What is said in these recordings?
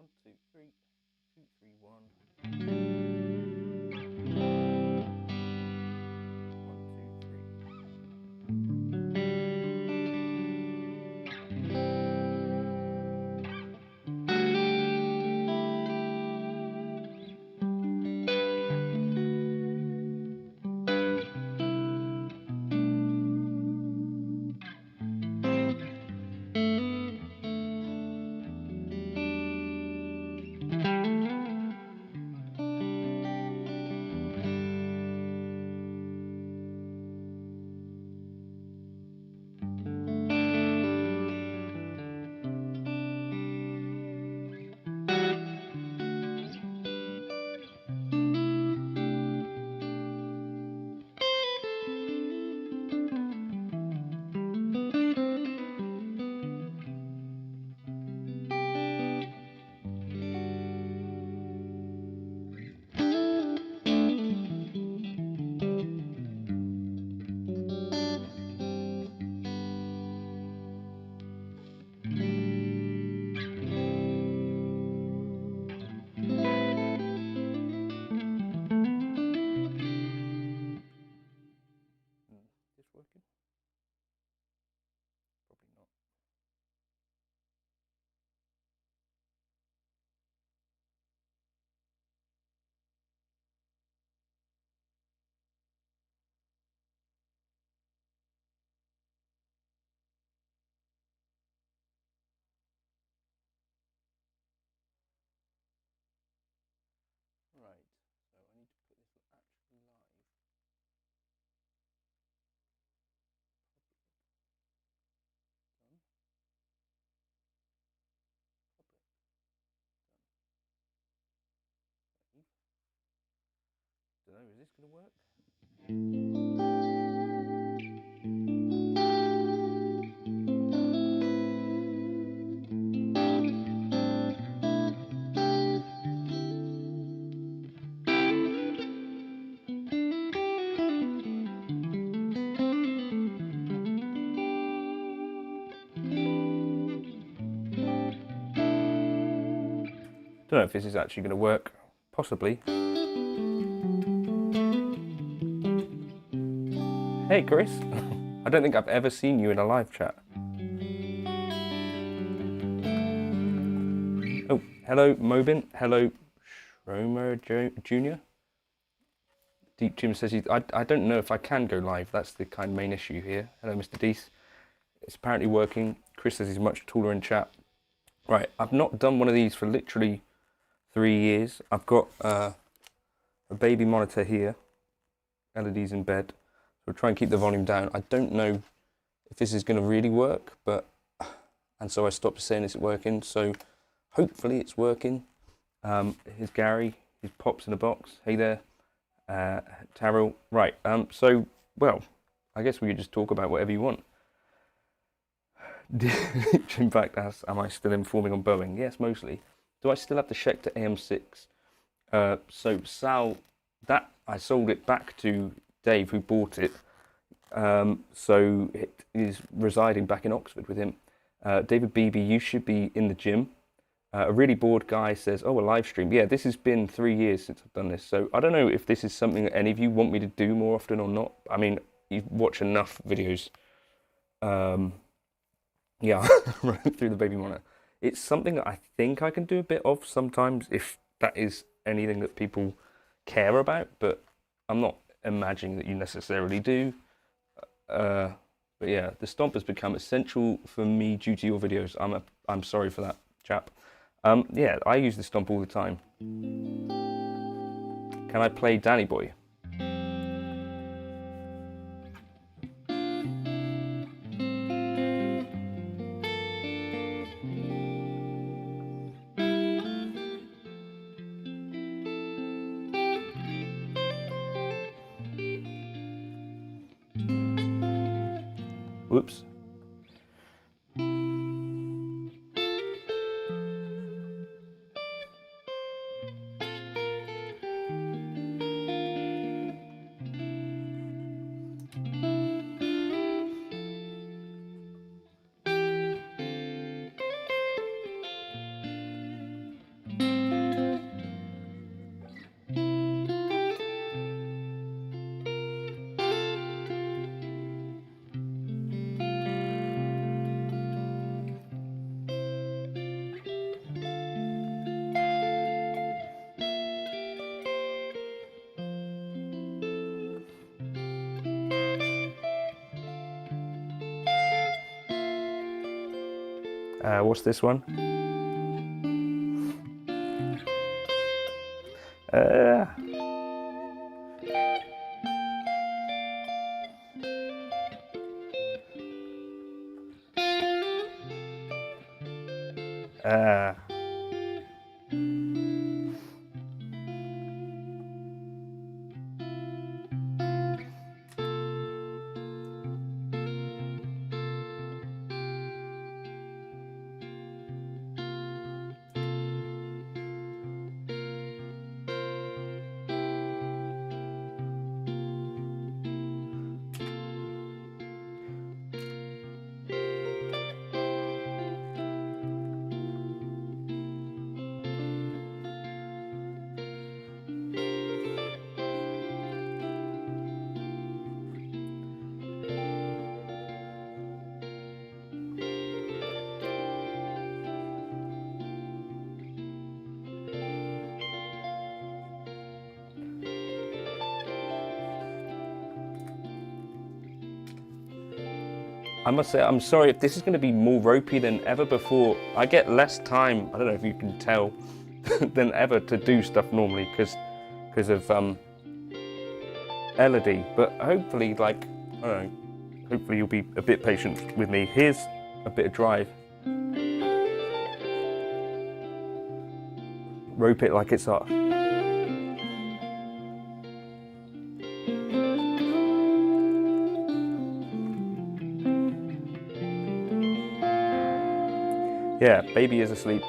1, 2, 3, 2, 3, 1. 2, 3, 1. Don't know, is this going to work? Don't know if this is actually going to work. Possibly. Hey Chris, I don't think I've ever seen you in a live chat. Oh, hello Mobin, hello Schromer Jr. Deep Jim says I don't know if I can go live, that's the kind of main issue here. Hello Mr. Deese. It's apparently working. Chris says he's much taller in chat. Right, I've not done one of these for literally 3 years. I've got a baby monitor here, LEDs in bed. We'll try and keep the volume down. I don't know if this is going to really work, and so I stopped saying it's working. So hopefully it's working. Here's Gary. He's Pops in a box. Hey there, Tarot. Right. So well, I guess we could just talk about whatever you want. In fact, asks, am I still informing on Boeing? Yes, mostly. Do I still have the Schecter AM6? So Sal, that I sold it back to Dave, who bought it, so it is residing back in Oxford with him. David Beebe, you should be in the gym. A really bored guy says, oh, a live stream. Yeah, this has been 3 years since I've done this, so I don't know if this is something that any of you want me to do more often or not. I mean, you watch enough videos. Yeah, running through the baby monitor. It's something that I think I can do a bit of sometimes, if that is anything that people care about, but I'm not imagining that you necessarily do. But yeah, the stomp has become essential for me due to your videos. I'm sorry for that, chap. Yeah, I use the stomp all the time. Can I play Danny Boy? Whoops. What's this one? Uh, I must say, I'm sorry if this is going to be more ropey than ever before. I get less time, I don't know if you can tell, than ever to do stuff normally because of Elodie. But hopefully, like, I don't know, hopefully you'll be a bit patient with me. Here's a bit of drive. Rope it like it's hot. Yeah, baby is asleep.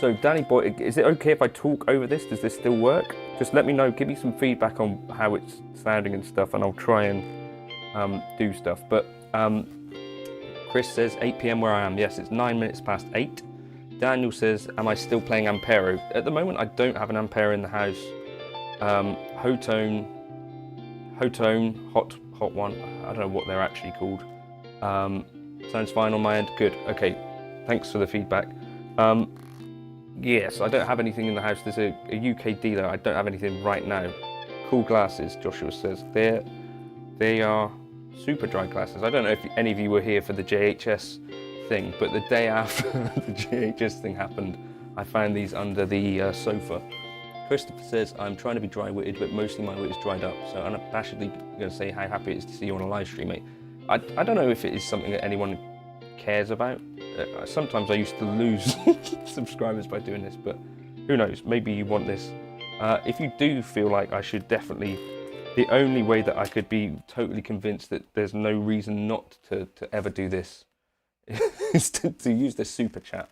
So Danny Boy, is it okay if I talk over this? Does this still work? Just let me know, give me some feedback on how it's sounding and stuff, and I'll try and do stuff. But Chris says 8 PM where I am. Yes, it's 9 minutes past 8. Daniel says, am I still playing Ampero? At the moment, I don't have an Ampero in the house. Hotone, Hot One, I don't know what they're actually called. Sounds fine on my end. Good, okay, thanks for the feedback. Yes, I don't have anything in the house. There's a UK dealer. I don't have anything right now. Cool glasses, Joshua says. They are super dry glasses. I don't know if any of you were here for the JHS thing, but the day after the JHS thing happened, I found these under the sofa. Christopher says, I'm trying to be dry-witted, but mostly my wit is dried up. So unabashedly going to say how happy it is to see you on a live stream, mate. I don't know if it is something that anyone cares about. Sometimes I used to lose subscribers by doing this, but who knows, maybe you want this. If you do feel like I should definitely, the only way that I could be totally convinced that there's no reason not to ever do this is to use this super chat.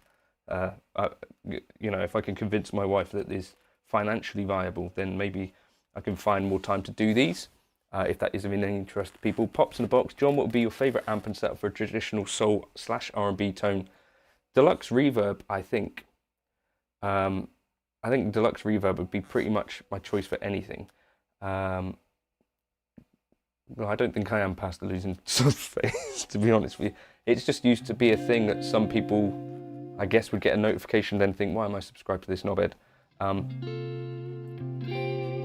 You know, if I can convince my wife that this is financially viable, then maybe I can find more time to do these. If that is of any interest to people. Pops in the box. John, what would be your favourite amp and setup for a traditional soul / R&B tone? Deluxe reverb, I think. I think deluxe reverb would be pretty much my choice for anything. Well, I don't think I am past the losing sub phase, to be honest with you. It's just used to be a thing that some people, I guess, would get a notification, then think, why am I subscribed to this knobhead?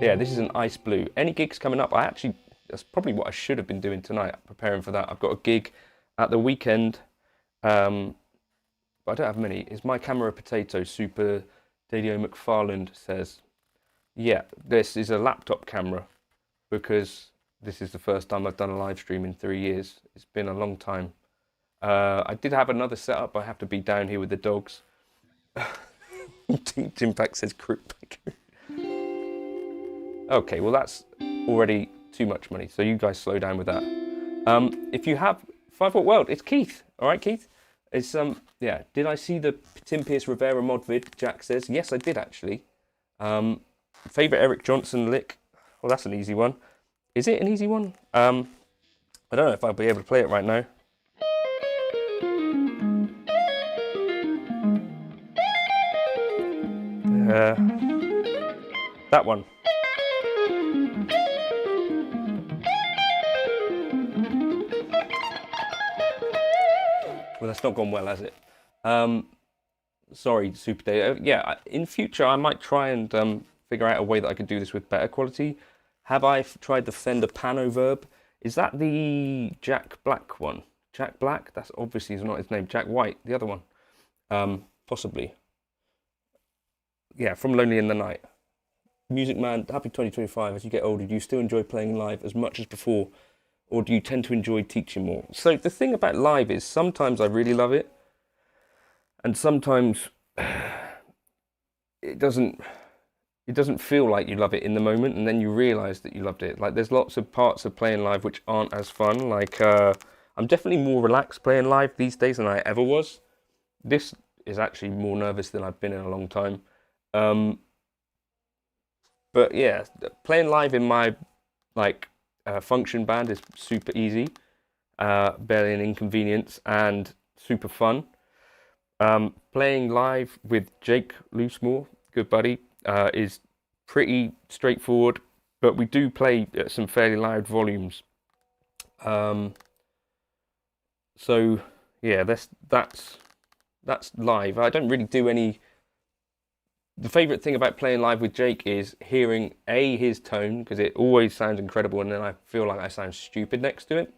Yeah, this is an ice blue. Any gigs coming up? That's probably what I should have been doing tonight, preparing for that. I've got a gig at the weekend, but I don't have many. Is my camera a potato? Super Dadio McFarland says, yeah, this is a laptop camera because this is the first time I've done a live stream in 3 years. It's been a long time. I did have another setup. I have to be down here with the dogs. Tim Pack says crypt. Okay, well that's already too much money, so you guys slow down with that. If you have 5 Watt World, it's Keith. All right, Keith. It's yeah. Did I see the Tim Pierce Rivera mod vid? Jack says yes, I did actually. Favorite Eric Johnson lick? Well, that's an easy one. Is it an easy one? I don't know if I'll be able to play it right now. That one. Well, that's not gone well, has it? Sorry, Super Day. Yeah, in future I might try and figure out a way that I could do this with better quality. Have I tried the Fender Pano Verb? Is that the Jack Black one? Jack Black? That's obviously not his name. Jack White, the other one. Possibly. Yeah, from Lonely in the Night. Music Man, happy 2025. As you get older, do you still enjoy playing live as much as before? Or do you tend to enjoy teaching more? So the thing about live is sometimes I really love it. And sometimes it doesn't feel like you love it in the moment, and then you realise that you loved it. Like there's lots of parts of playing live which aren't as fun. Like I'm definitely more relaxed playing live these days than I ever was. This is actually more nervous than I've been in a long time. But yeah, playing live in my function band is super easy, barely an inconvenience, and super fun. Playing live with Jake Loosemore, good buddy, is pretty straightforward, but we do play at some fairly loud volumes. So yeah, that's live. I don't really do any. The favourite thing about playing live with Jake is hearing his tone, because it always sounds incredible, and then I feel like I sound stupid next to it.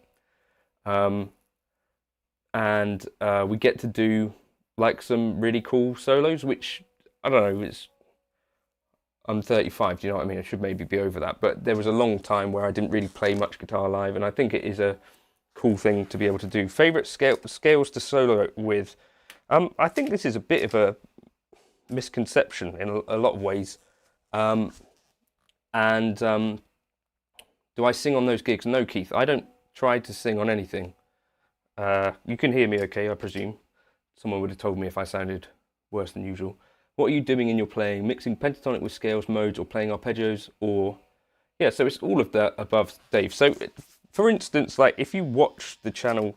And we get to do like some really cool solos, which I don't know. I'm 35. Do you know what I mean? I should maybe be over that. But there was a long time where I didn't really play much guitar live, and I think it is a cool thing to be able to do. Favorite scales to solo with? I think this is a bit of a misconception in a lot of ways. Do I sing on those gigs? No, Keith. I don't try to sing on anything. You can hear me okay, I presume. Someone would have told me if I sounded worse than usual. What are you doing in your playing? Mixing pentatonic with scales, modes, or playing arpeggios? Or yeah, so it's all of the above, Dave. So for instance, like if you watch the channel,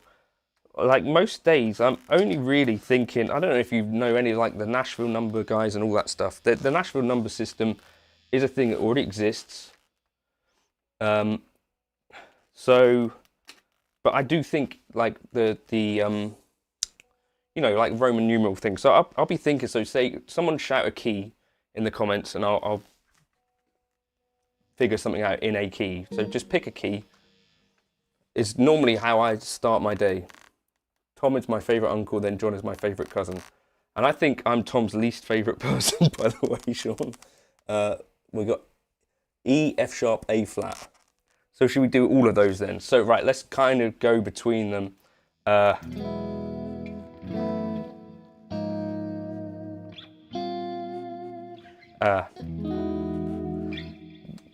like most days I'm only really thinking, I don't know if you know any like the Nashville number guys and all that stuff. The Nashville number system is a thing that already exists. But I do think like the you know, like Roman numeral thing. So I'll be thinking, so say someone shout a key in the comments and I'll figure something out in a key. So just pick a key is normally how I start my day. Tom is my favourite uncle, then John is my favourite cousin. And I think I'm Tom's least favourite person, by the way, Sean. We got E, F sharp, A flat. So should we do all of those then? So right, let's kind of go between them.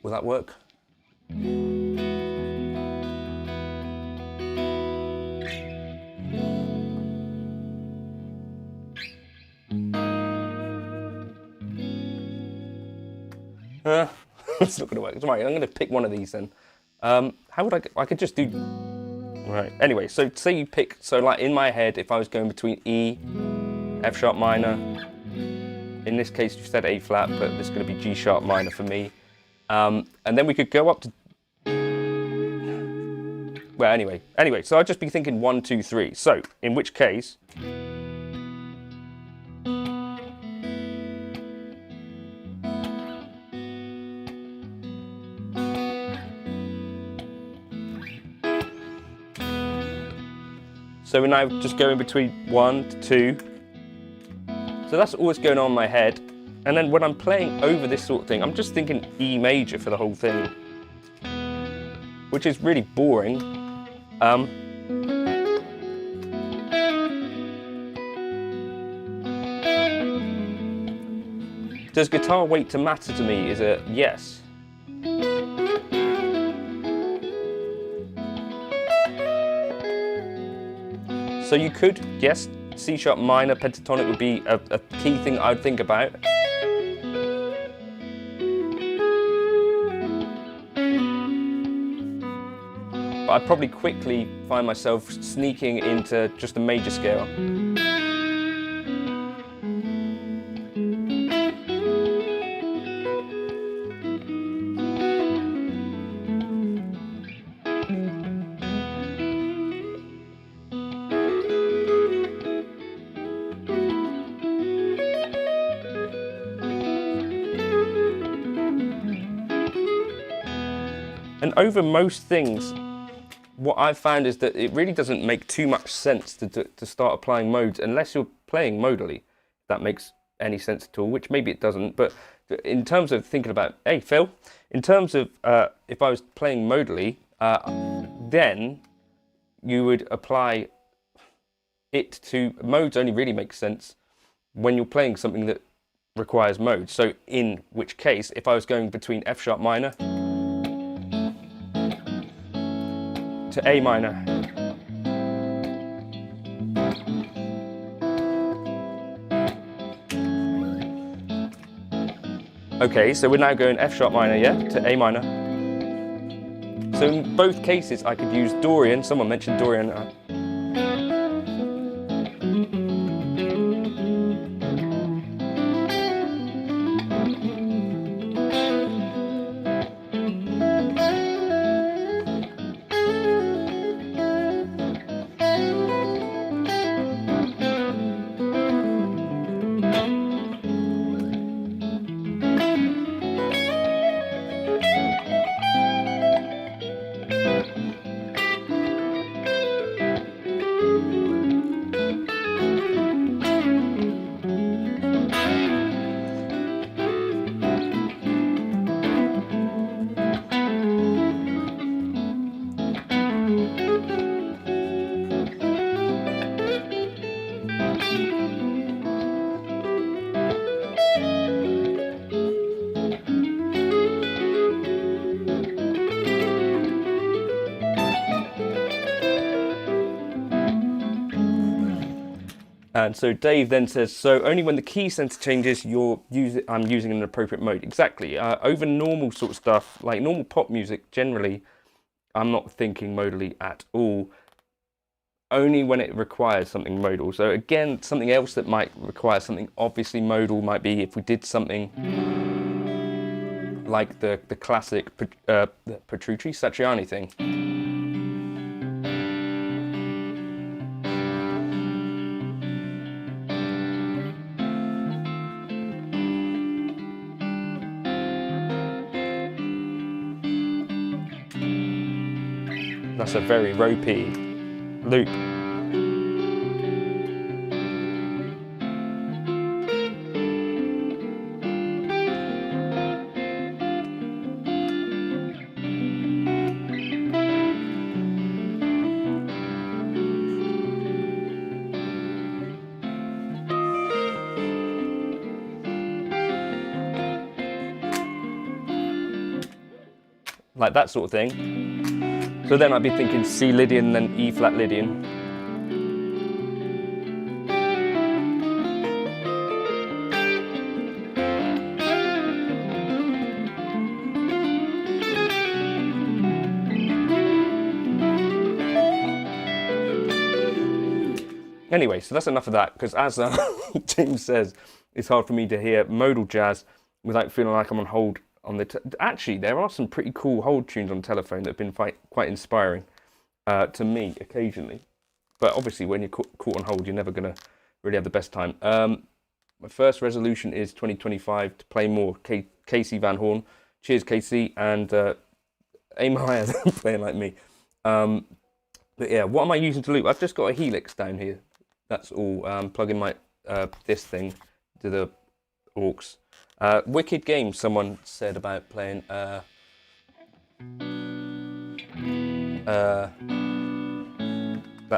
Will that work? It's not going to work. It's right. I'm going to pick one of these then. How would I could just do. Right. Anyway, so say you pick. So like in my head, if I was going between E, F sharp minor. In this case, you said A flat, but it's going to be G sharp minor for me. And then we could go up to. Well, anyway. So I'd just be thinking 1, 2, 3. So in which case. So we're now just going between 1 to 2. So that's always going on in my head. And then when I'm playing over this sort of thing, I'm just thinking E major for the whole thing, which is really boring. Does guitar weight to matter to me is a yes. So you could, yes, C sharp minor pentatonic would be a key thing I would think about. But I'd probably quickly find myself sneaking into just a major scale. And over most things, what I've found is that it really doesn't make too much sense to start applying modes unless you're playing modally. If that makes any sense at all, which maybe it doesn't. But in terms of thinking about, hey Phil, in terms of if I was playing modally, then you would apply it to modes. Only really makes sense when you're playing something that requires modes. So in which case, if I was going between F sharp minor to A minor, okay, so we're now going F sharp minor, yeah, to A minor. So in both cases I could use Dorian, someone mentioned Dorian. And so Dave then says, so only when the key center changes, I'm using an appropriate mode. Exactly. Over normal sort of stuff, like normal pop music, generally, I'm not thinking modally at all. Only when it requires something modal. So again, something else that might require something obviously modal might be if we did something like the classic Petrucci Satriani thing. That's a very ropey loop. Like that sort of thing. So then I'd be thinking C Lydian, then E flat Lydian. Anyway, so that's enough of that, because as James says, it's hard for me to hear modal jazz without feeling like I'm on hold on the... Actually, there are some pretty cool hold tunes on telephone that have been quite inspiring to me occasionally. But obviously, when you're caught on hold, you're never going to really have the best time. My first resolution is 2025 to play more Casey Van Horn. Cheers, Casey, and aim higher than playing like me. But yeah, what am I using to loop? I've just got a Helix down here. That's all. Plugging my this thing to the aux. Wicked game, someone said about playing that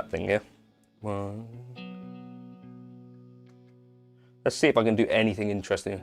thing, yeah. One. Let's see if I can do anything interesting.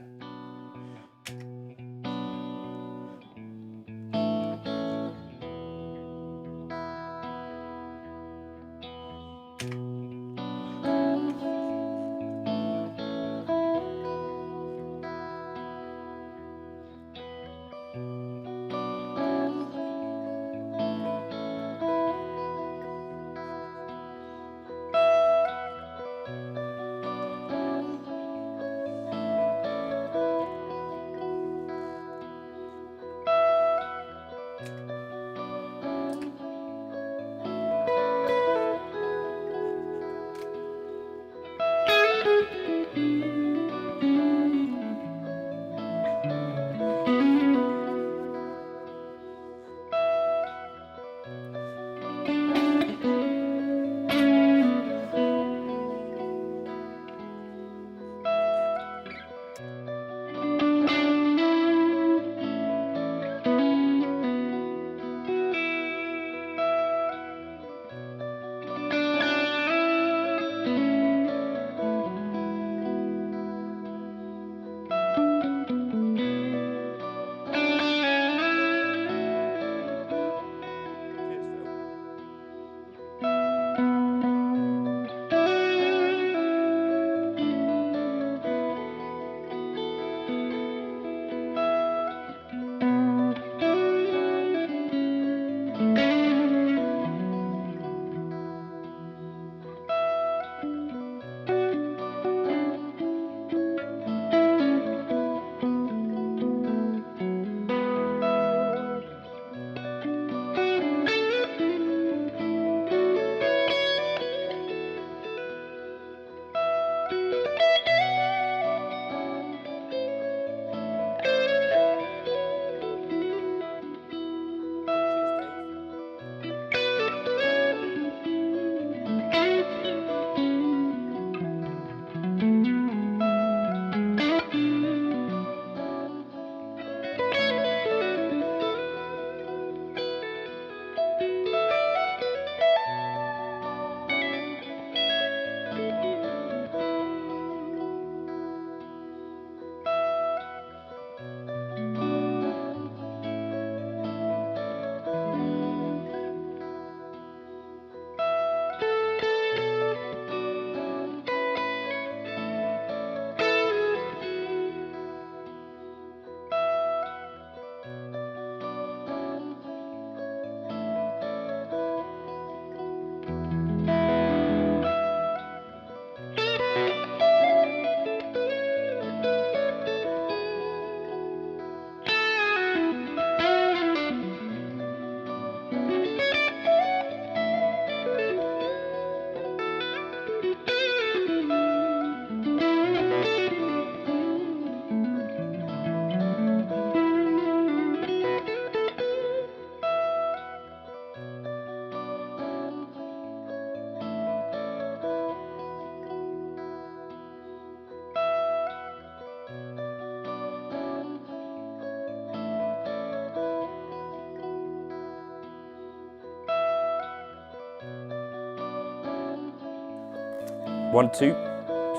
1, 2,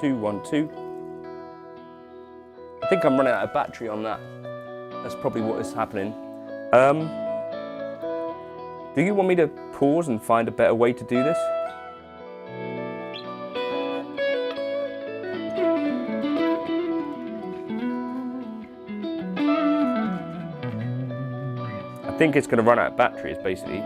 2, 1, 2. I think I'm running out of battery on that. That's probably what is happening. Do you want me to pause and find a better way to do this? I think it's going to run out of batteries, basically.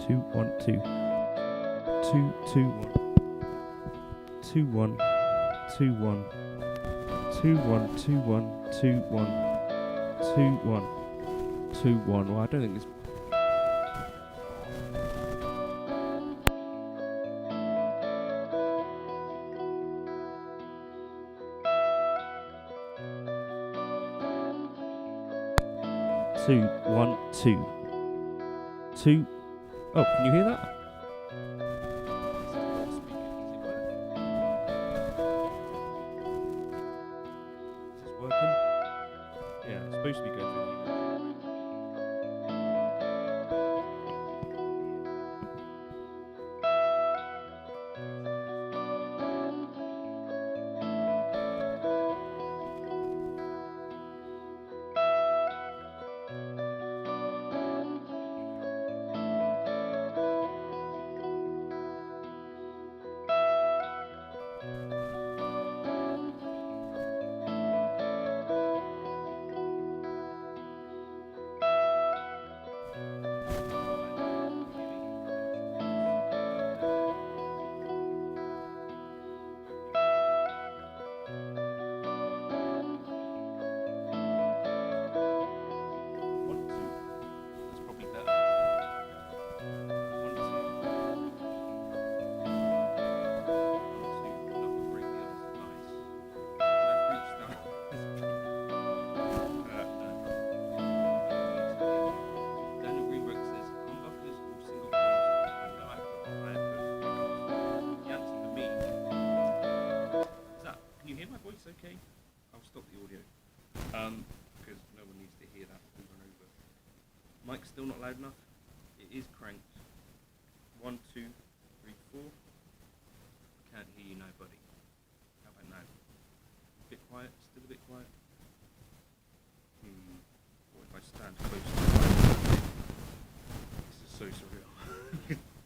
2 1 2 2 2 1 2 1 2 1 2 1 2 1 2 1 2 1 2 1. Well, I don't think it's 2 1 2 2. Oh, can you hear that? Is this working? Yeah, it's supposed to be good. Okay, I'll stop the audio because no one needs to hear that over and over. Mic's still not loud enough. It is cranked. 1 2 3 4. Can't hear you now, buddy. How about now? A bit quiet. Still a bit quiet. What if I stand close to the mic? This is so surreal.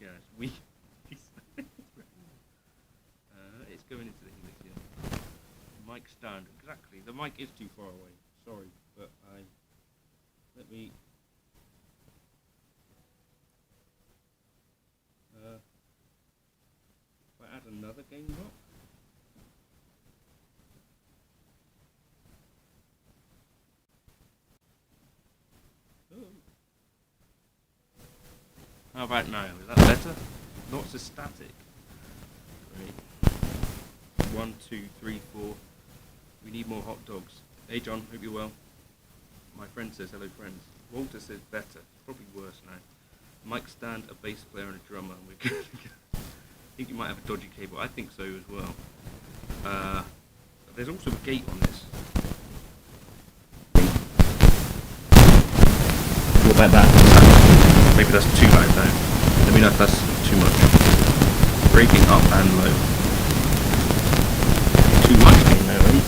Yeah, it's weak. It's going into the helix here. Mic stand, exactly. The mic is too far away. Sorry, but let me. If I add another game block. Oh. How about now? Is that better? Not so static. Great. 1 2 3 4. We need more hot dogs. Hey John, hope you're well. My friend says hello friends. Walter says better. Probably worse now. Mic stand, a bass player and a drummer. We're good. I think you might have a dodgy cable. I think so as well. There's also a gate on this. What about that? Maybe that's too loud now. Let me know if that's too much. Breaking up and low. Too much gain now, eh?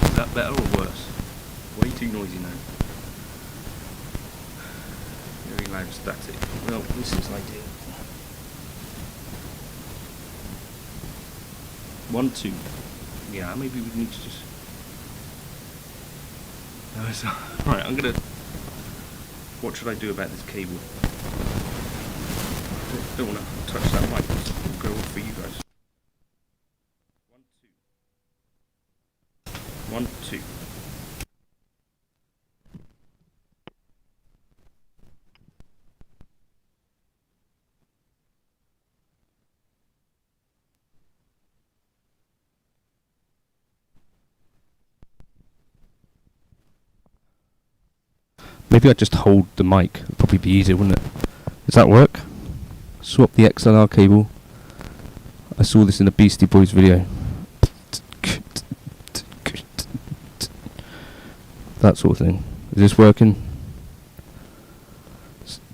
Is that better or worse? Way too noisy now. Very loud static. Well, this is ideal. 1 2. Yeah, maybe we need to just. No, it's right. I'm gonna. What should I do about this cable? Don't want to touch that mic. It'll go off for you guys. 1 2. 1 2. Maybe I'd just hold the mic. It'd probably be easier, wouldn't it? Does that work? Swap the XLR cable. I saw this in a Beastie Boys video. That sort of thing. Is this working?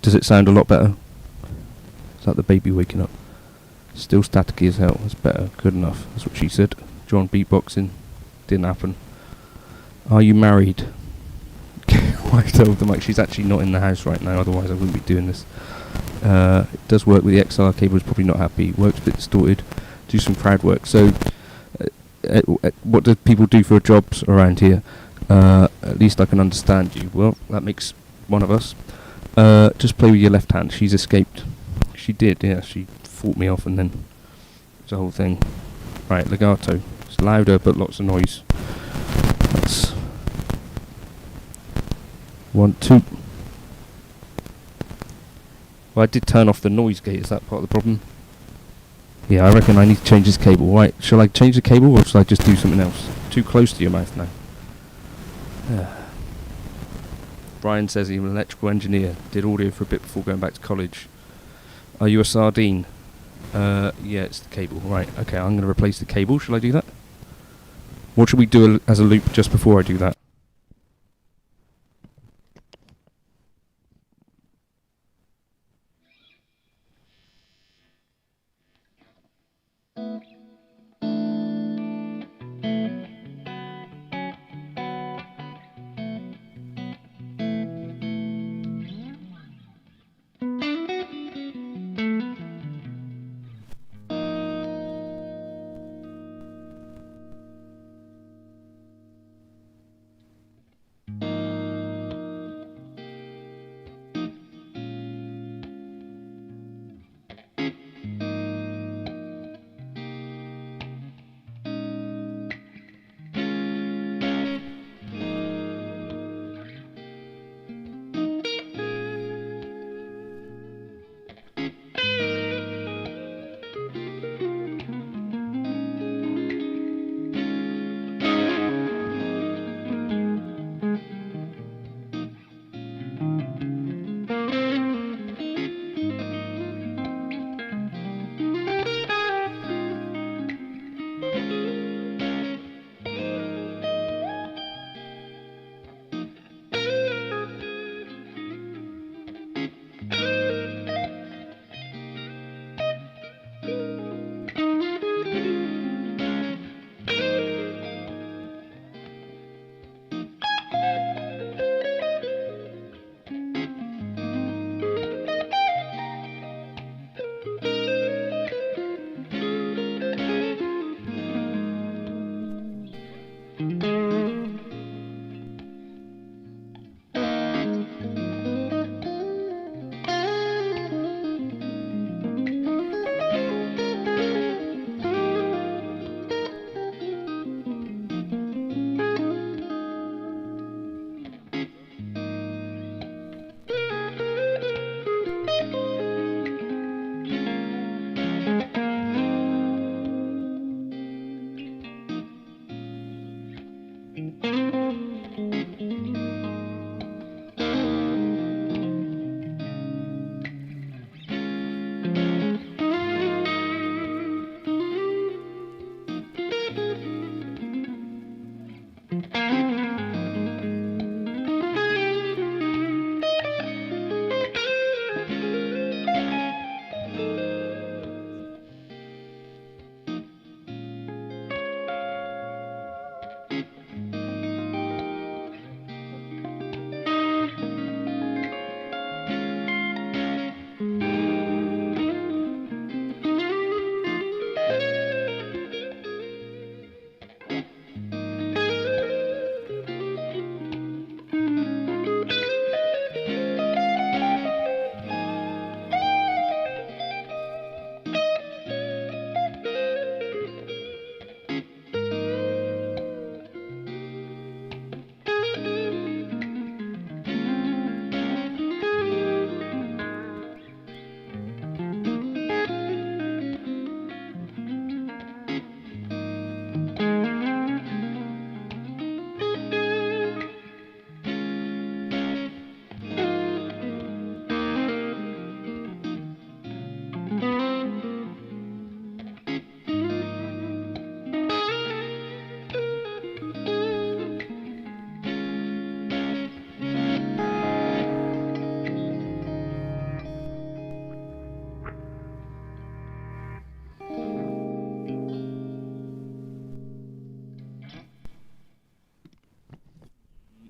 Does it sound a lot better? Is that the baby waking up? Still staticky as hell. That's better. Good enough. That's what she said. John beatboxing. Didn't happen. Are you married? I told the mic she's actually not in the house right now, otherwise I wouldn't be doing this. It does work with the XLR cable, is probably not happy. Works a bit distorted. Do some crowd work. So what do people do for jobs around here? At least I can understand you. Well, that makes one of us. Just play with your left hand. She's escaped. She did, yeah. She fought me off and then it's the whole thing. Right, legato. It's louder but lots of noise. That's 1, 2. Well, I did turn off the noise gate. Is that part of the problem? Yeah, I reckon I need to change this cable. Right, shall I change the cable or shall I just do something else? Too close to your mouth now. Brian says he's an electrical engineer. Did audio for a bit before going back to college. Are you a sardine? Yeah, it's the cable. Right, okay, I'm going to replace the cable. Shall I do that? What should we do as a loop just before I do that?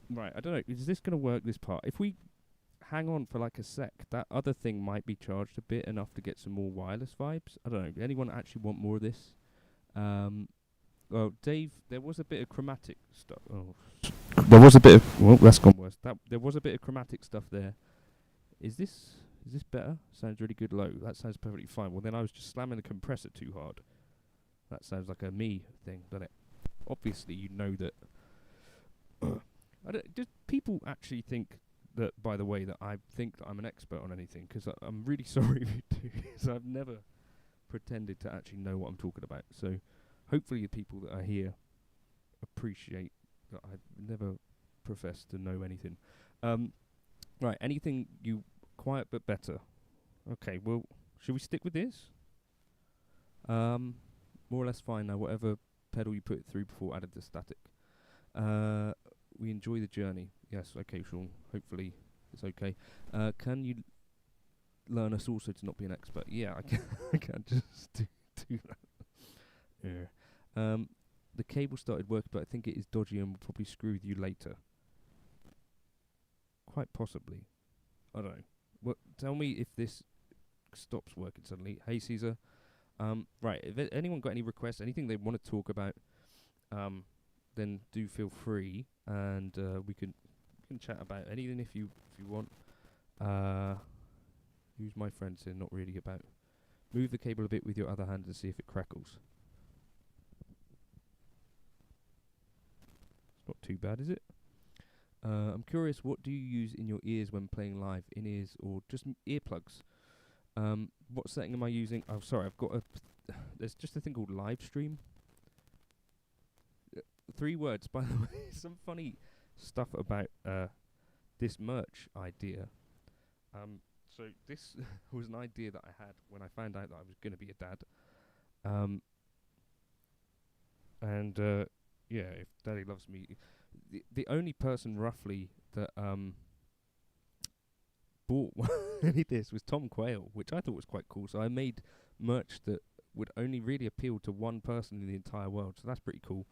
Right, I don't know. Is this going to work, this part? If we hang on for like a sec, that other thing might be charged a bit enough to get some more wireless vibes. I don't know. Anyone actually want more of this? Well, Dave, there was a bit of chromatic stuff. Oh, there was a bit of... Well, that's gone worse. There was a bit of chromatic stuff there. Is this better? Sounds really good low. That sounds perfectly fine. Well, then I was just slamming the compressor too hard. That sounds like a me thing, doesn't it? Obviously, you know that... do people actually think that, by the way, that I think that I'm an expert on anything? Because I'm really sorry if you do, because I've never pretended to actually know what I'm talking about. So hopefully the people that are here appreciate that I've never professed to know anything. Right, anything you... Quiet but better. Okay, well, should we stick with this? More or less fine now, whatever pedal you put it through before added the static. We enjoy the journey. Yes, okay, Sean. Hopefully it's okay. Can you learn us also to not be an expert? Yeah, I can. I can't just do that. Yeah. The cable started working, but I think it is dodgy and will probably screw with you later. Quite possibly. I don't know. Well, tell me if this stops working suddenly. Hey, Caesar. Right, if anyone got any requests, anything they want to talk about, then do feel free, and we can chat about anything if you want. Who's my friend saying not really about? Move the cable a bit with your other hand and see if it crackles. It's not too bad, is it? I'm curious, what do you use in your ears when playing live? In-ears or just earplugs? What setting am I using? Oh, sorry, I've got there's just a thing called Livestream. 3 words, by the way. Some funny stuff about this merch idea. So this was an idea that I had when I found out that I was going to be a dad. Yeah, if Daddy loves me... The only person roughly that bought any of this was Tom Quayle, which I thought was quite cool. So I made merch that would only really appeal to one person in the entire world. So that's pretty cool.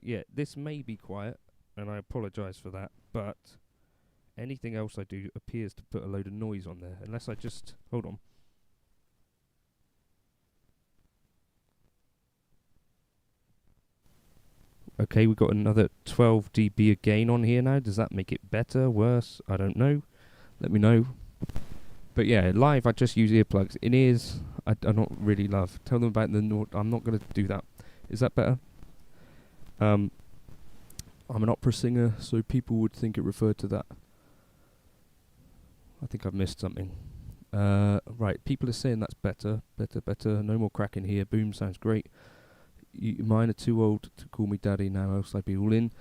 Yeah, this may be quiet, and I apologise for that. But anything else I do appears to put a load of noise on there, unless I just... Hold on. Okay, we've got another 12 dB of gain on here now. Does that make it better, worse? I don't know. Let me know. But yeah, live I just use earplugs. In ears, I don't really love. Tell them about the I'm not going to do that. Is that better? I'm an opera singer, so people would think it referred to that. I think I've missed something. Right, people are saying that's better. Better. No more cracking here. Boom, sounds great. Mine are too old to call me daddy now, else I'd be all in.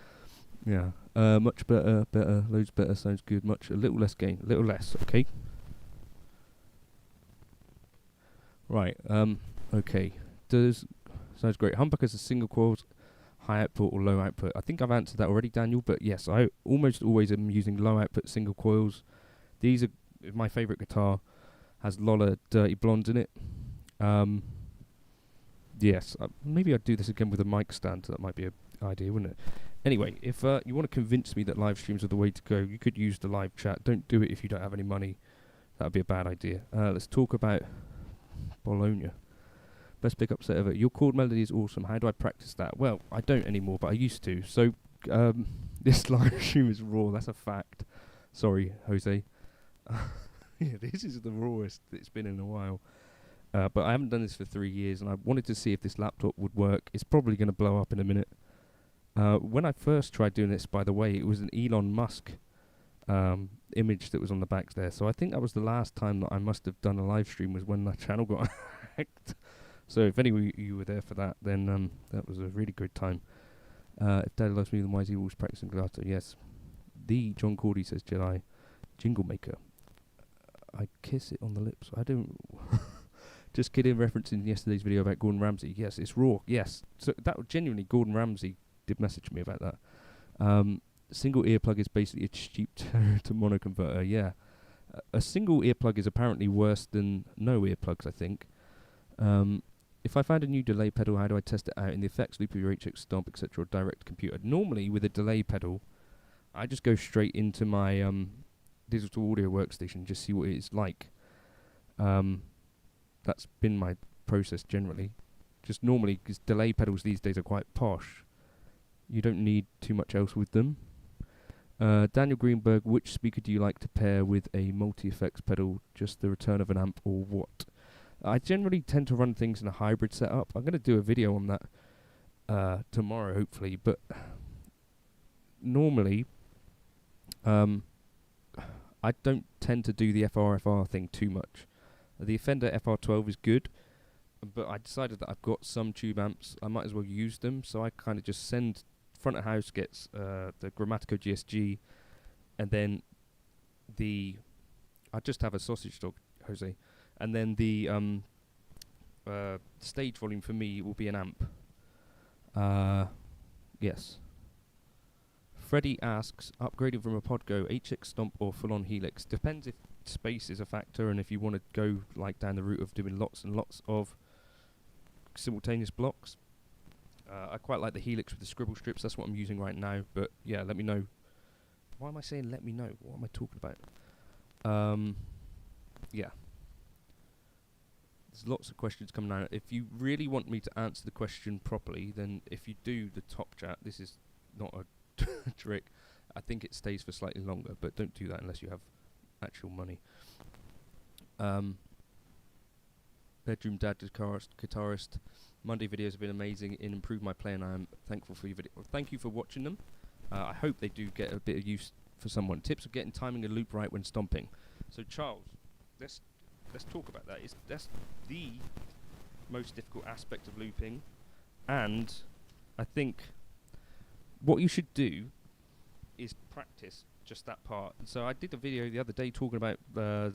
Yeah. Much better, loads better, sounds good. A little less gain, little less, okay? Right, okay. Sounds great. Humbuckers are single coils, high output or low output. I think I've answered that already, Daniel, but yes, I almost always am using low output single coils. These are my favourite guitar. Has Lola Dirty Blonde in it. Yes, maybe I'd do this again with a mic stand. That might be an idea, wouldn't it? Anyway, if you want to convince me that live streams are the way to go, you could use the live chat. Don't do it if you don't have any money. That would be a bad idea. Let's talk about Bologna. Best pickup set ever. Your chord melody is awesome. How do I practice that? Well, I don't anymore, but I used to. So this live stream is raw. That's a fact. Sorry, Jose. Yeah, this is the rawest it's been in a while. But I haven't done this for 3 years, and I wanted to see if this laptop would work. It's probably going to blow up in a minute. When I first tried doing this, by the way, it was an Elon Musk image that was on the back there. So I think that was the last time that I must have done a live stream, was when my channel got hacked. So if any of you were there for that, then that was a really good time. If Daddy loves me, then why is he always practicing guitar? Yes. The John Cordy says Jedi Jingle Maker. I kiss it on the lips. I don't... Just kidding, referencing yesterday's video about Gordon Ramsay. Yes, it's raw. Yes. So that genuinely, Gordon Ramsay did message me about that. Single earplug is basically a cheap to mono converter. Yeah. A single earplug is apparently worse than no earplugs, I think. If I find a new delay pedal, how do I test it out in the effects loop of your HX Stomp, etc., or direct computer? Normally, with a delay pedal, I just go straight into my digital audio workstation and just see what it is like. That's been my process generally. Just normally, because delay pedals these days are quite posh. You don't need too much else with them. Daniel Greenberg, which speaker do you like to pair with a multi-effects pedal, just the return of an amp or what? I generally tend to run things in a hybrid setup. I'm going to do a video on that tomorrow, hopefully, but normally I don't tend to do the FR thing too much. The Fender FR12 is good, but I decided that I've got some tube amps, I might as well use them, so I kind of just send front of house gets the Grammatico GSG, and then I just have a sausage dog, Jose, and then the stage volume for me will be an amp. Yes. Freddie asks, upgrading from a Podgo, HX Stomp or full-on Helix? Depends if space is a factor and if you want to go like down the route of doing lots and lots of simultaneous blocks. I quite like the Helix with the scribble strips. That's what I'm using right now. But yeah, let me know. Why am I saying let me know? What am I talking about? Yeah. There's lots of questions coming out. If you really want me to answer the question properly, then if you do the top chat, this is not a trick. I think it stays for slightly longer, but don't do that unless you have actual money. Bedroom Dad guitarist. Monday videos have been amazing in improved my playing. I am thankful for your video. Well, thank you for watching them. I hope they do get a bit of use for someone. Tips of getting timing a loop right when stomping. So Charles, let's talk about that. That's the most difficult aspect of looping, and I think what you should do is practice just that part. So I did a video the other day talking about the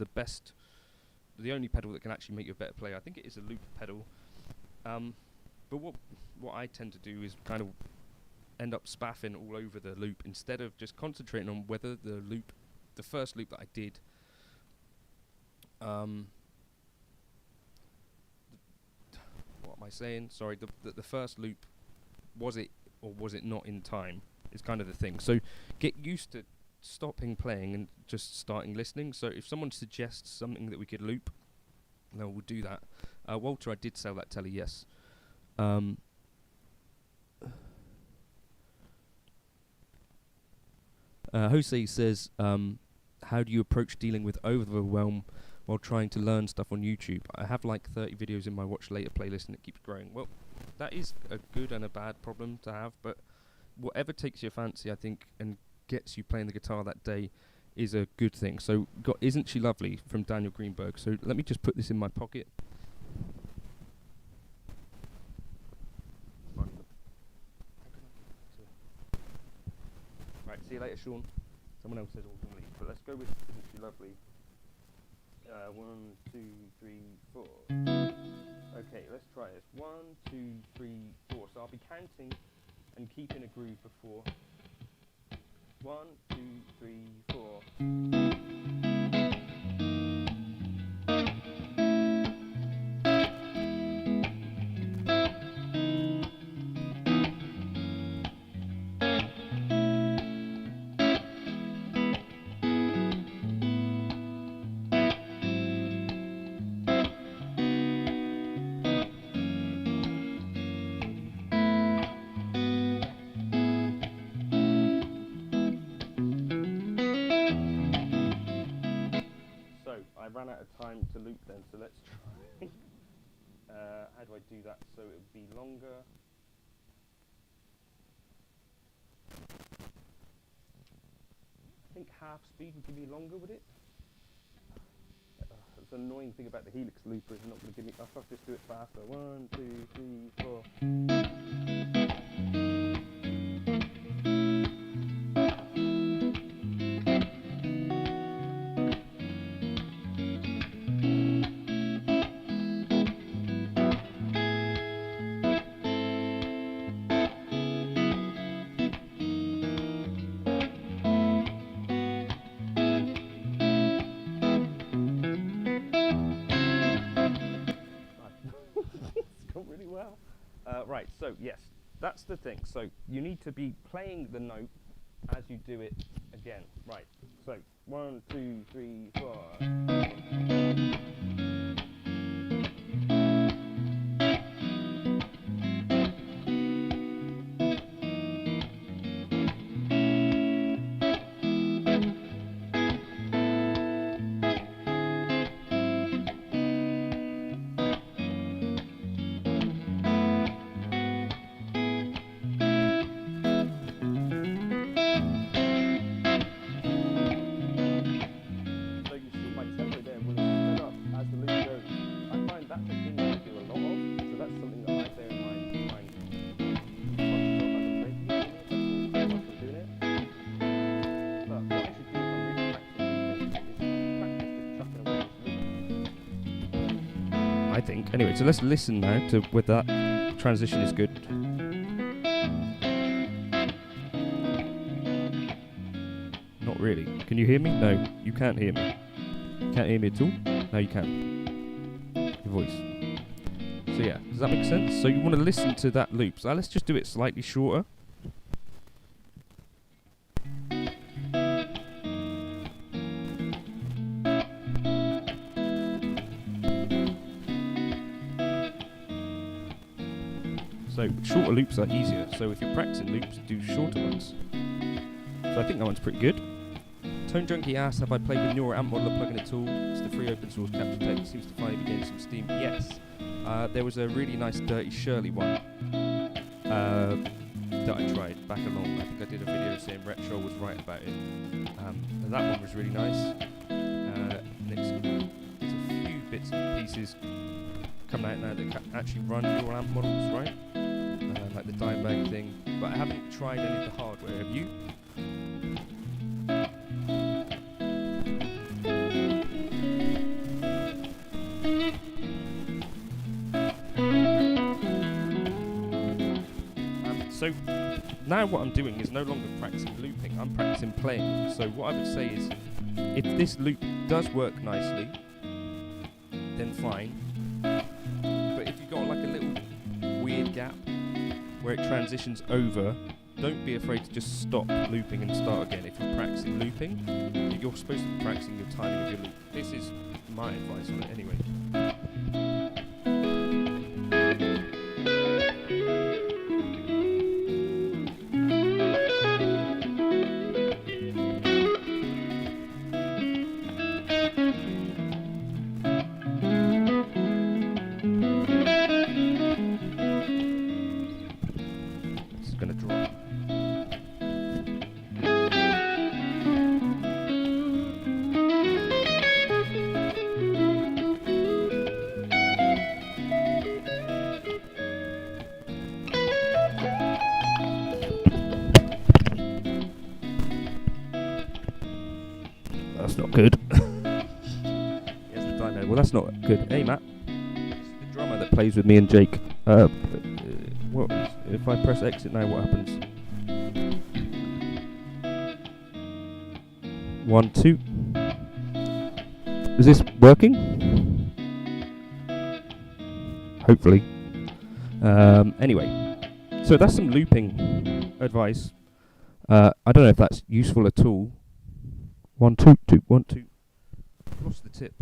only pedal that can actually make you a better player. I think it is a loop pedal. But what I tend to do is kind of end up spaffing all over the loop instead of just concentrating on whether the first loop that I did, what am I saying? Sorry, the first loop, was it or was it not in time, is kind of the thing. So get used to stopping playing and just starting listening. So if someone suggests something that we could loop, then we'll do that. Walter, I did sell that telly, yes. Jose says, how do you approach dealing with overwhelm while trying to learn stuff on YouTube? I have like 30 videos in my watch later playlist and it keeps growing. Well, that is a good and a bad problem to have, but whatever takes your fancy, I think, and gets you playing the guitar that day is a good thing. So got Isn't She Lovely from Daniel Greenberg. So let me just put this in my pocket. Right, see you later, Sean. Someone else says all can leave, but let's go with Isn't She Lovely. 1, 2, 3, 4. Okay, let's try this. 1, 2, 3, 4. So I'll be counting and keeping a groove before. 1, 2, 3, 4. I ran out of time to loop then, so let's try. How do I do that so it would be longer? I think half speed would give me longer, would it? That's an annoying thing about the Helix looper, it's not going to give me. I'll have to just do it faster. 1, 2, 3, 4. Really well. Right, so yes, that's the thing. So you need to be playing the note as you do it again. Right, so 1, 2, 3, 4. think. Anyway, so let's listen now to whether that transition is good. Not really. Can you hear me? No, you can't hear me. Can't hear me at all? No, you can. Your voice. So yeah, does that make sense? So you want to listen to that loop. So let's just do it slightly shorter. So shorter loops are easier. So if you're practicing loops, do shorter ones. So I think that one's pretty good. Tone Junkie asks, have I played with Neural Amp Modeler plugin at all? It's the free open source capture text. Seems to finally be getting some steam. Yes. There was a really nice Dirty Shirley one that I tried back along. I think I did a video saying Retro was right about it. And that one was really nice. There's a few bits and pieces coming out now that actually run Neural Amp models, right? Like the dime bag thing. But I haven't tried any of the hardware. Have you? So now what I'm doing is no longer practicing looping, I'm practicing playing. So what I would say is, if this loop does work nicely, then fine. But if you've got like a little weird gap where it transitions over, don't be afraid to just stop looping and start again. If you're practicing looping, you're supposed to be practicing your timing of your loop. This is my advice on it anyway. That's not good. Yes, the dino. Well, that's not good. Hey, Matt. It's the drummer that plays with me and Jake. What? If I press exit now, what happens? 1, 2. Is this working? Hopefully. Anyway, so that's some looping advice. I don't know if that's useful at all. 1, 2, 2, 1, 2. Lost the tip.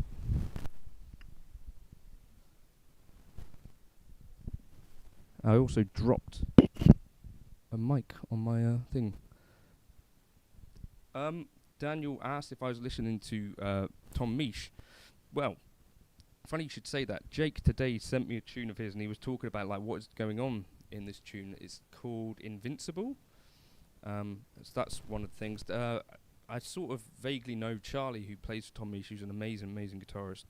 I also dropped a mic on my thing. Daniel asked if I was listening to Tom Misch. Well, funny you should say that. Jake today sent me a tune of his, and he was talking about like what is going on in this tune. It's called Invincible. So that's one of the things. I sort of vaguely know Charlie, who plays for Tom Misch, who's an amazing guitarist.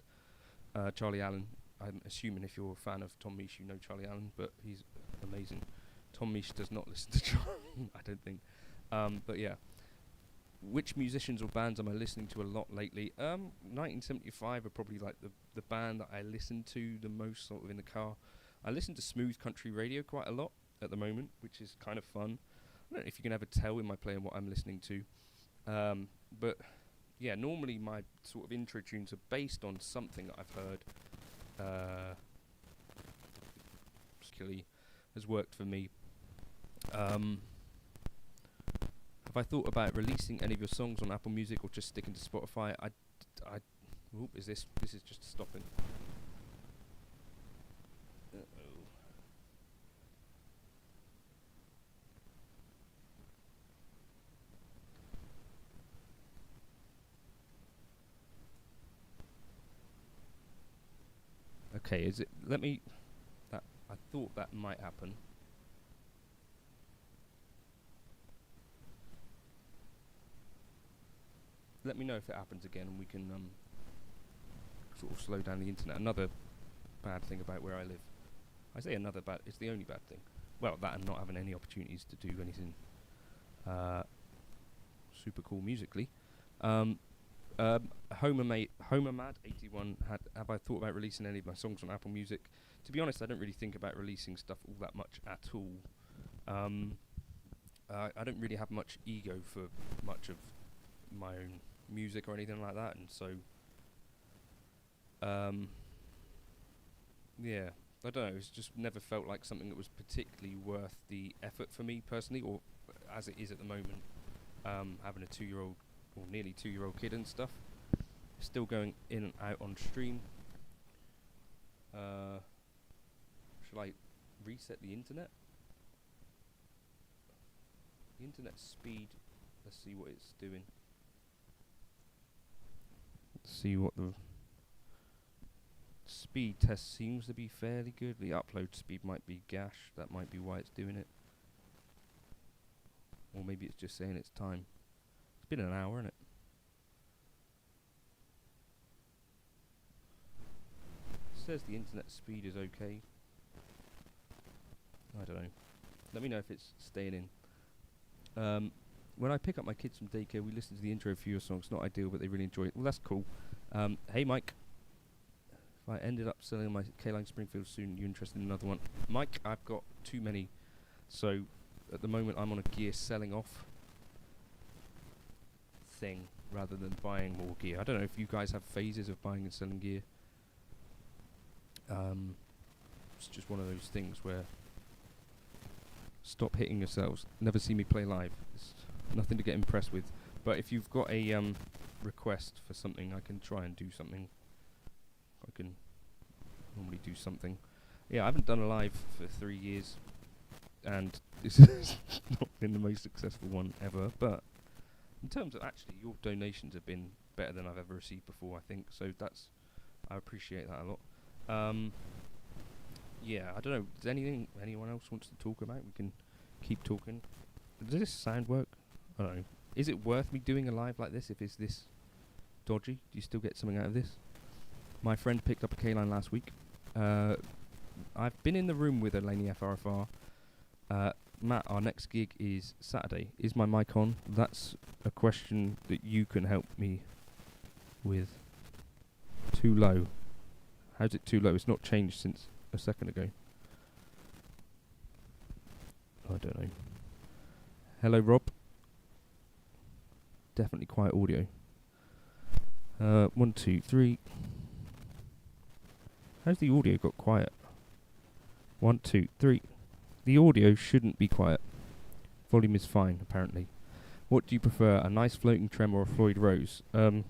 Charlie Allen. I'm assuming if you're a fan of Tom Misch, you know Charlie Allen, but he's amazing. Tom Misch does not listen to Charlie, I don't think. But yeah. Which musicians or bands am I listening to a lot lately? 1975 are probably like the band that I listen to the most sort of in the car. I listen to smooth country radio quite a lot at the moment, which is kind of fun. I don't know if you can ever tell in my playing what I'm listening to. But yeah, normally my sort of intro tunes are based on something that I've heard. Particularly has worked for me. Have I thought about releasing any of your songs on Apple Music or just sticking to Spotify? Oop, is this is just stopping. Uh-oh. Okay, is it? Let me. That I thought that might happen. Let me know if it happens again, and we can sort of slow down the internet. Another bad thing about where I live. I say another bad. It's the only bad thing. Well, that and not having any opportunities to do anything super cool musically. Homermad81 have I thought about releasing any of my songs on Apple Music? To be honest, I don't really think about releasing stuff all that much at all. I don't really have much ego for much of my own music or anything like that, and so yeah, I don't know. It's just never felt like something that was particularly worth the effort for me personally, or as it is at the moment. Having a 2-year-old or nearly 2-year-old kid and stuff, still going in and out on stream. Shall I reset the internet? The internet speed. Let's see what it's doing. Let's see what the speed test seems to be fairly good. The upload speed might be gash. That might be why it's doing it. Or maybe it's just saying it's time. It's been an hour, isn't it? It says the internet speed is okay. I don't know. Let me know if it's staying in. When I pick up my kids from daycare, we listen to the intro for your songs. Not ideal, but they really enjoy it. Well, that's cool. Hey, Mike. If I ended up selling my K-Line Springfield soon, you interested in another one? Mike, I've got too many. So, at the moment, I'm on a gear selling off thing rather than buying more gear. I don't know if you guys have phases of buying and selling gear. It's just one of those things where stop hitting yourselves. Never see me play live. It's nothing to get impressed with. But if you've got a request for something, I can try and do something. I can normally do something. Yeah, I haven't done a live for 3 years, and this has not been the most successful one ever. But in terms of actually, your donations have been better than I've ever received before, I think. So I appreciate that a lot. Yeah, I don't know. Does anyone else wants to talk about? We can keep talking. Does this sound work? I don't know. Is it worth me doing a live like this if it's this dodgy? Do you still get something out of this? My friend picked up a K-Line last week. I've been in the room with a Laney FRFR. Matt, our next gig is Saturday. Is my mic on? That's a question that you can help me with. Too low. How's it too low? It's not changed since a second ago. I don't know. Hello, Rob. Definitely quiet audio. 1, 2, 3. How's the audio got quiet? 1, 2, 3. The audio shouldn't be quiet. Volume is fine, apparently. What do you prefer, a nice floating trem or a Floyd Rose? A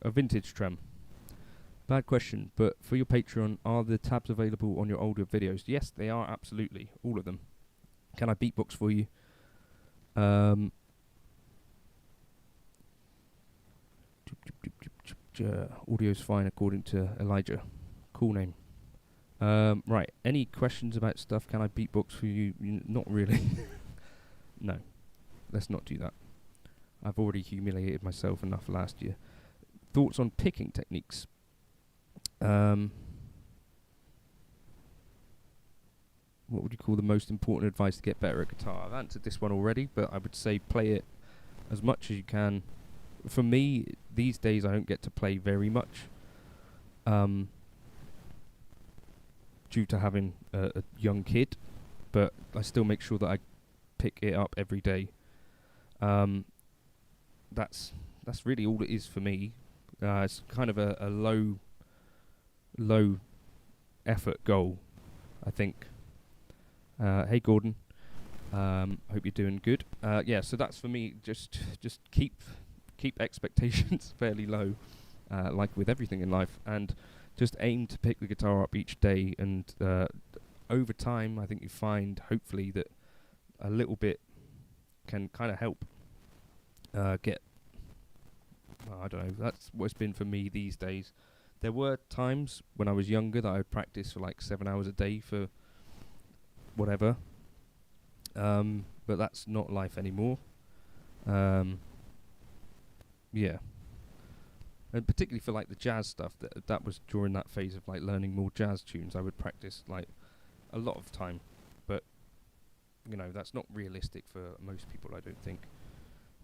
vintage trem. Bad question, but for your Patreon, are the tabs available on your older videos? Yes, they are, absolutely. All of them. Can I beatbox for you? Audio's fine according to Elijah. Cool name. Right, any questions about stuff? Can I beatbox for you? Not really. No, let's not do that. I've already humiliated myself enough last year. Thoughts on picking techniques? What would you call the most important advice to get better at guitar? I've answered this one already, but I would say play it as much as you can. For me, these days I don't get to play very much. Due to having a young kid, but I still make sure that I pick it up every day. That's really all it is for me. It's kind of a low effort goal, I think. Hey Gordon, hope you're doing good. Yeah, so that's for me. Just keep expectations fairly low, like with everything in life, and just aim to pick the guitar up each day. And over time, I think you find hopefully that a little bit can kind of help get. Well, I don't know. That's what it's been for me these days. There were times when I was younger that I would practice for like 7 hours a day for whatever. But that's not life anymore. Yeah. And particularly for like the jazz stuff, that was during that phase of like learning more jazz tunes. I would practice like a lot of time. But, you know, that's not realistic for most people, I don't think.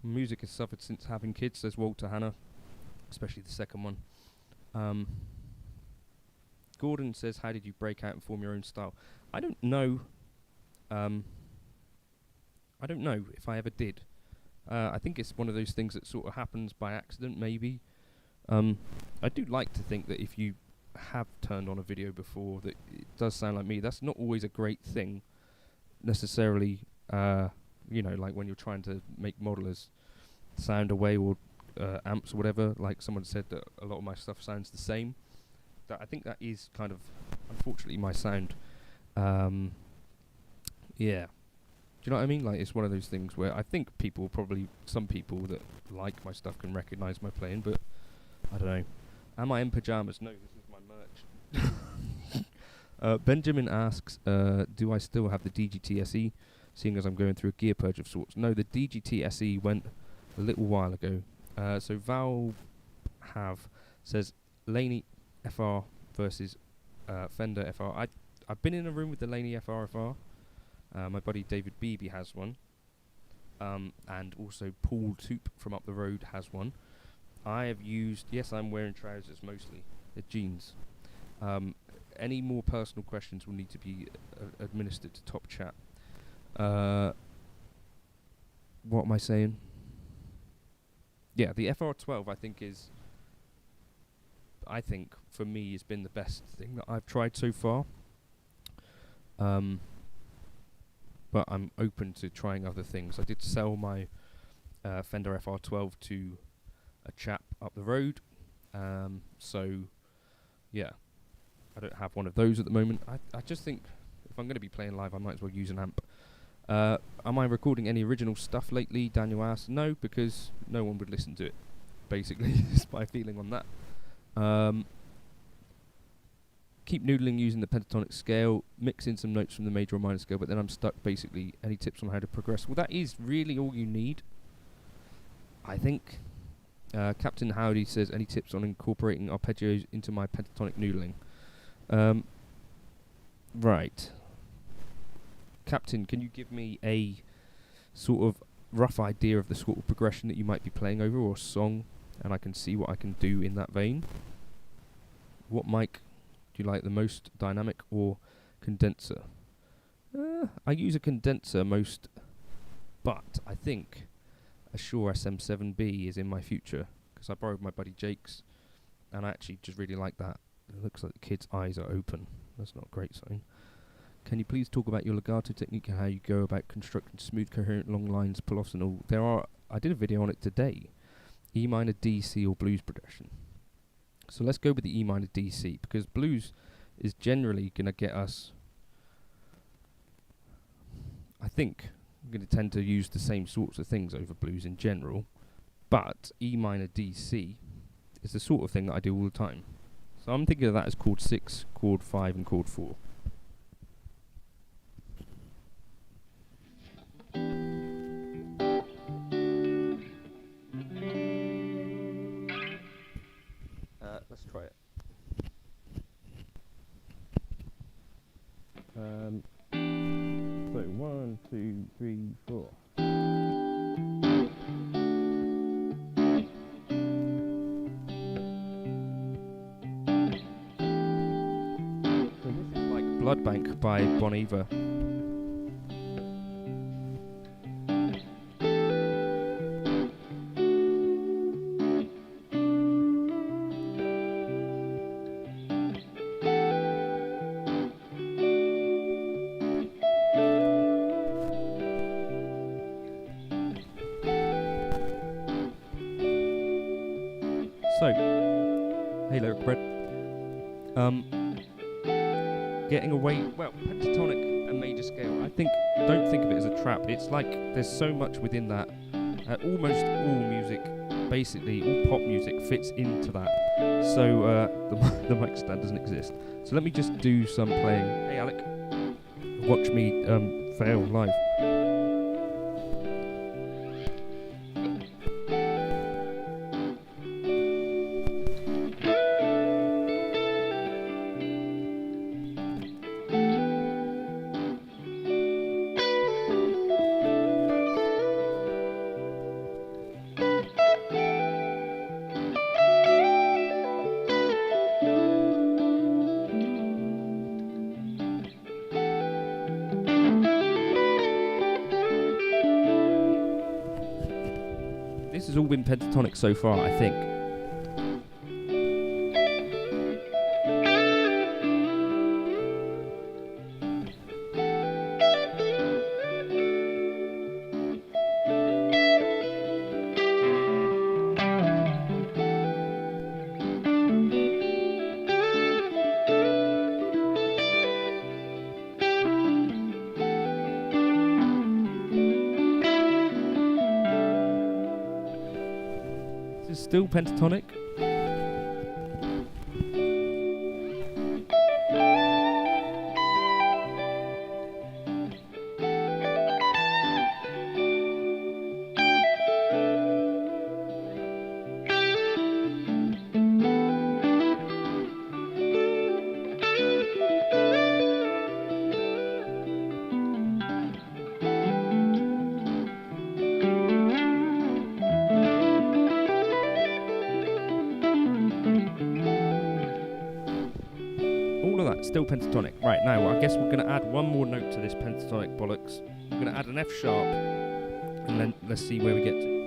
Music has suffered since having kids, says Walter Hanna. especially the second one. Gordon says, how did you break out and form your own style? I don't know. I don't know if I ever did. I think it's one of those things that sort of happens by accident, maybe. I do like to think that if you have turned on a video before, that it does sound like me. That's not always a great thing, necessarily. You know, like when you're trying to make modelers sound away, or amps or whatever. Like someone said that a lot of my stuff sounds the same. That I think that is kind of, unfortunately, my sound. Yeah. Do you know what I mean? Like, it's one of those things where I think some people that like my stuff can recognise my playing, but I don't know. Am I in pyjamas? No, this is my merch. Benjamin asks, do I still have the DGT SE, seeing as I'm going through a gear purge of sorts? No, the DGT SE went a little while ago. So Val says, Laney FR versus Fender FR. I've been in a room with the Laney FR. My buddy David Beebe has one, and also Paul Toop from up the road has one. I have used, yes, I'm wearing trousers mostly, they're jeans. Any more personal questions will need to be administered to Top Chat. What am I saying? Yeah, the FR12 I think for me has been the best thing that I've tried so far. But I'm open to trying other things. I did sell my Fender FR12 to a chap up the road. So, yeah, I don't have one of those at the moment. I just think if I'm going to be playing live, I might as well use an amp. Am I recording any original stuff lately? Daniel asked. No, because no one would listen to it, basically. Is my feeling on that. Keep noodling using the pentatonic scale, mix in some notes from the major or minor scale, but then I'm stuck, basically. Any tips on how to progress? Well, that is really all you need, I think. Captain Howdy says, any tips on incorporating arpeggios into my pentatonic noodling? Right. Captain, can you give me a sort of rough idea of the sort of progression that you might be playing over, or song, and I can see what I can do in that vein? What mic do you like the most, dynamic or condenser? I use a condenser most, but I think a Shure SM7B is in my future, because I borrowed my buddy Jake's, and I actually just really like that. It looks like the kid's eyes are open. That's not a great sign. Can you please talk about your legato technique and how you go about constructing smooth, coherent, long lines, pull-offs and all? I did a video on it today. E minor, D, C or blues progression. So let's go with the E minor, D, C, because blues is generally going to get us, I think, I'm going to tend to use the same sorts of things over blues in general, but E minor, D, C is the sort of thing that I do all the time. So I'm thinking of that as chord 6, chord 5 and chord 4. Let's try it. So 1, 2, 3, 4. So this is like Blood Bank by Bon Iver. So, hey Lyric Bread. Getting away, well, pentatonic and major scale, don't think of it as a trap. It's like there's so much within that. Almost all music, basically all pop music, fits into that. So the mic stand doesn't exist. So let me just do some playing. Hey Alec, watch me fail live. all been pentatonic so far, I think. This is still pentatonic. Still pentatonic. Right, now I guess we're going to add one more note to this pentatonic bollocks. We're going to add an F sharp, and then let's see where we get to.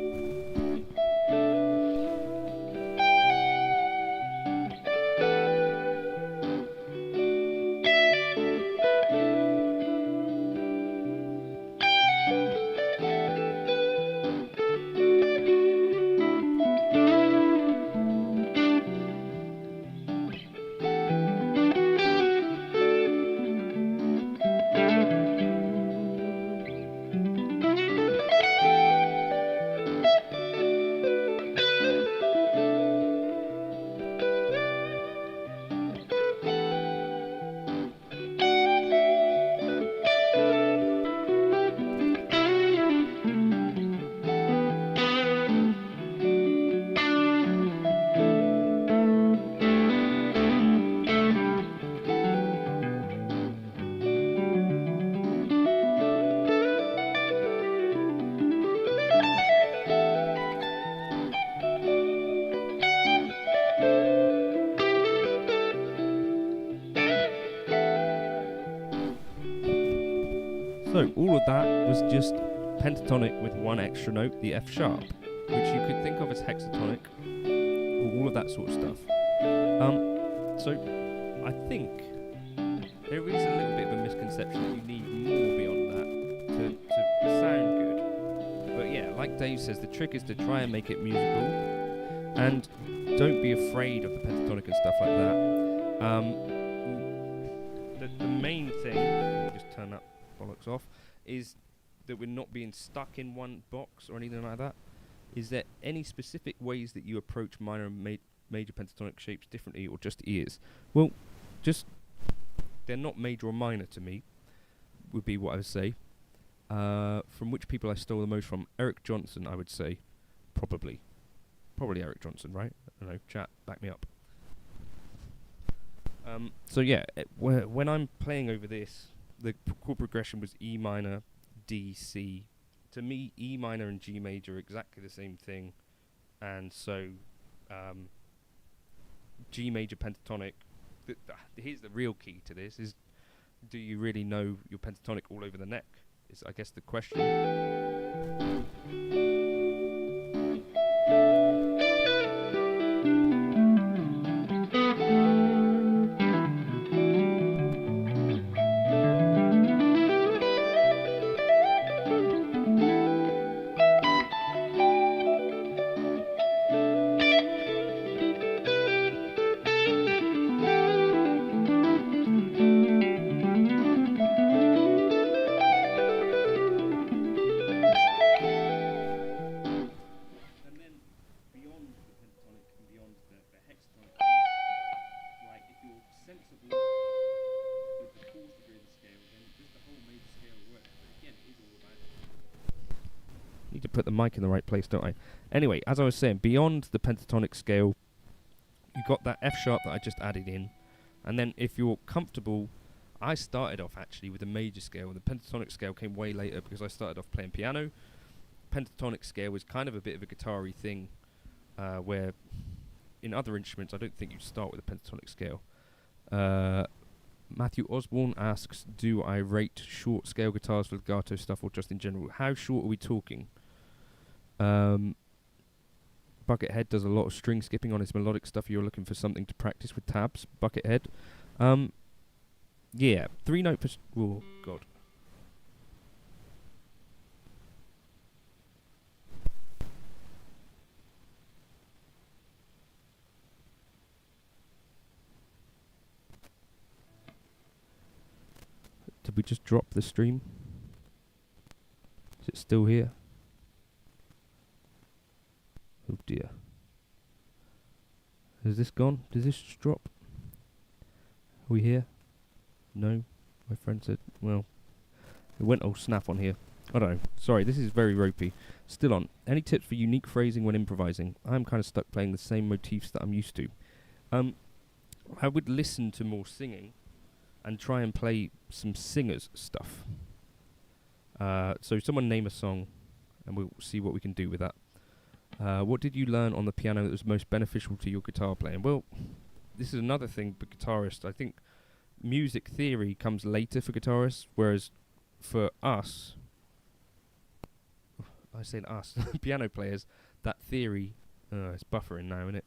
So all of that was just pentatonic with one extra note, the F sharp, which you could think of as hexatonic, or all of that sort of stuff. So I think there is a little bit of a misconception that you need more beyond that to sound good. But yeah, like Dave says, the trick is to try and make it musical, and don't be afraid of the pentatonic and stuff like that. The main thing, let me just turn that bollocks off, is that we're not being stuck in one box or anything like that. Is there any specific ways that you approach minor and major pentatonic shapes differently, or just ears? Well, just they're not major or minor to me, would be what I would say. From which people I stole the most from? Eric Johnson, I would say. Probably Eric Johnson, right? I don't know, chat, back me up. So yeah, when I'm playing over this, the chord progression was E minor, D, C. To me, E minor and G major are exactly the same thing, and so G major pentatonic. Here's the real key to this: is do you really know your pentatonic all over the neck? Is I guess the question. Need to put the mic in the right place, don't I? Anyway, as I was saying, beyond the pentatonic scale, you got that F sharp that I just added in, and then if you're comfortable, I started off actually with a major scale, and the pentatonic scale came way later because I started off playing piano. Pentatonic scale was kind of a bit of a guitar-y thing, where in other instruments I don't think you'd start with a pentatonic scale. Matthew Osborne asks, do I rate short scale guitars for legato stuff or just in general? How short are we talking? Buckethead does a lot of string skipping on his melodic stuff. You're looking for something to practice with tabs. Buckethead. Yeah, 3-note. Oh God. Did we just drop the stream? Is it still here? Oh dear. Has this gone? Did this just drop? Are we here? No. My friend said, well, it went all snap on here. I don't know. Sorry, this is very ropey. Still on. Any tips for unique phrasing when improvising? I'm kind of stuck playing the same motifs that I'm used to. I would listen to more singing and try and play some singers' stuff. So someone name a song and we'll see what we can do with that. What did you learn on the piano that was most beneficial to your guitar playing? Well, this is another thing for guitarists. I think music theory comes later for guitarists, whereas for us, I say us, piano players, that theory, it's buffering now, isn't it?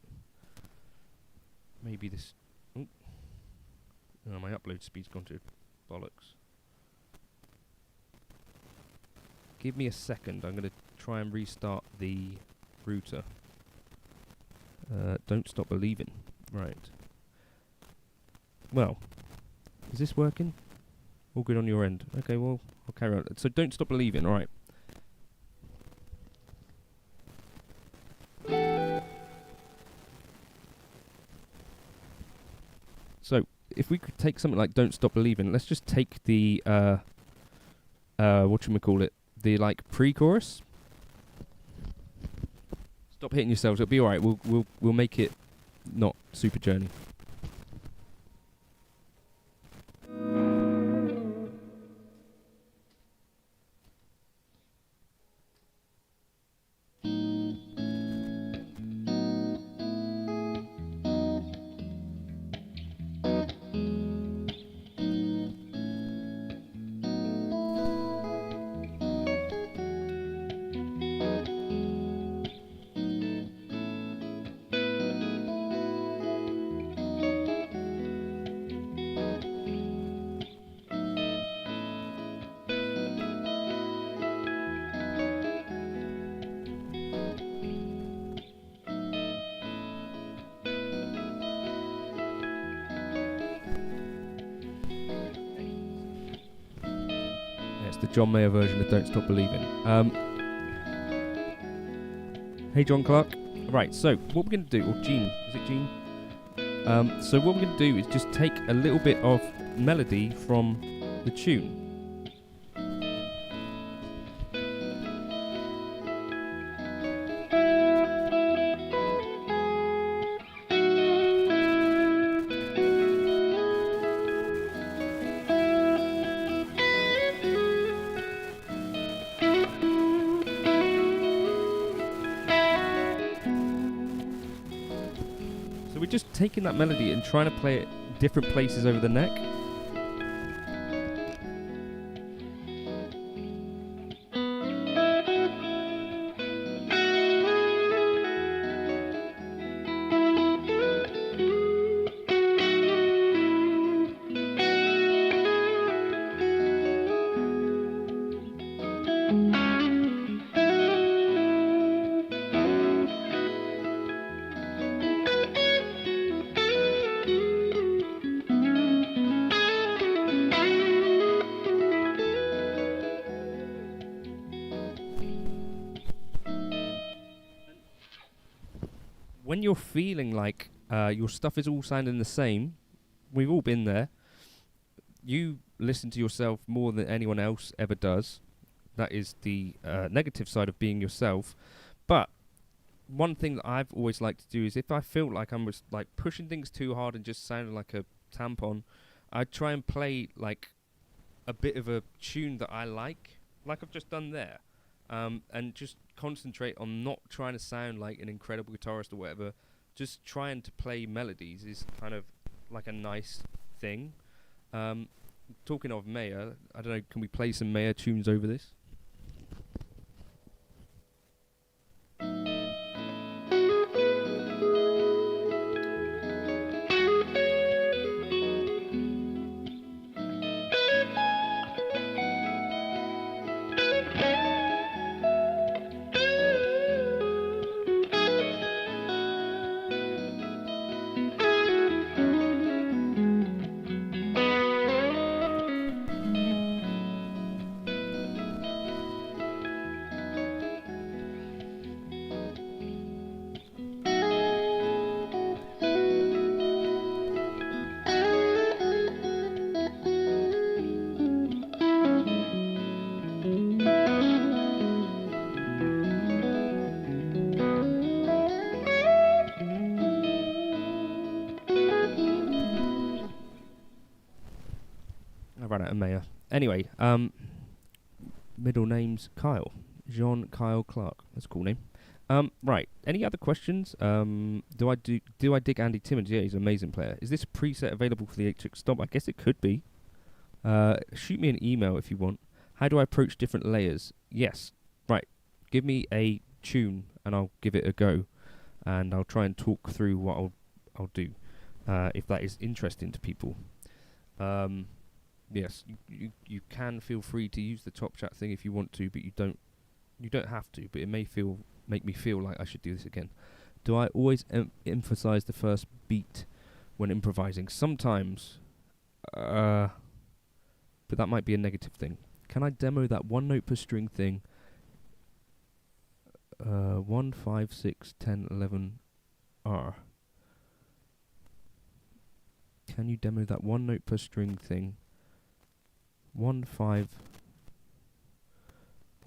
Maybe this, my upload speed's gone to bollocks. Give me a second, I'm going to try and restart the router. Don't stop believing. Right. Well, is this working? All good on your end. Okay, well, I'll carry on. So don't stop believing, alright. So, if we could take something like Don't Stop Believing, let's just take the, whatchamacallit, the, like, pre-chorus. Stop hitting yourselves, it'll be alright, we'll make it not Super Journey. The John Mayer version of Don't Stop Believing. Hey John Clark. Right, so what we're going to do, or Gene, is it Gene? So what we're going to do is just take a little bit of melody from the tune. Just taking that melody and trying to play it different places over the neck. When you're feeling like your stuff is all sounding the same, we've all been there. You listen to yourself more than anyone else ever does. That is the negative side of being yourself. But one thing that I've always liked to do is if I feel like I'm just like pushing things too hard and just sounding like a tampon, I try and play like a bit of a tune that I like I've just done there. And just concentrate on not trying to sound like an incredible guitarist or whatever. Just trying to play melodies is kind of like a nice thing. Talking of Mayer, I don't know, can we play some Mayer tunes over this? ran out of mayor. Anyway, middle name's Kyle. Jean Kyle Clark. That's a cool name. Right. Any other questions? Do I dig Andy Timmons? Yeah, he's an amazing player. Is this preset available for the 8-trick stomp? I guess it could be. Shoot me an email if you want. How do I approach different layers? Yes. Right. Give me a tune and I'll give it a go, and I'll try and talk through what I'll do, if that is interesting to people. Yes, you can feel free to use the top chat thing if you want to, but you don't have to. But it may make me feel like I should do this again. Do I always emphasize the first beat when improvising? Sometimes, but that might be a negative thing. Can I demo that 1 note per string thing? 1, 5, 6, 10, 11 R. Can you demo that 1 note per string thing? 1, 5,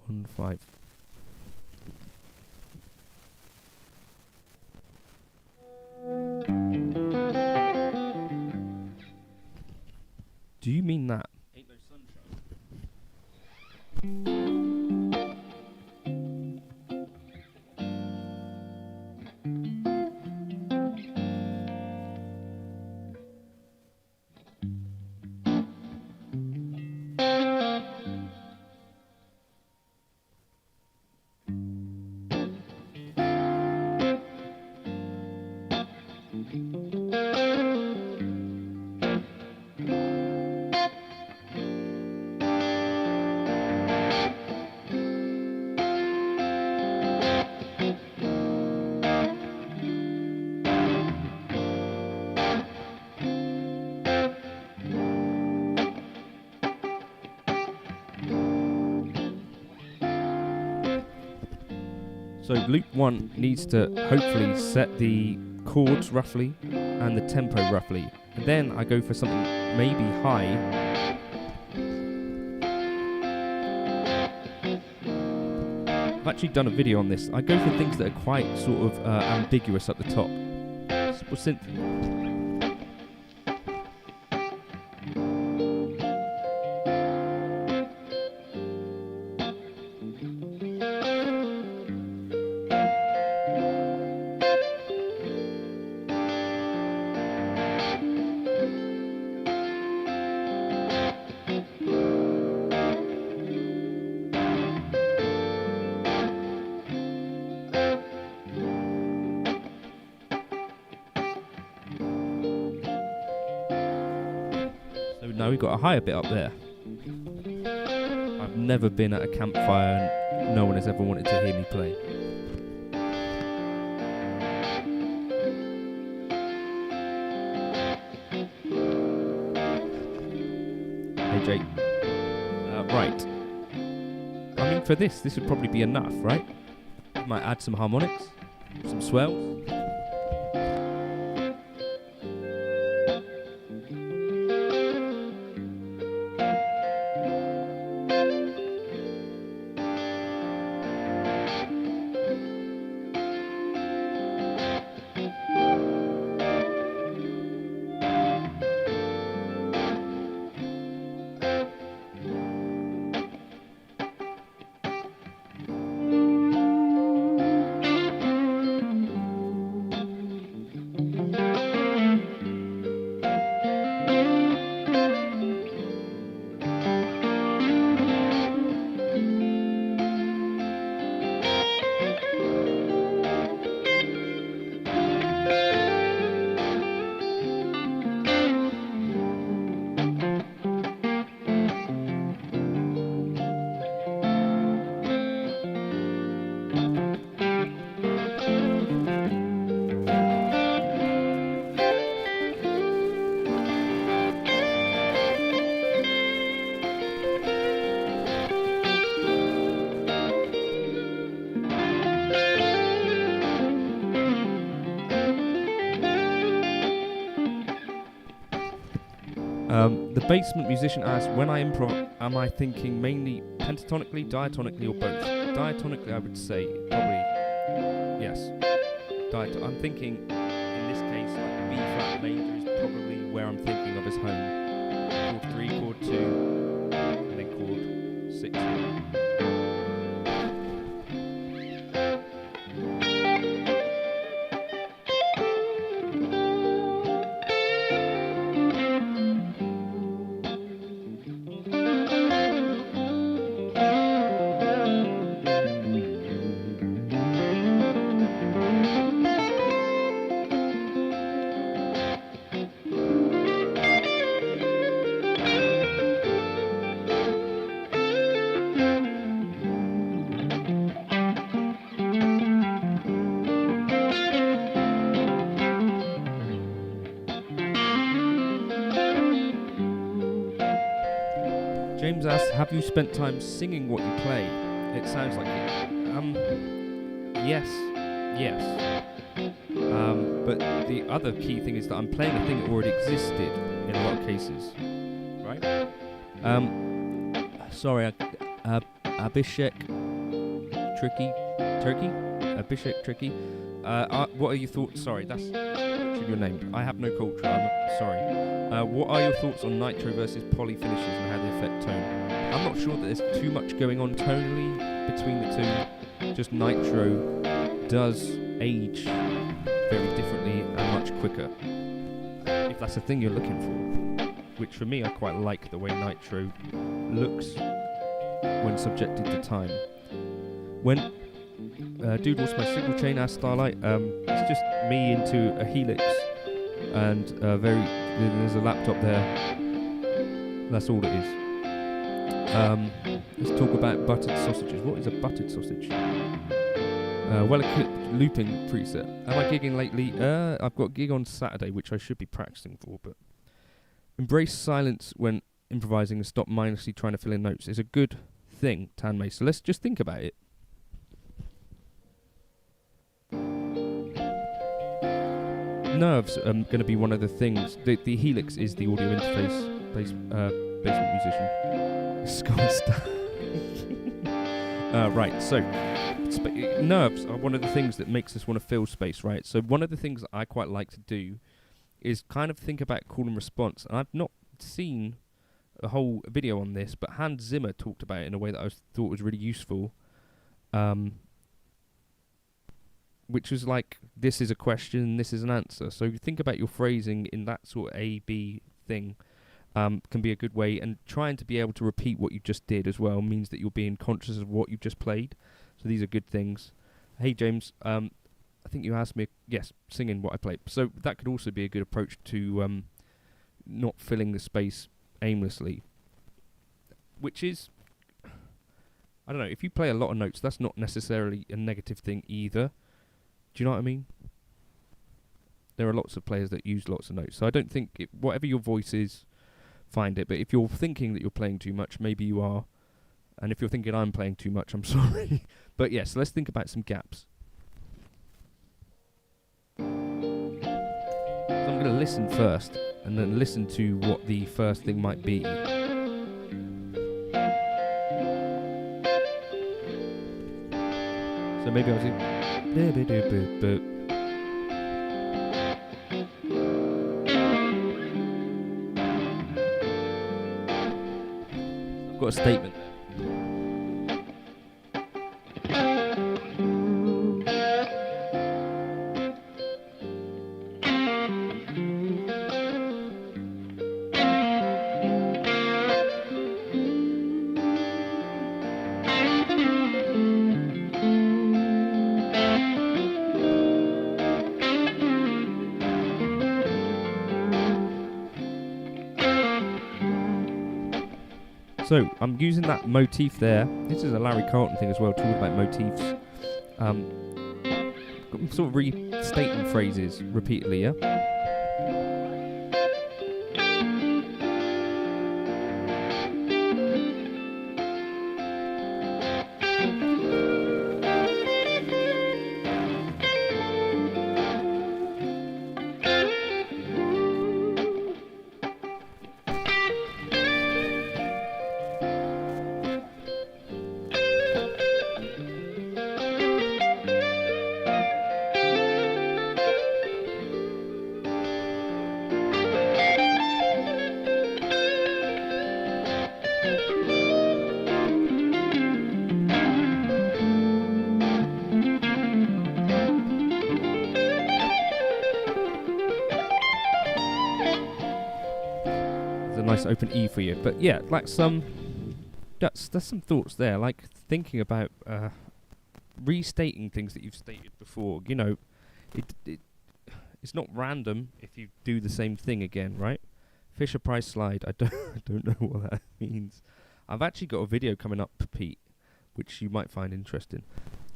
1, 5. Do you mean that? Ain't no sunshine. So loop 1 needs to hopefully set the chords roughly and the tempo roughly. And then I go for something maybe high. I've actually done a video on this. I go for things that are quite sort of ambiguous at the top. Synth. Now we've got a higher bit up there. I've never been at a campfire and no one has ever wanted to hear me play. Hey Jake. Right. I mean, for this would probably be enough, right? Might add some harmonics, some swells. The basement musician asks, when I improv, am I thinking mainly pentatonically, diatonically, or both? Diatonically, I would say probably yes. I'm thinking, in this case, like B flat major is probably where I'm thinking of as home. chord 3, chord 2, and then chord 6 here. James asks, have you spent time singing what you play? It sounds like it. Yes. But the other key thing is that I'm playing a thing that already existed in a lot of cases, right? Sorry, Abhishek Turkey? Abhishek Tricky? What are your thoughts? Sorry, that's your name. I have no culture, I'm sorry. What are your thoughts on nitro versus poly finishes and how they affect tone? I'm not sure that there's too much going on tonally between the two. Just nitro does age very differently and much quicker. If that's the thing you're looking for. Which for me, I quite like the way nitro looks when subjected to time. When dude, what's my signal chain? Asked Starlight. It's just me into a Helix and there's a laptop there. That's all it is. Let's talk about buttered sausages. What is a buttered sausage? Well-equipped looping preset. Am I gigging lately? I've got a gig on Saturday, which I should be practicing for, but embrace silence when improvising and stop mindlessly trying to fill in notes is a good thing, Tanmay. So let's just think about it. Nerves are going to be one of the things. The Helix is the audio interface basement musician. Right, so nerves are one of the things that makes us want to fill space, right? So one of the things that I quite like to do is kind of think about call and response. And I've not seen a whole video on this, but Hans Zimmer talked about it in a way that I thought was really useful. Which was like, this is a question, this is an answer. So think about your phrasing in that sort of A-B thing. Can be a good way, and trying to be able to repeat what you just did as well means that you're being conscious of what you just played. So these are good things. Hey James, I think you asked me, yes, singing what I played. So that could also be a good approach to not filling the space aimlessly. Which is, I don't know, if you play a lot of notes, that's not necessarily a negative thing either. Do you know what I mean? There are lots of players that use lots of notes. So I don't think, whatever your voice is, find it. But if you're thinking that you're playing too much, maybe you are. And if you're thinking I'm playing too much, I'm sorry. But yes, let's think about some gaps. So I'm going to listen first, and then listen to what the first thing might be. So maybe I'll say... I've got a statement. So, I'm using that motif there. This is a Larry Carlton thing as well, talking about motifs. Sort of restating phrases repeatedly, yeah? nice open E for you. But yeah, like there's some thoughts there, like thinking about restating things that you've stated before. You know, it's not random if you do the same thing again, right? Fisher Price slide. I don't know what that means. I've actually got a video coming up, Pete, which you might find interesting.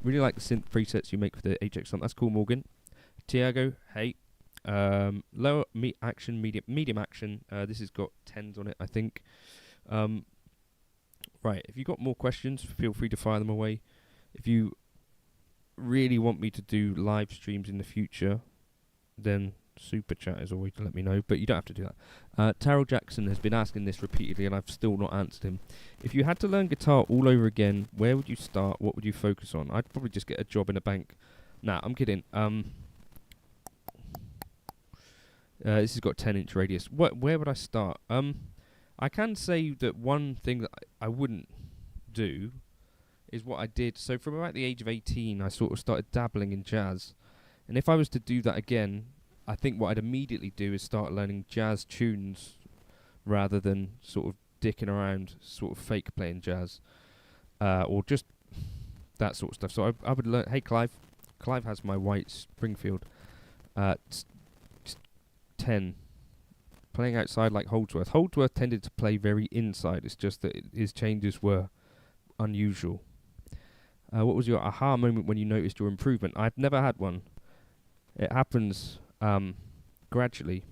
Really like the synth presets you make for the HX song. That's cool, Morgan. Tiago, hey. Lower action, medium action. This has got 10s on it, I think. Right, if you've got more questions, feel free to fire them away. If you really want me to do live streams in the future, then super chat is a way to let me know, but you don't have to do that. Terrell Jackson has been asking this repeatedly, and I've still not answered him. If you had to learn guitar all over again, where would you start? What would you focus on? I'd probably just get a job in a bank. Nah, I'm kidding. This has got 10-inch radius. Where would I start? I can say that one thing that I wouldn't do is what I did. So from about the age of 18, I sort of started dabbling in jazz. And if I was to do that again, I think what I'd immediately do is start learning jazz tunes rather than sort of dicking around, sort of fake playing jazz, or just that sort of stuff. So I would learn. Hey, Clive. Clive has my white Springfield. 10. Playing outside like Holdsworth. Holdsworth tended to play very inside. It's just that his changes were unusual. What was your aha moment when you noticed your improvement? I've never had one. It happens gradually.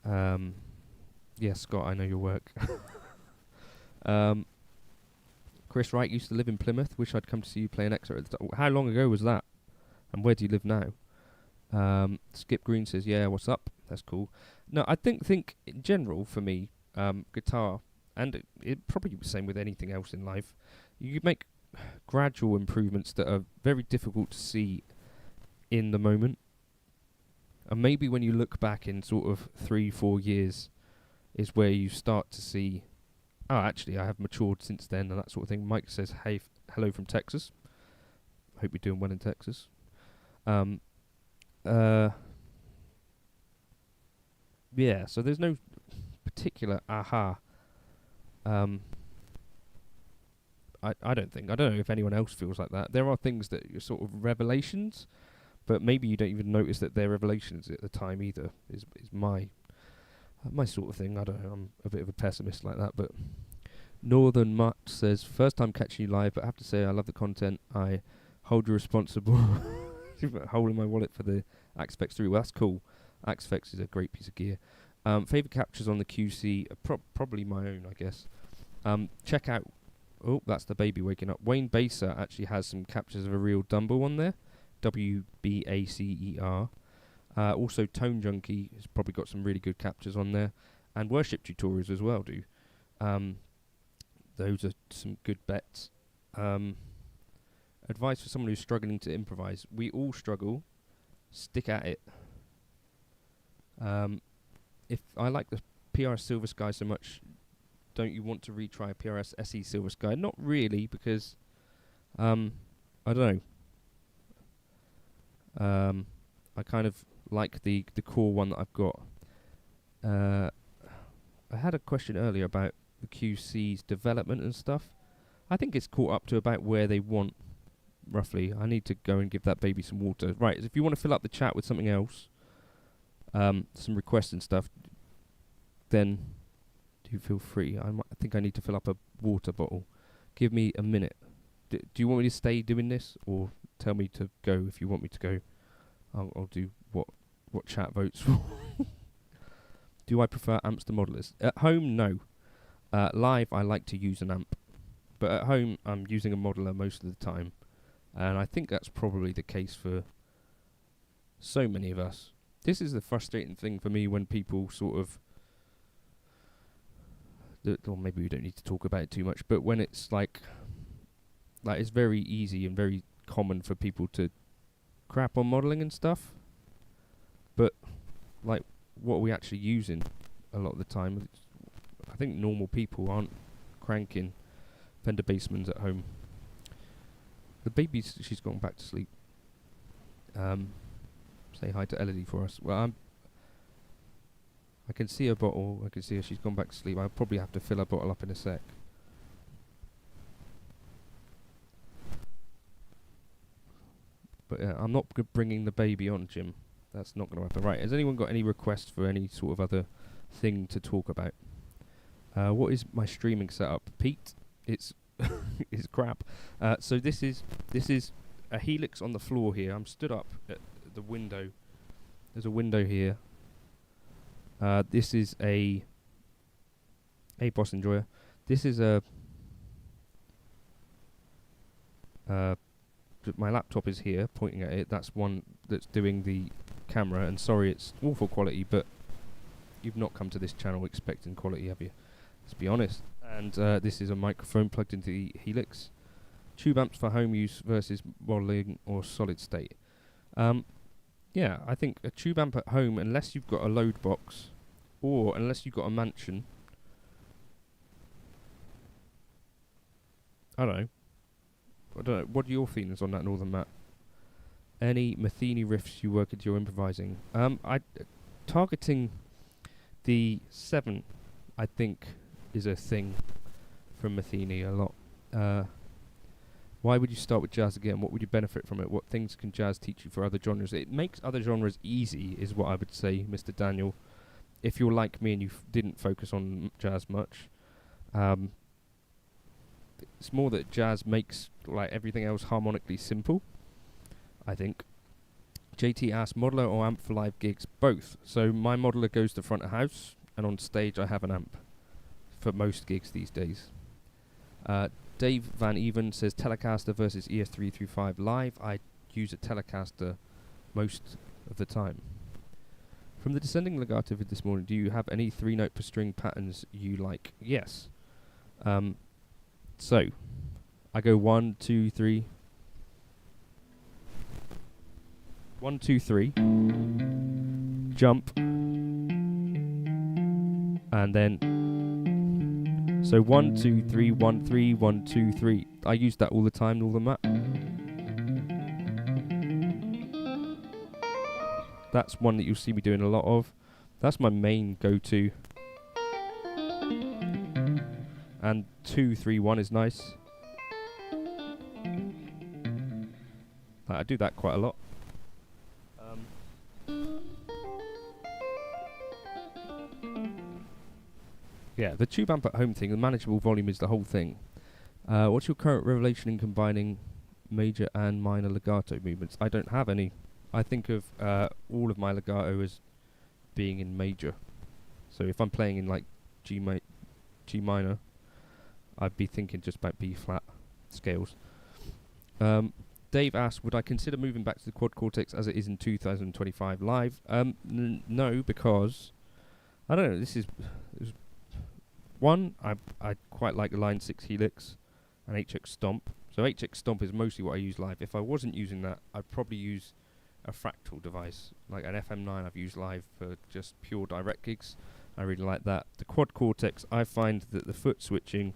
Yeah, Scott, I know your work. Chris Wright used to live in Plymouth. Wish I'd come to see you play in Exeter at the time. How long ago was that? And where do you live now? Skip Green says, yeah, what's up? That's cool. No, I think in general, for me, guitar, and it probably the same with anything else in life, you make gradual improvements that are very difficult to see in the moment. And maybe when you look back in sort of 3-4 years is where you start to see, oh, actually, I have matured since then, and that sort of thing. Mike says, hey, hello from Texas. Hope you're doing well in Texas. Yeah, so there's no particular aha. I don't think. I don't know if anyone else feels like that. There are things that are sort of revelations, but maybe you don't even notice that they're revelations at the time either, is my sort of thing. I don't know, I'm a bit of a pessimist like that, but Northern Mutt says, first time catching you live, but I have to say I love the content. I hold you responsible. Hole in my wallet for the Axfex 3. Well, that's cool. Axfex is a great piece of gear. Favourite captures on the QC, probably my own, I guess. Check out, oh, that's the baby waking up. Wayne Baser actually has some captures of a real Dumbo on there. WBACER. Also, Tone Junkie has probably got some really good captures on there. And Worship Tutorials as well do. Those are some good bets. Advice for someone who's struggling to improvise. We all struggle. Stick at it. If I like the PRS Silver Sky so much, don't you want to retry a PRS SE Silver Sky? Not really, because I don't know. I kind of like the core one that I've got. I had a question earlier about the QC's development and stuff. I think it's caught up to about where they want, roughly. I need to go and give that baby some water. Right, if you want to fill up the chat with something else, some requests and stuff, then do feel free. I think I need to fill up a water bottle. Give me a minute. Do you want me to stay doing this, or tell me to go if you want me to go? I'll do what chat votes for. Do I prefer amps to modelers? At home, no. Live, I like to use an amp. But at home, I'm using a modeler most of the time. And I think that's probably the case for so many of us. This is the frustrating thing for me when people sort of, or maybe we don't need to talk about it too much, but when it's like it's very easy and very common for people to crap on modelling and stuff. But, like, what are we actually using a lot of the time? I think normal people aren't cranking Fender Bassmans at home. The baby's, she's gone back to sleep. Say hi to Elodie for us. Well, I can see her bottle. I can see her. She's gone back to sleep. I'll probably have to fill her bottle up in a sec. But I'm not bringing the baby on, Jim. That's not going to happen. Right, has anyone got any requests for any sort of other thing to talk about? What is my streaming setup? Pete, it's it's crap. So this is a helix on the floor here. I'm stood up at the window. There's a window here. This is a Boss Enjoyer. This is my laptop is here, pointing at it. That's one that's doing the camera. And sorry, it's awful quality, but you've not come to this channel expecting quality, have you? Let's be honest. And this is a microphone plugged into the Helix. Tube amps for home use versus modeling or solid state. Yeah, I think a tube amp at home, unless you've got a load box, or unless you've got a mansion. I don't know. What are your feelings on that, Northern Matt? Any Matheny riffs you work into your improvising? Targeting the 7, I think, is a thing from Matheny a lot. Why would you start with jazz again? What would you benefit from it? What things can jazz teach you for other genres? It makes other genres easy, is what I would say, Mr. Daniel. If you're like me and you didn't focus on jazz much, it's more that jazz makes like everything else harmonically simple, I think. JT asked, modeler or amp for live gigs? Both. So my modeler goes to front of house, and on stage I have an amp for most gigs these days. Dave Van Even says Telecaster versus ES335 live. I use a Telecaster most of the time. From the descending legato vid this morning, do you have any 3-note per string patterns you like? Yes. So, I go 1, 2, 3. 1, 2, 3. Jump. And then... So 1, 2, 3, 1, 3, 1, 2, 3. I use that all the time, all the map. That's one that you'll see me doing a lot of. That's my main go-to. And 2, 3, 1 is nice. I do that quite a lot. Yeah, the tube amp at home thing, the manageable volume is the whole thing. What's your current revelation in combining major and minor legato movements? I don't have any. I think of all of my legato as being in major. So if I'm playing in like G minor, I'd be thinking just about B flat scales. Dave asked, would I consider moving back to the quad cortex as it is in 2025 live? No, because I don't know. This is one. I quite like the Line 6 Helix and HX Stomp. So HX Stomp is mostly what I use live. If I wasn't using that, I'd probably use a fractal device, like an FM9 I've used live for just pure direct gigs. I really like that. The quad cortex, I find that the foot switching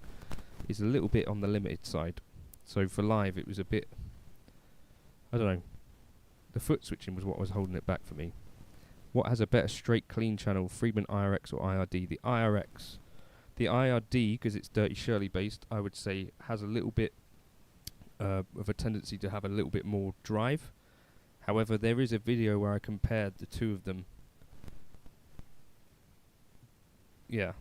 is a little bit on the limited side. So for live, it was a bit, I don't know, the foot switching was what was holding it back for me. What has a better straight clean channel, Friedman IRX or IRD? The IRX. The IRD, because it's Dirty Shirley based, I would say has a little bit of a tendency to have a little bit more drive. However, there is a video where I compared the two of them. Yeah,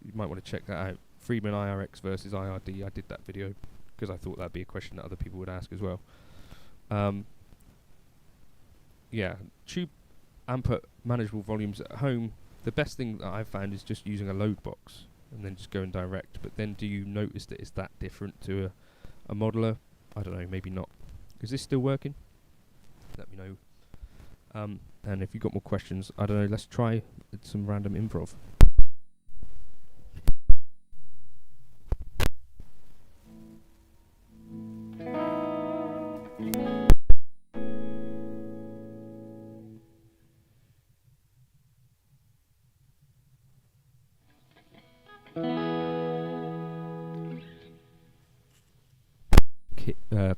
you might want to check that out. Friedman IRX versus IRD. I did that video because I thought that'd be a question that other people would ask as well. Yeah, tube amp at manageable volumes at home. The best thing that I've found is just using a load box and then just going direct. But then do you notice that it's that different to a modeler? I don't know, maybe not. Is this still working? Let me know. And if you've got more questions, I don't know, let's try some random improv.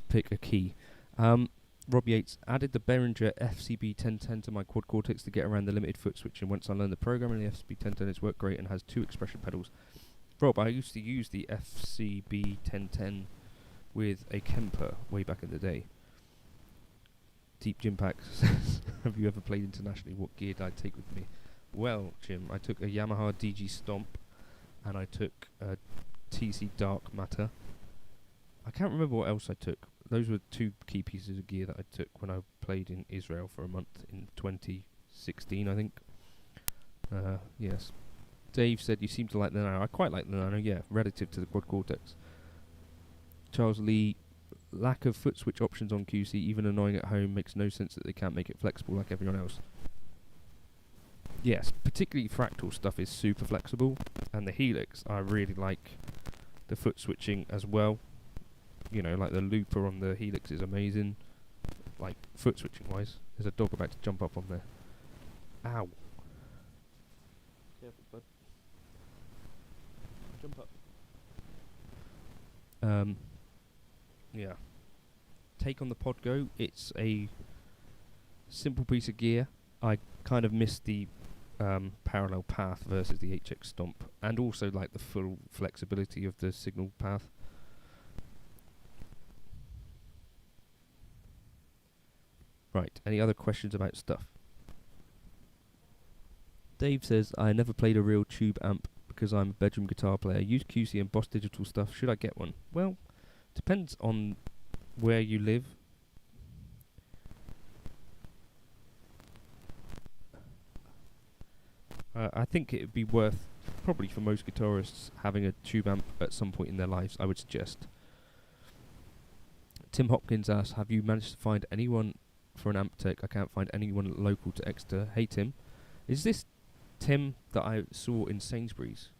Pick a key. Rob Yates added the Behringer FCB 1010 to my quad cortex to get around the limited foot switching. Once I learned the programming, the FCB 1010 it's worked great and has 2 expression pedals. Rob, I used to use the FCB 1010 with a Kemper way back in the day. Deep Jim Pack says, have you ever played internationally? What gear did I take with me? Well, Jim, I took a Yamaha DG Stomp and I took a TC Dark Matter. I can't remember what else I took. Those were 2 key pieces of gear that I took when I played in Israel for a month in 2016, I think. Yes. Dave said, you seem to like the Nano. I quite like the Nano, yeah, relative to the quad cortex. Charles Lee, lack of foot switch options on QC, even annoying at home, makes no sense that they can't make it flexible like everyone else. Yes, particularly fractal stuff is super flexible, and the Helix, I really like the foot switching as well. You know, like the looper on the Helix is amazing. Like, foot switching wise. There's a dog about to jump up on there. Ow. Careful, bud. Jump up. Yeah. Take on the Podgo. It's a simple piece of gear. I kind of missed the parallel path versus the HX Stomp, and also like the full flexibility of the signal path. Right, any other questions about stuff? Dave says, I never played a real tube amp because I'm a bedroom guitar player. Use QC and Boss Digital stuff. Should I get one? Well, depends on where you live. I think it would be worth, probably for most guitarists, having a tube amp at some point in their lives, I would suggest. Tim Hopkins asks, have you managed to find anyone for an amp tech? I can't find anyone local to Exeter. Hey Tim, is this Tim that I saw in Sainsbury's?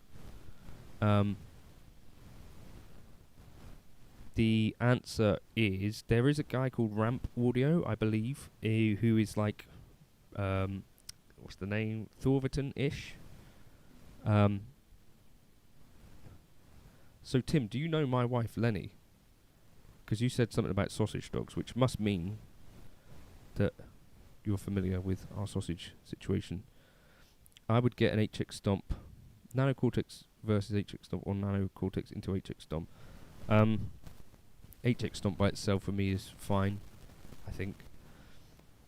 The answer is there is a guy called Ramp Audio, I believe, who is like, what's the name? Thorverton-ish. So Tim, do you know my wife Lenny? Because you said something about sausage dogs, which must mean that you're familiar with our sausage situation. I would get an HX Stomp, Nano Cortex versus HX Stomp, or Nano Cortex into HX Stomp. HX Stomp by itself for me is fine, I think.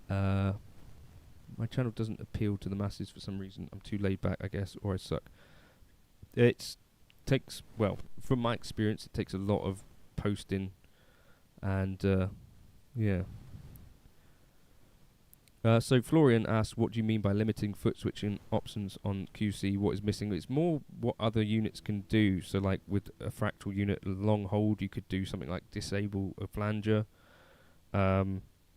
My channel doesn't appeal to the masses for some reason. I'm too laid back, I guess, or I suck. It takes, well, from my experience, it takes a lot of posting, and yeah. So Florian asks, what do you mean by limiting foot switching options on QC? What is missing? It's more what other units can do. So like with a fractal unit, long hold, you could do something like disable a flanger.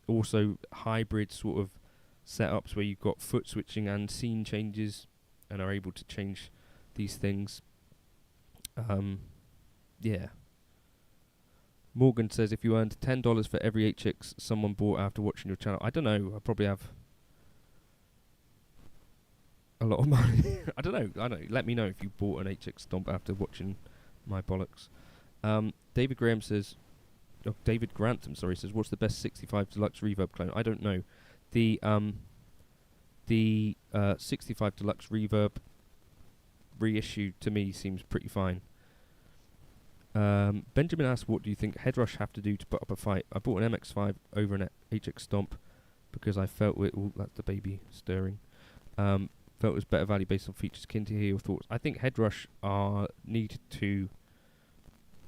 Also hybrid sort of setups where you've got foot switching and scene changes and are able to change these things. Yeah. Morgan says, if you earned $10 for every HX someone bought after watching your channel, I don't know, I probably have a lot of money. I don't know. Let me know if you bought an HX Stomp after watching my bollocks. David Graham says, David Grantham, sorry, says, what's the best 65 Deluxe Reverb clone? I don't know. The 65 Deluxe Reverb reissue to me seems pretty fine. Benjamin asks, what do you think Headrush have to do to put up a fight? I bought an MX-5 over an HX Stomp because I felt it... Oh, that's the baby stirring. Felt it was better value based on features. Keen to hear your thoughts. I think Headrush are needed to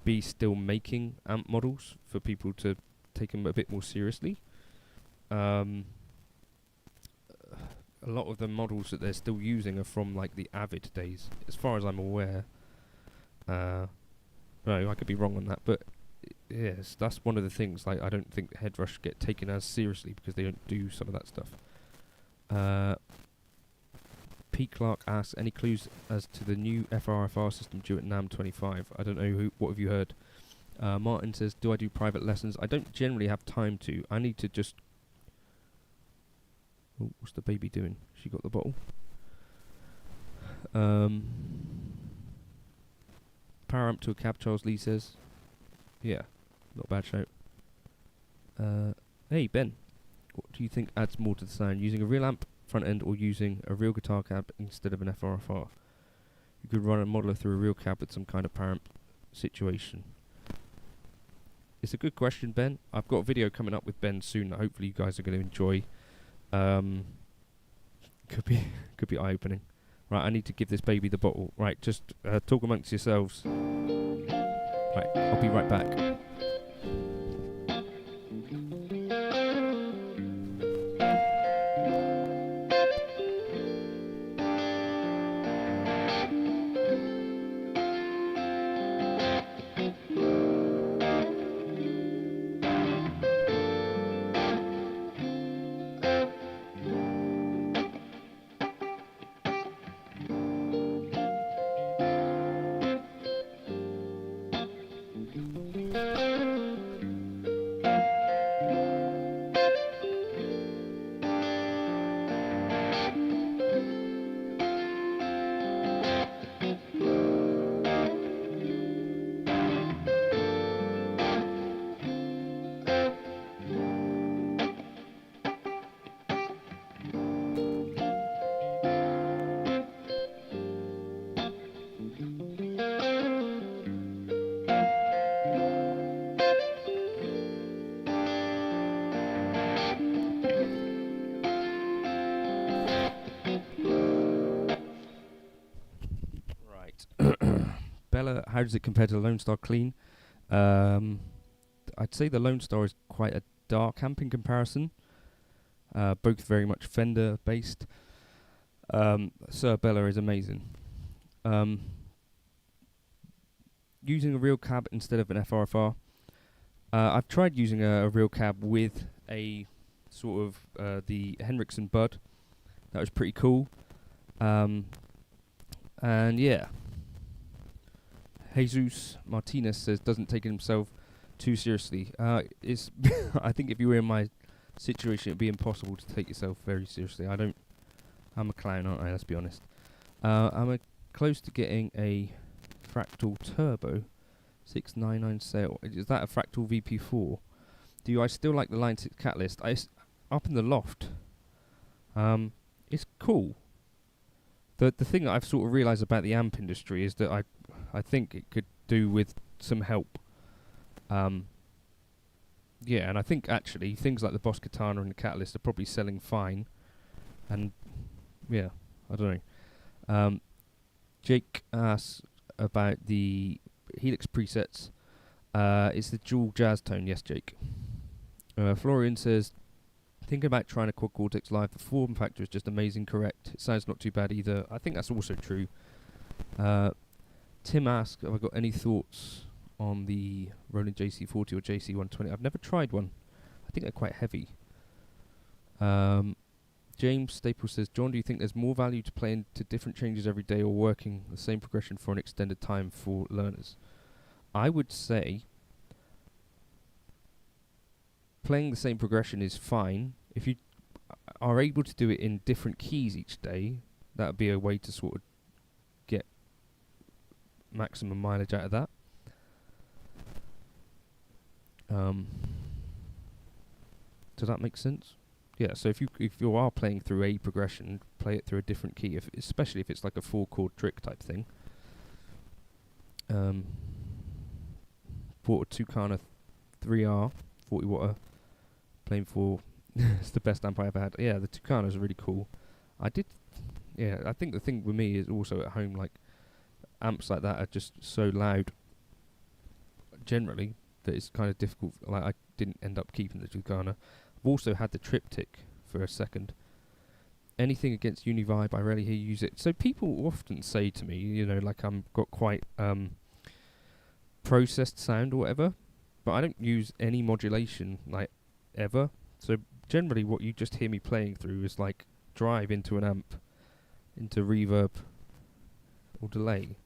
be still making amp models for people to take them a bit more seriously. A lot of the models that they're still using are from like the Avid days, as far as I'm aware. No, I could be wrong on that, but yes, that's one of the things. Like, I don't think Headrush get taken as seriously because they don't do some of that stuff. Pete Clark asks, any clues as to the new FRFR system due at NAMM 25? I don't know, what have you heard? Martin says, do I do private lessons? I don't generally have time to. I need to just... Oh, what's the baby doing? She got the bottle. Power amp to a cab, Charles Lee says. Yeah, not a bad shout. Hey Ben, what do you think adds more to the sound? Using a real amp front end or using a real guitar cab instead of an FRFR? You could run a modeler through a real cab with some kind of power amp situation. It's a good question, Ben. I've got a video coming up with Ben soon that hopefully you guys are going to enjoy. Could be eye-opening. Right, I need to give this baby the bottle. Right, just talk amongst yourselves. Right, I'll be right back. Bella, how does it compare to the Lone Star Clean? I'd say the Lone Star is quite a dark amp in comparison. Both very much Fender based. Sir Bella is amazing. Using a real cab instead of an FRFR. I've tried using a real cab with a sort of the Henriksen Bud. That was pretty cool. And yeah. Jesus Martinez says doesn't take himself too seriously. It's I think if you were in my situation, it'd be impossible to take yourself very seriously. I'm a clown, aren't I? Let's be honest. I'm close to getting a Fractal Turbo 699 sale. Is that a Fractal VP4? Do I still like the Line 6 Catalyst? Up in the loft. It's cool. The thing that I've sort of realised about the amp industry is that I think it could do with some help. Yeah, and I think actually things like the Boss Katana and the Catalyst are probably selling fine. And yeah, I don't know. Jake asks about the Helix presets. It's the dual jazz tone. Yes, Jake. Florian says, thinking about trying a Quad Cortex live, the form factor is just amazing, correct? It sounds not too bad either. I think that's also true. Tim asks, have I got any thoughts on the Roland JC40 or JC120? I've never tried one. I think they're quite heavy. James Staples says, John, do you think there's more value to playing to different changes every day or working the same progression for an extended time for learners? I would say playing the same progression is fine. If you are able to do it in different keys each day, that would be a way to sort of get maximum mileage out of that. Does that make sense? Yeah, so if you are playing through a progression, play it through a different key, especially if it's like a 4-chord trick type thing. Bought a Tucana 3R 40 watt, playing for it's the best amp I ever had. Yeah, the Tucanas are really cool. I think the thing with me is also at home, like amps like that are just so loud generally that it's kind of difficult. Like I didn't end up keeping the Tucana. I've also had the Triptych for a second. Anything against Univibe, I rarely hear you use it. So people often say to me, you know, like I'm got quite processed sound or whatever, but I don't use any modulation like ever. So generally what you just hear me playing through is like drive into an amp, into reverb or delay.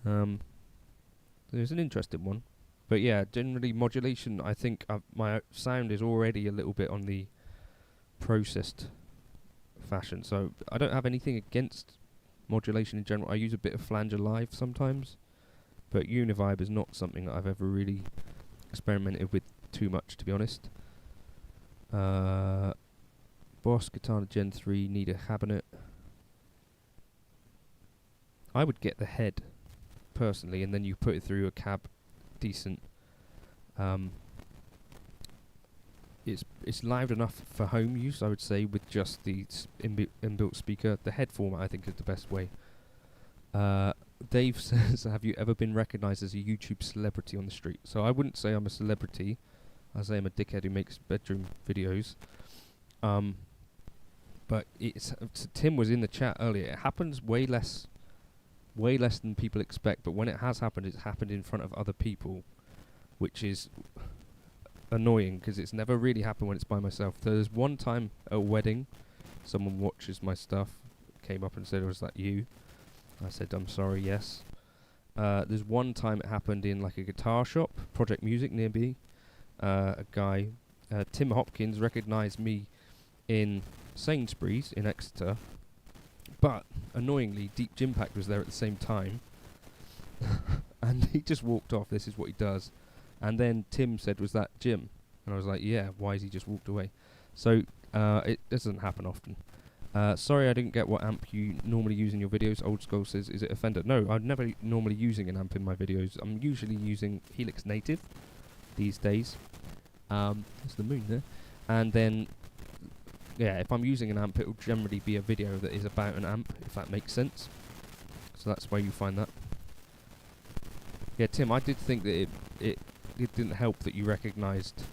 There's an interesting one. But yeah, generally modulation, I think my sound is already a little bit on the processed fashion. So I don't have anything against modulation in general. I use a bit of flanger live sometimes, but Univibe is not something that I've ever really experimented with too much, to be honest. Boss Katana Gen 3 need a cabinet. I would get the head personally, and then you put it through a cab, decent. It's loud enough for home use, I would say, with just the inbuilt speaker. The head format, I think, is the best way. Dave says, have you ever been recognised as a YouTube celebrity on the street? So I wouldn't say I'm a celebrity. I say I'm a dickhead who makes bedroom videos. But Tim was in the chat earlier. It happens way less than people expect. But when it has happened, it's happened in front of other people, which is annoying because it's never really happened when it's by myself. There's one time at a wedding, someone watches my stuff, came up and said, "Was that you?" I said, "I'm sorry, yes." There's one time it happened in like a guitar shop, Project Music near me. A guy, Tim Hopkins, recognised me in Sainsbury's in Exeter, but annoyingly, Deep Gym Pack was there at the same time, and he just walked off. This is what he does. And then Tim said, "Was that Jim?" And I was like, "Yeah." Why has he just walked away? So it doesn't happen often. Sorry, I didn't get what amp you normally use in your videos. Old Skull says, "Is it a Fender?" No, I'm never normally using an amp in my videos. I'm usually using Helix Native these days. There's the moon there. And then, yeah, if I'm using an amp, it will generally be a video that is about an amp, if that makes sense. So that's why you find that. Yeah, Tim, I did think that it didn't help that you recognised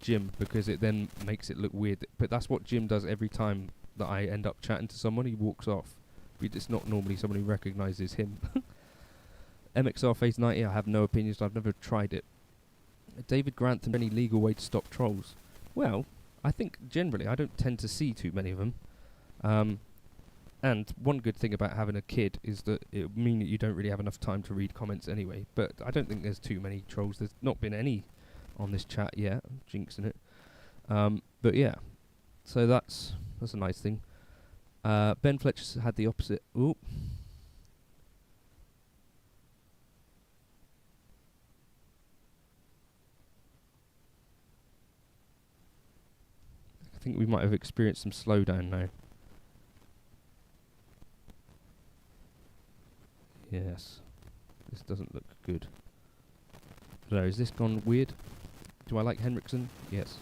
Jim, because it then makes it look weird. But that's what Jim does every time that I end up chatting to someone. He walks off. But it's not normally someone who recognises him. MXR Phase 90, I have no opinions. I've never tried it. David Grantham, any legal way to stop trolls? Well, I think generally I don't tend to see too many of them. And one good thing about having a kid is that it would mean that you don't really have enough time to read comments anyway. But I don't think there's too many trolls. There's not been any on this chat yet. I'm jinxing it. But yeah, so that's a nice thing. Ben Fletcher had the opposite. Ooh. I think we might have experienced some slowdown now. Yes. This doesn't look good. I don't know, is this gone weird? Do I like Henriksen? Yes.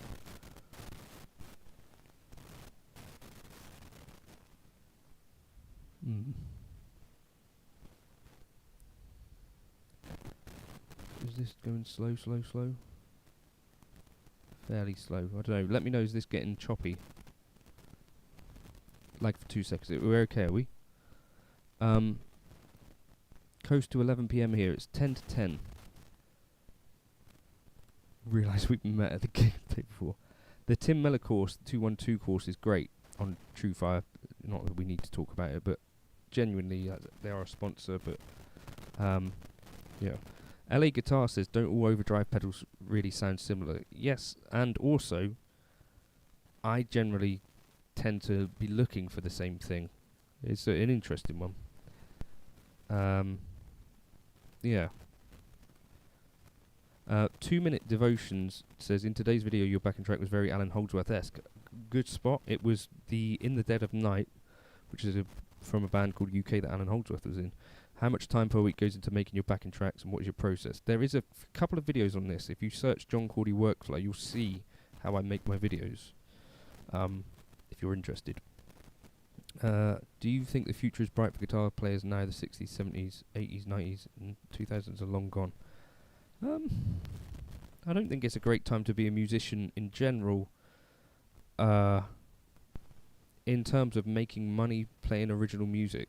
Is this going slow? Fairly slow. I don't know. Let me know, is this getting choppy? Like for 2 seconds. We're okay, are we? Coast to 11 PM here. It's 10 to 10. Realise we've met at the gig the day before. The Tim Miller course, the 212 course, is great on TrueFire. Not that we need to talk about it, but genuinely, they are a sponsor. But yeah. LA Guitar says, don't all overdrive pedals really sound similar? Yes, and also, I generally tend to be looking for the same thing. It's an interesting one. Yeah. 2 Minute Devotions says, in today's video your backing track was very Alan Holdsworth-esque. Good spot. It was the In the Dead of Night, which is from a band called UK that Alan Holdsworth was in. How much time per week goes into making your backing tracks, and what is your process? There is a couple of videos on this. If you search John Cordy Workflow, you'll see how I make my videos, if you're interested. Do you think the future is bright for guitar players now? The 60s, 70s, 80s, 90s, and 2000s are long gone. I don't think it's a great time to be a musician in general, in terms of making money playing original music.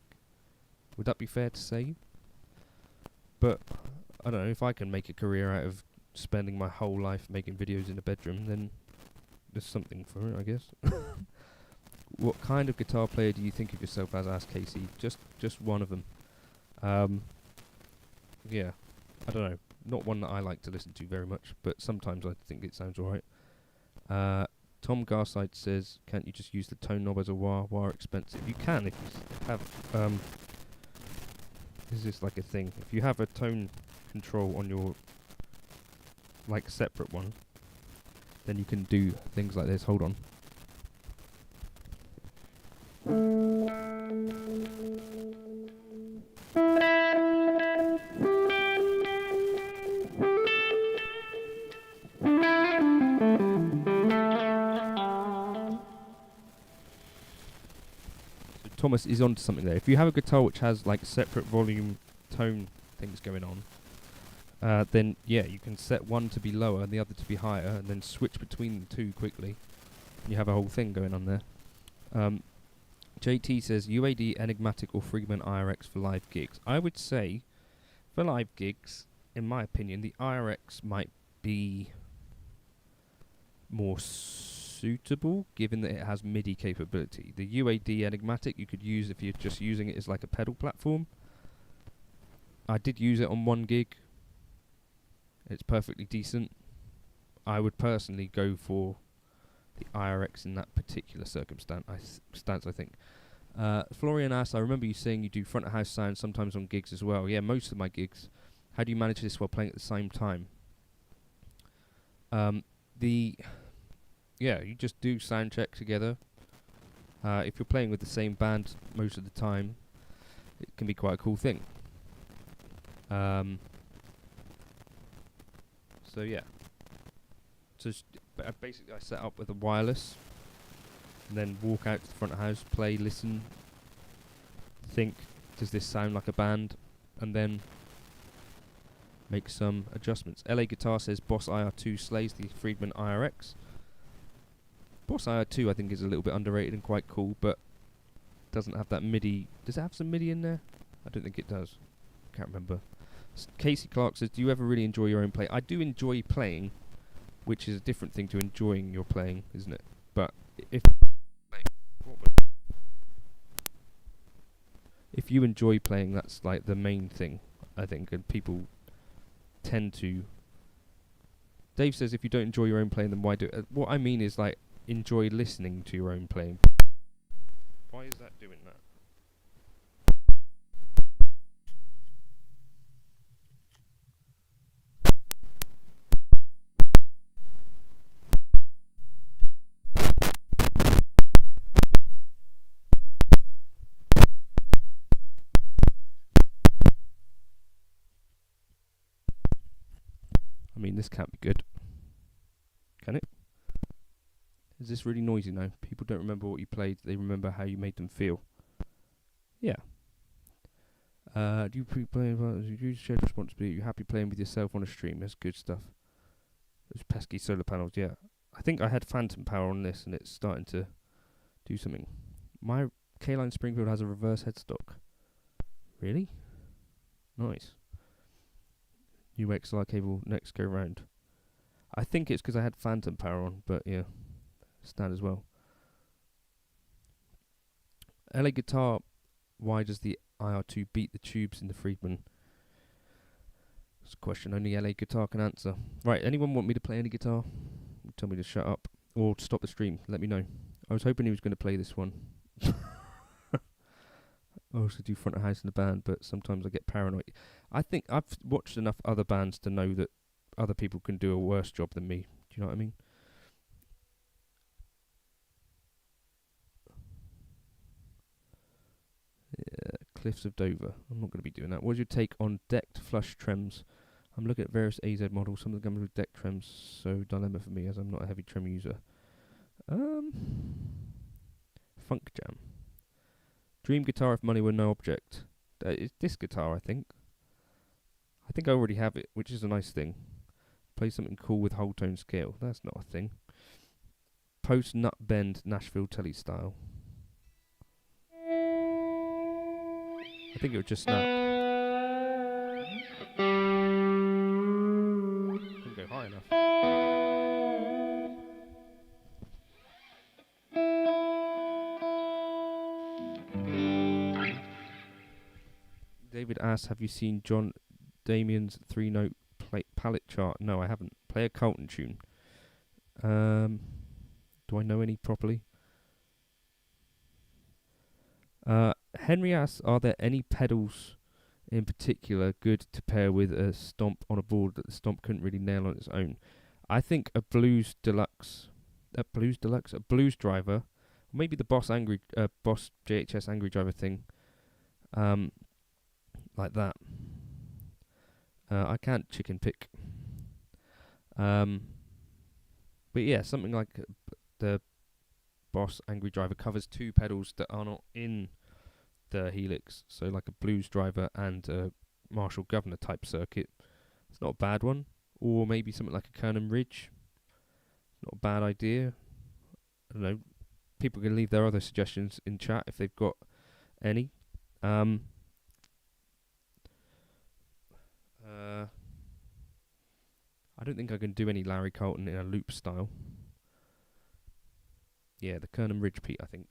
Would that be fair to say? But I don't know, if I can make a career out of spending my whole life making videos in a bedroom, then there's something for it, I guess. What kind of guitar player do you think of yourself as? Asked Casey. Just one of them. Yeah, I don't know. Not one that I like to listen to very much, but sometimes I think it sounds alright. Tom Garside says, can't you just use the tone knob as a wah? Wah expensive. You can if you have... is this like a thing? If you have a tone control on your... like separate one, then you can do things like this. Hold on. So Thomas is onto something there. If you have a guitar which has like separate volume, tone things going on, then yeah, you can set one to be lower and the other to be higher, and then switch between the two quickly. You have a whole thing going on there. JT says UAD, Enigmatic, or Friedman IRX for live gigs. I would say for live gigs, in my opinion, the IRX might be more suitable, given that it has MIDI capability. The UAD Enigmatic you could use if you're just using it as like a pedal platform. I did use it on one gig. It's perfectly decent. I would personally go for the IRX in that particular circumstance, I think. Florian asks, I remember you saying you do front of house sound sometimes on gigs as well. Yeah, most of my gigs. How do you manage this while playing at the same time? You just do sound check together. If you're playing with the same band most of the time, it can be quite a cool thing. So yeah. So basically I set up with a wireless, and then walk out to the front of the house, play, listen, think, does this sound like a band, and then make some adjustments. LA Guitar says Boss IR2 slays the Friedman IRX. Boss IR2 I think is a little bit underrated and quite cool, but doesn't have that MIDI. Does it have some MIDI in there? I don't think it does. Can't remember. Casey Clark says, do you ever really enjoy your own play? I do enjoy playing, which is a different thing to enjoying your playing, isn't it? But if you enjoy playing, that's like the main thing, I think, and people tend to. Dave says, if you don't enjoy your own playing, then why do it? What I mean is, like, enjoy listening to your own playing. Why is that doing that? I mean, this can't be good. Can it? Is this really noisy now? People don't remember what you played, they remember how you made them feel. Yeah. Do you play? Do you shared responsibility? Are you happy playing with yourself on a stream? That's good stuff. Those pesky solar panels, yeah. I think I had phantom power on this and it's starting to do something. My K-Line Springfield has a reverse headstock. Really? Nice. New XLR cable next go round. I think it's because I had phantom power on, but yeah, stand as well. LA Guitar, why does the IR2 beat the tubes in the Friedman? It's a question only LA Guitar can answer. Right, anyone want me to play any guitar? Tell me to shut up or stop the stream. Let me know. I was hoping he was going to play this one. I also do front of house in the band, but sometimes I get paranoid. I think I've watched enough other bands to know that other people can do a worse job than me. Do you know what I mean? Yeah, Cliffs of Dover. I'm not going to be doing that. What's your take on decked flush trems? I'm looking at various AZ models. Some of them come with decked trems, so dilemma for me as I'm not a heavy trem user. Funk Jam. Dream guitar if money were no object. It's this guitar, I think. I think I already have it, which is a nice thing. Play something cool with whole tone scale. That's not a thing. Post nut bend Nashville telly style. I think it would just snap. Couldn't go high enough. David asks, have you seen John Damien's 3-note palette chart? No, I haven't. Play a Carlton tune. Do I know any properly? Henry asks, are there any pedals in particular good to pair with a stomp on a board that the stomp couldn't really nail on its own? I think a Blues driver, maybe the Boss JHS Angry Driver thing, like that. I can't chicken pick. But yeah, something like the Boss Angry Driver covers two pedals that are not in the Helix, so like a Blues Driver and a Marshall Governor type circuit. It's not a bad one. Or maybe something like a Kernan Ridge. Not a bad idea. I don't know. People can leave their other suggestions in chat if they've got any. I don't think I can do any Larry Carlton in a loop style. Yeah, the Kernan Ridge Pete, I think.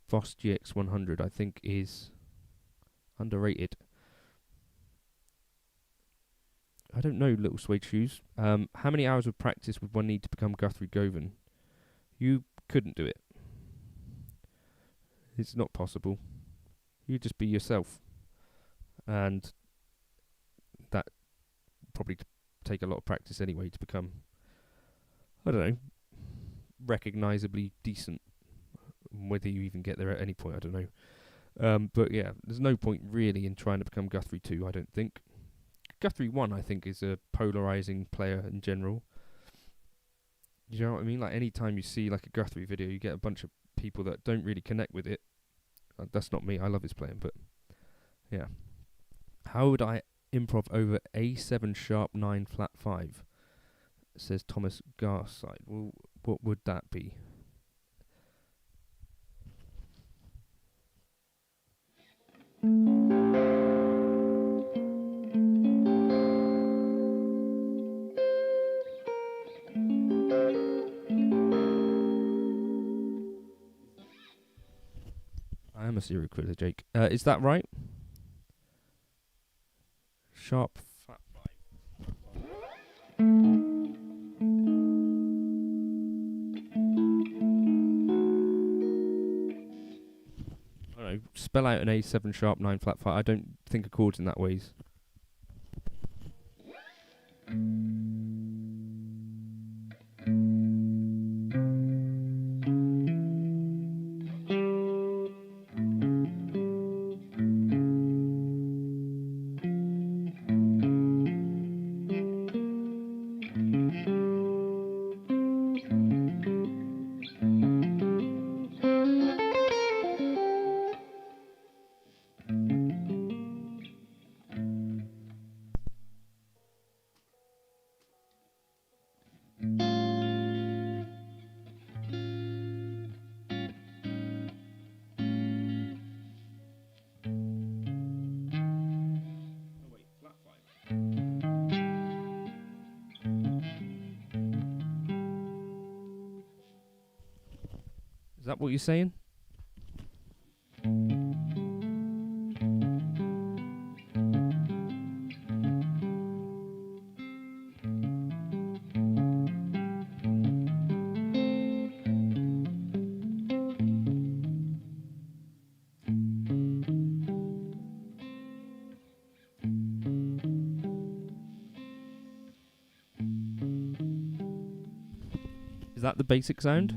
Voss GX100, I think, is underrated. I don't know, Little Suede Shoes. How many hours of practice would one need to become Guthrie Govan? You couldn't do it. It's not possible. You just be yourself. And that probably take a lot of practice anyway to become, I don't know, recognisably decent. Whether you even get there at any point, I don't know. But yeah, there's no point really in trying to become Guthrie 2, I don't think. Guthrie 1, I think, is a polarising player in general. You know what I mean? Like, any time you see like a Guthrie video, you get a bunch of people that don't really connect with it. That's not me. I love his playing, but yeah. How would I improv over A7 sharp 9 flat 5? Says Thomas Garside. Well, what would that be? I am a serial killer, Jake. Is that right? Sharp flat 5. I don't know. Spell out an A7 sharp 9 flat 5. I don't think of chords in that ways. Is that what you're saying? Is that the basic sound?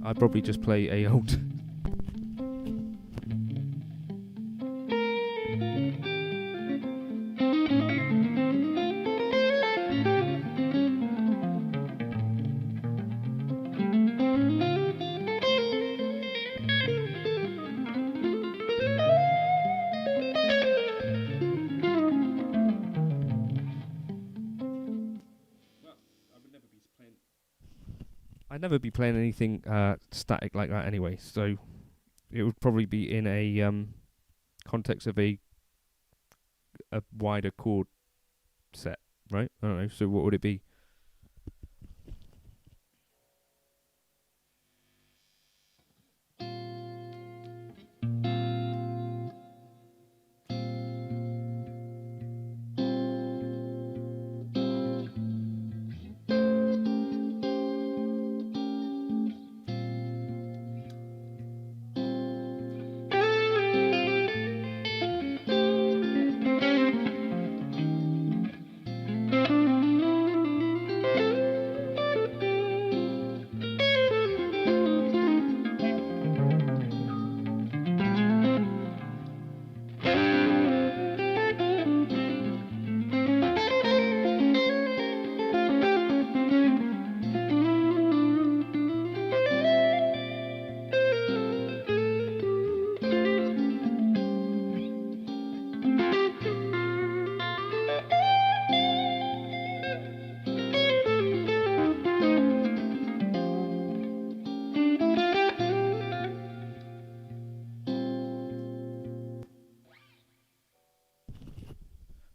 I'd probably just play a old. I'd never be playing anything static like that anyway, so it would probably be in a context of a wider chord set, right? I don't know. So what would it be?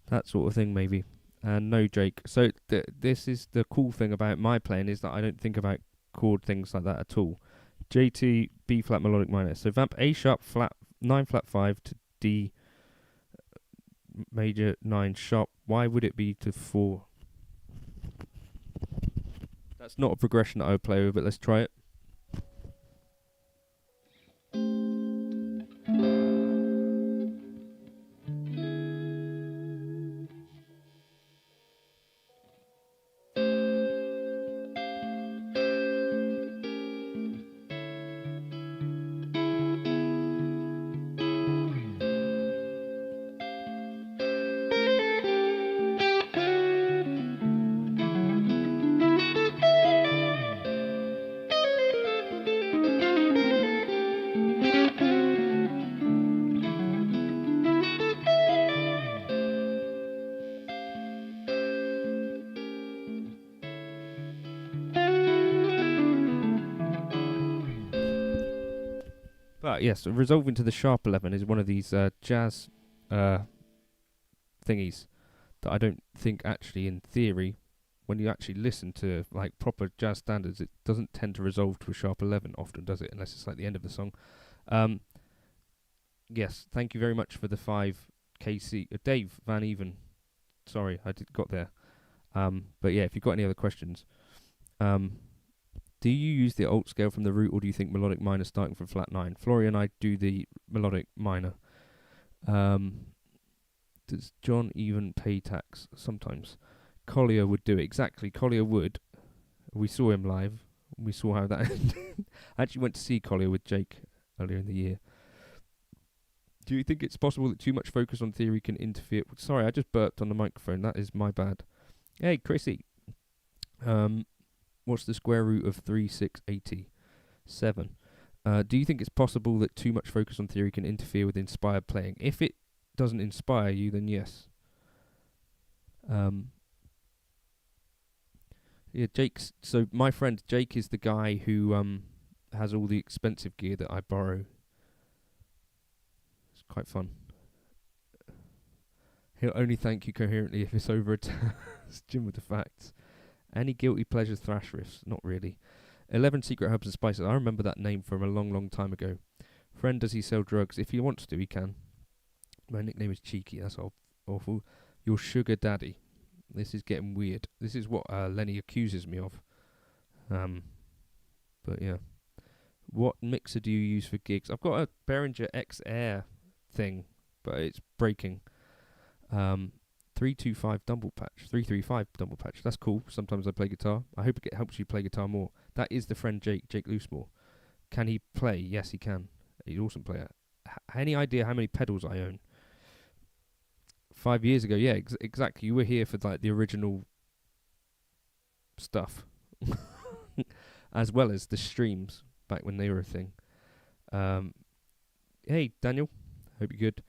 That sort of thing, maybe. And no, Jake. So this is the cool thing about my playing, is that I don't think about chord things like that at all. JT B flat melodic minor. So vamp A sharp flat 9 flat 5 to D major 9 sharp. Why would it be to 4? That's not a progression that I would play with, but let's try it. But yes, resolving to the sharp 11 is one of these jazz thingies that I don't think actually in theory, when you actually listen to like proper jazz standards, it doesn't tend to resolve to a sharp 11 often, does it? Unless it's like the end of the song. Yes, thank you very much for the 5 KC. Dave Van Even. Sorry, got there. But yeah, if you've got any other questions. Do you use the alt scale from the root, or do you think melodic minor starting from flat 9? Florian and I do the melodic minor. Does John even pay tax? Sometimes. Collier would do it. Exactly, Collier would. We saw him live. We saw how that ended. I actually went to see Collier with Jake earlier in the year. Do you think it's possible that too much focus on theory can interfere? Sorry, I just burped on the microphone. That is my bad. Hey, Chrissy. What's the square root of 3680? 7. Do you think it's possible that too much focus on theory can interfere with inspired playing? If it doesn't inspire you, then yes. Yeah, Jake's. So my friend Jake is the guy who has all the expensive gear that I borrow. It's quite fun. He'll only thank you coherently if it's over a Jim with the facts. Any guilty pleasures thrash riffs? Not really. 11 Secret Herbs and Spices. I remember that name from a long, long time ago. Friend, does he sell drugs? If he wants to, he can. My nickname is Cheeky. That's awful. Your sugar daddy. This is getting weird. This is what Lenny accuses me of. But yeah. What mixer do you use for gigs? I've got a Behringer X Air thing, but it's breaking. 325 double patch. 335 double patch. That's cool. Sometimes I play guitar. I hope it helps you play guitar more. That is the friend Jake Loosemore. Can he play? Yes, he can. He's an awesome player. Any idea how many pedals I own? 5 years ago, yeah, exactly. You were here for like the original stuff, as well as the streams back when they were a thing. Hey, Daniel. Hope you're good.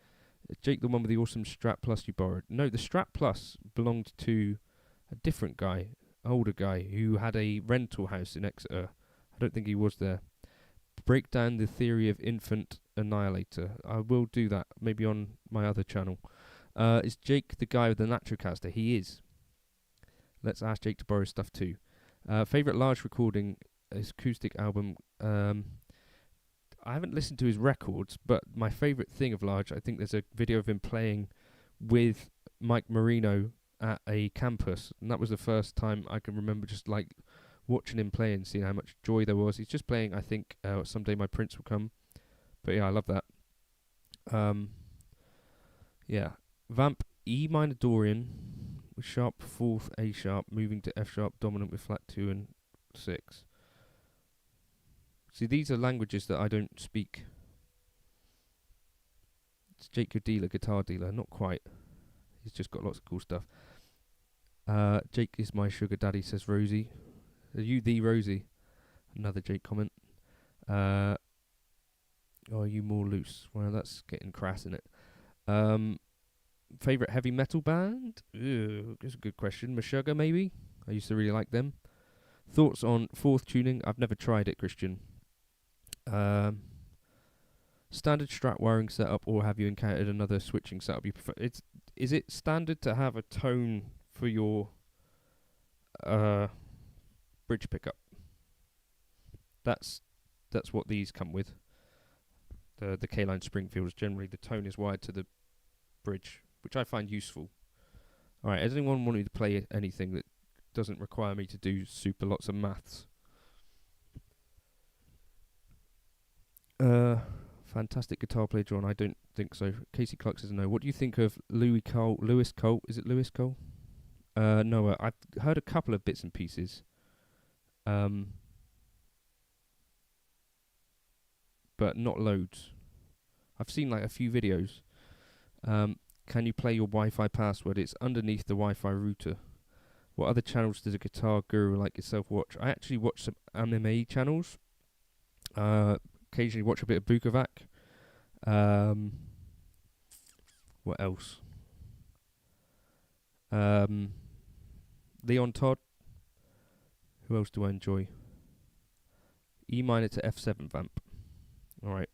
Jake, the one with the awesome Strat Plus you borrowed. No, the Strat Plus belonged to a different guy, older guy, who had a rental house in Exeter. I don't think he was there. Break down the theory of infant annihilator. I will do that, maybe on my other channel. Is Jake the guy with the Natrocaster? He is. Let's ask Jake to borrow stuff too. Favorite large recording, his acoustic album. I haven't listened to his records, but my favourite thing of Large, I think there's a video of him playing with Mike Marino at a campus, and that was the first time I can remember just like watching him play and seeing how much joy there was. He's just playing, I think, Someday My Prince Will Come. But yeah, I love that. Yeah. Vamp E minor Dorian with sharp 4th A sharp, moving to F sharp dominant with flat 2 and 6. See, these are languages that I don't speak. It's Jake your dealer, guitar dealer. Not quite. He's just got lots of cool stuff. Jake is my sugar daddy, says Rosie. Are you the Rosie? Another Jake comment. Are you more loose? Well, that's getting crass, isn't it? Favourite heavy metal band? That's a good question. Meshuggah, maybe? I used to really like them. Thoughts on 4th tuning? I've never tried it, Christian. Standard Strat wiring setup, or have you encountered another switching setup you prefer? Is it standard to have a tone for your bridge pickup? That's what these come with. The K-Line Springfields, generally the tone is wired to the bridge, which I find useful. Alright, does anyone want me to play anything that doesn't require me to do super lots of maths? Fantastic guitar player, John. I don't think so. Casey Clark says no. What do you think of Lewis Cole? Is it Lewis Cole? No, I've heard a couple of bits and pieces. But not loads. I've seen like a few videos. Can you play your Wi-Fi password? It's underneath the Wi-Fi router. What other channels does a guitar guru like yourself watch? I actually watch some MMA channels. Occasionally watch a bit of Bukovac. What else? Leon Todd. Who else do I enjoy? E minor to F7 vamp. Alright.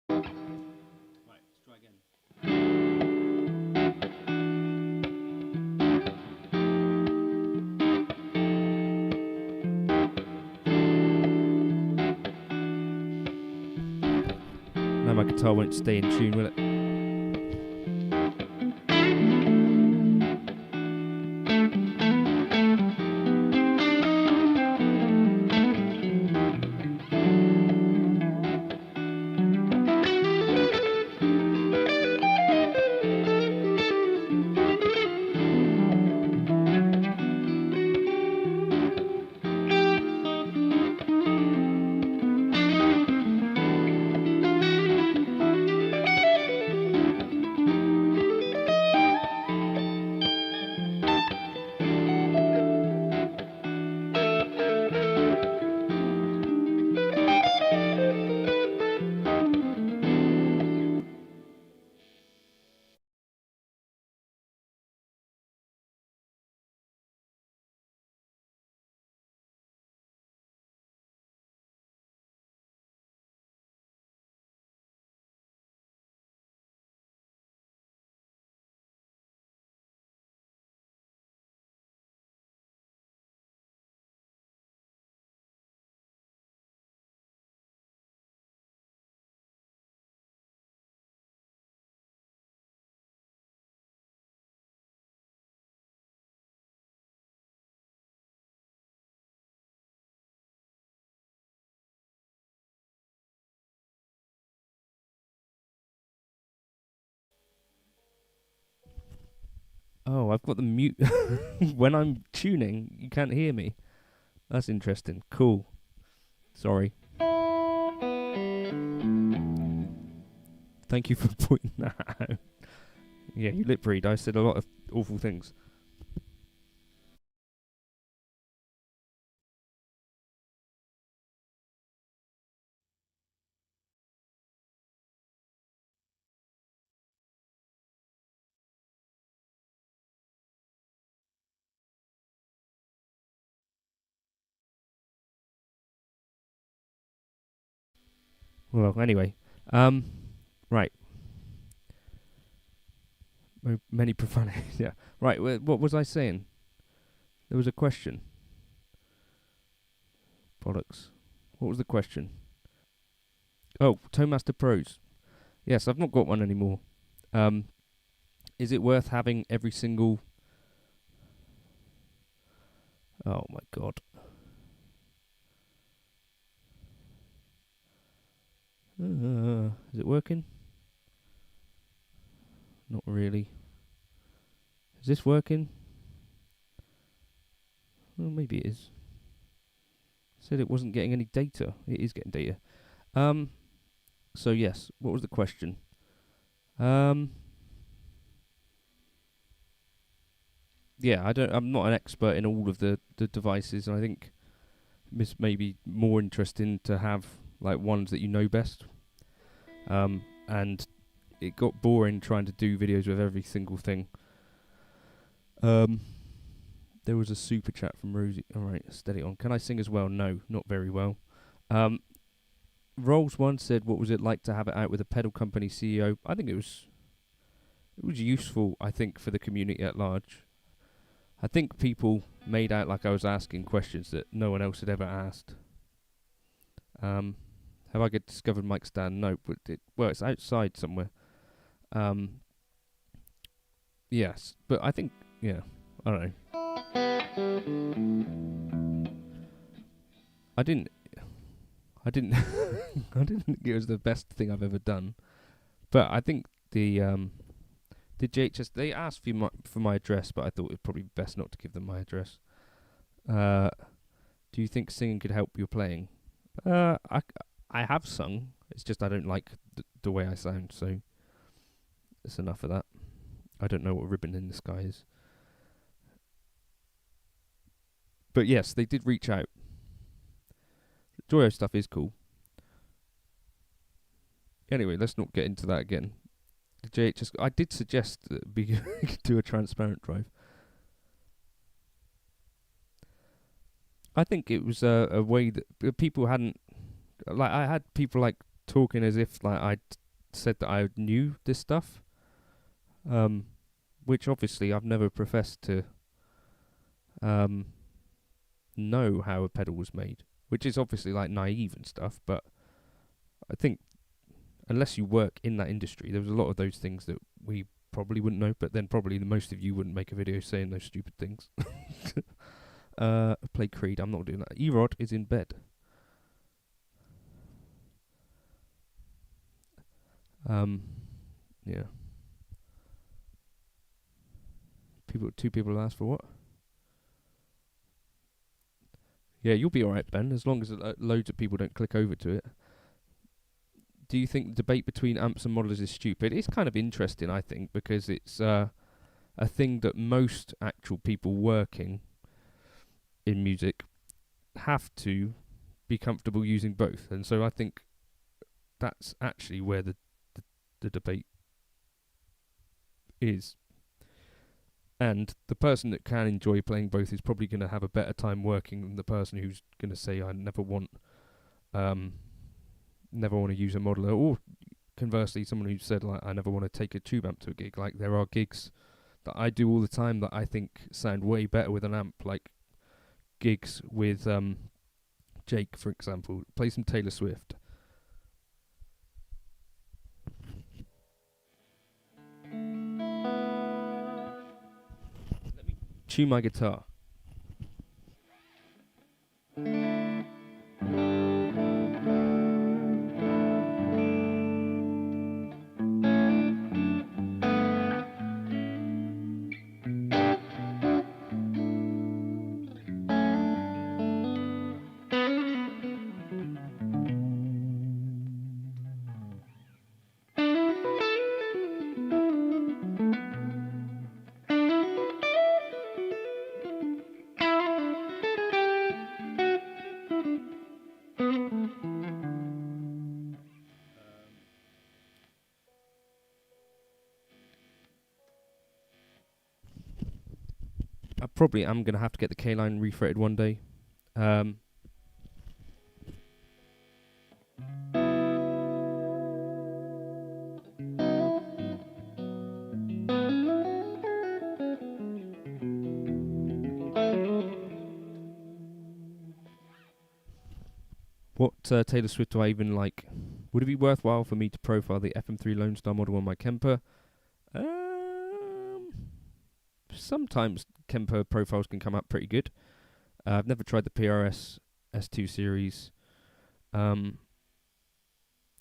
Right, let's try again. Now my guitar won't stay in tune, will it? Oh, I've got the mute. When I'm tuning, you can't hear me. That's interesting. Cool. Sorry. Thank you for pointing that out. Yeah, you lip read. I said a lot of awful things. Well, anyway. Right. Many profanities. Yeah. Right. What was I saying? There was a question. Bollocks. What was the question? Oh, Toemaster Pros. Yes, I've not got one anymore. Is it worth having every single... Oh my god. Is it working? Not really. Is this working? Well, maybe it is. Said it wasn't getting any data. It is getting data. So yes, what was the question? Yeah, I'm not an expert in all of the devices, and I think it's maybe more interesting to have like ones that you know best. And it got boring trying to do videos with every single thing. There was a super chat from Rosie. All right, steady on. Can I sing as well? No, not very well. Rolls one said, "What was it like to have it out with a pedal company CEO?" I think it was useful. I think for the community at large. I think people made out like I was asking questions that no one else had ever asked. Have I discovered mic stand? No, but it's outside somewhere. Yes, but I think I don't know. I didn't I didn't think it was the best thing I've ever done. But I think the JHS, they asked for my address, but I thought it'd probably be best not to give them my address. Do you think singing could help your playing? I have sung. It's just I don't like the way I sound, so that's enough of that. I don't know what Ribbon in the Sky is. But yes, they did reach out. Joyo stuff is cool. Anyway, let's not get into that again. The JHS, I did suggest that we could do a transparent drive. I think it was a way that people hadn't... Like, I had people, like, talking as if, like, I'd said that I knew this stuff. Which, obviously, I've never professed to know how a pedal was made. Which is obviously, like, naive and stuff, but I think unless you work in that industry, there was a lot of those things that we probably wouldn't know, but then probably most of you wouldn't make a video saying those stupid things. Play Creed, I'm not doing that. Erod is in bed. Yeah. Two people asked for what? Yeah, you'll be alright, Ben, as long as loads of people don't click over to it. Do you think the debate between amps and modelers is stupid? It's kind of interesting, I think, because it's a thing that most actual people working in music have to be comfortable using both. And so I think that's actually where the debate is. And the person that can enjoy playing both is probably going to have a better time working than the person who's going to say, I never want to use a modeler. Or conversely, someone who said, like, I never want to take a tube amp to a gig. Like, there are gigs that I do all the time that I think sound way better with an amp, like gigs with Jake, for example. Play some Taylor Swift. Let me tune my guitar. probably am going to have to get the K-line refretted one day. What Taylor Swift do I even like? Would it be worthwhile for me to profile the FM3 Lone Star model on my Kemper? Sometimes Kemper profiles can come up pretty good. I've never tried the PRS S2 series.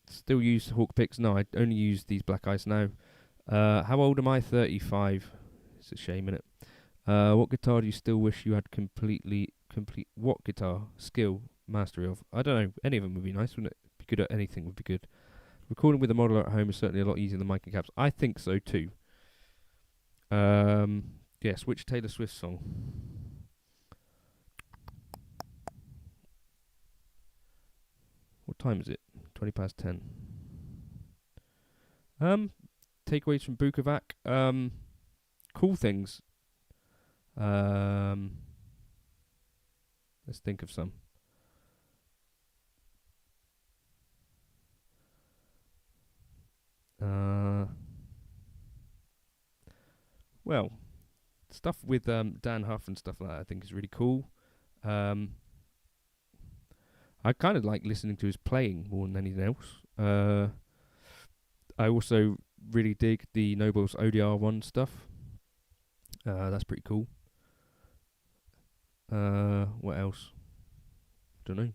Still use Hawk picks? No, I only use these Black Ice now. How old am I? 35. It's a shame, innit? What guitar do you still wish you had complete what guitar skill mastery of? I don't know. Any of them would be nice, wouldn't it? Be good at anything would be good. Recording with a Modal at home is certainly a lot easier than mic and caps. I think so too. Yes, which Taylor Swift song? What time is it? 20 past 10. Takeaways from Bukovac. Cool things. Let's think of some. Well, stuff with Dan Huff and stuff like that I think is really cool. I kind of like listening to his playing more than anything else. I also really dig the Nobels ODR1 stuff. That's pretty cool. What else? Don't know.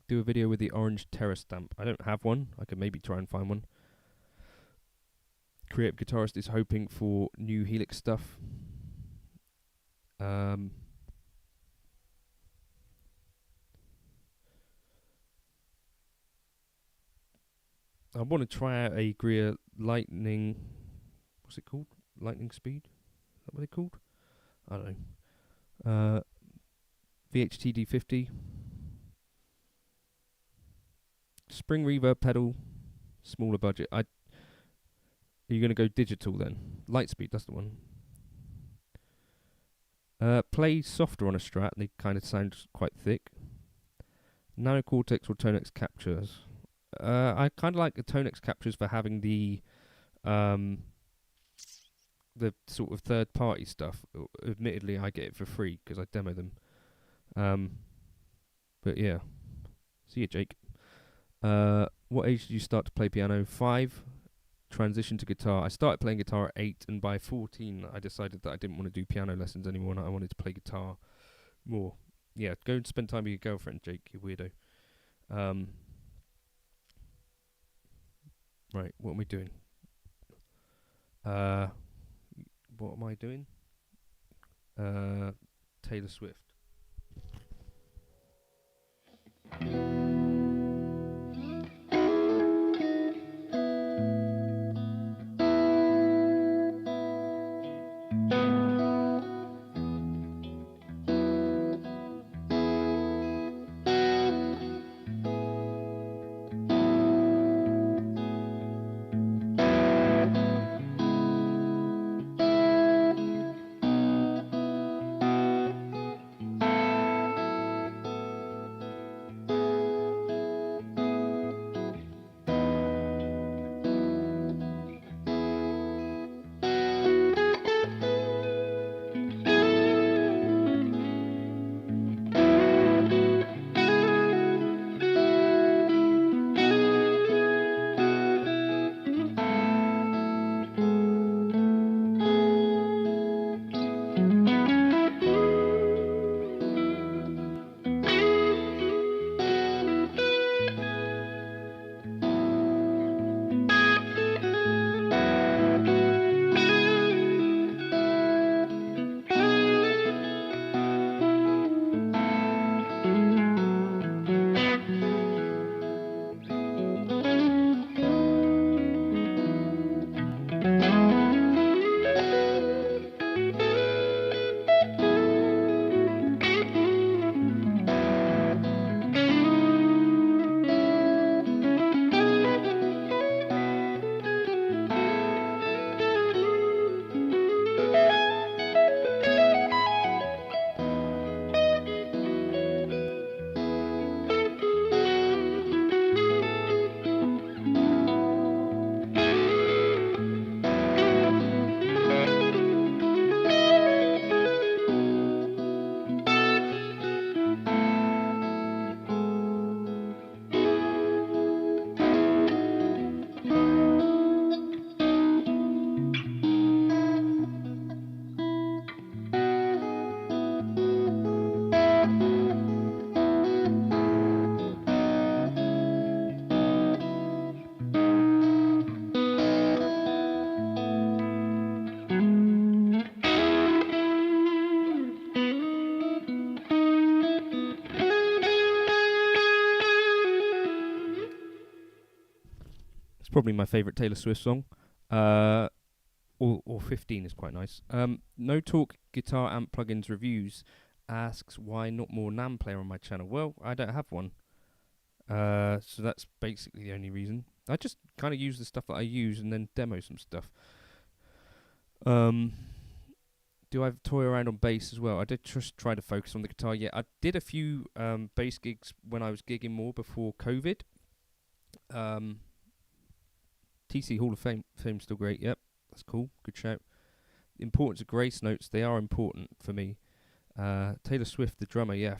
Do a video with the orange Terra stamp. I don't have one. I could maybe try and find one. Creative Guitarist is hoping for new Helix stuff. I want to try out a Greer Lightning. What's it called? Lightning Speed? Is that what they're called? I don't know. VHTD50. Spring reverb pedal. Smaller budget. Are you going to go digital then? Lightspeed, that's the one. Play softer on a Strat. They kind of sound quite thick. Nano Cortex or Tonex captures. I kind of like the Tonex captures for having the sort of third-party stuff. Admittedly, I get it for free because I demo them. But yeah. See you, Jake. What age did you start to play piano? 5. Transition to guitar. I started playing guitar at 8, and by 14, I decided that I didn't want to do piano lessons anymore, and I wanted to play guitar more. Yeah, go and spend time with your girlfriend, Jake, you weirdo. Right, what am I doing? What am I doing? Taylor Swift. It's probably my favourite Taylor Swift song. Or 15 is quite nice. No Talk Guitar Amp Plugins Reviews asks why not more NAM player on my channel. Well, I don't have one. So that's basically the only reason. I just kind of use the stuff that I use and then demo some stuff. Do I toy around on bass as well? I did just try to focus on the guitar. Yeah, I did a few bass gigs when I was gigging more before COVID. TC Hall of Fame's still great. Yep, that's cool. Good shout. The importance of grace notes, they are important for me. Taylor Swift, the drummer, yeah,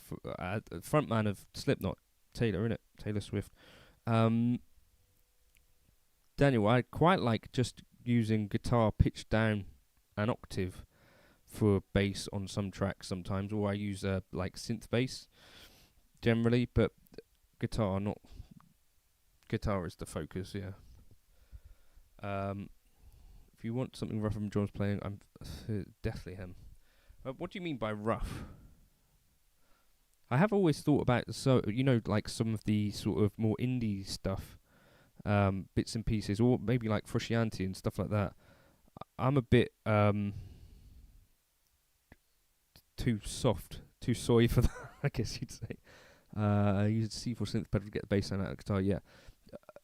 frontman of Slipknot, Taylor, innit? Taylor Swift. Daniel, I quite like just using guitar pitched down an octave for bass on some tracks sometimes, or I use like synth bass generally, but guitar is the focus, yeah. If you want something rough from John's playing, I'm definitely him. What do you mean by rough? I have always thought about like some of the sort of more indie stuff, bits and pieces, or maybe like Frusciante and stuff like that. I'm a bit too soft, too soy for that, I guess you'd say. I use a C4 synth pedal to get the bass line out of the guitar, yeah.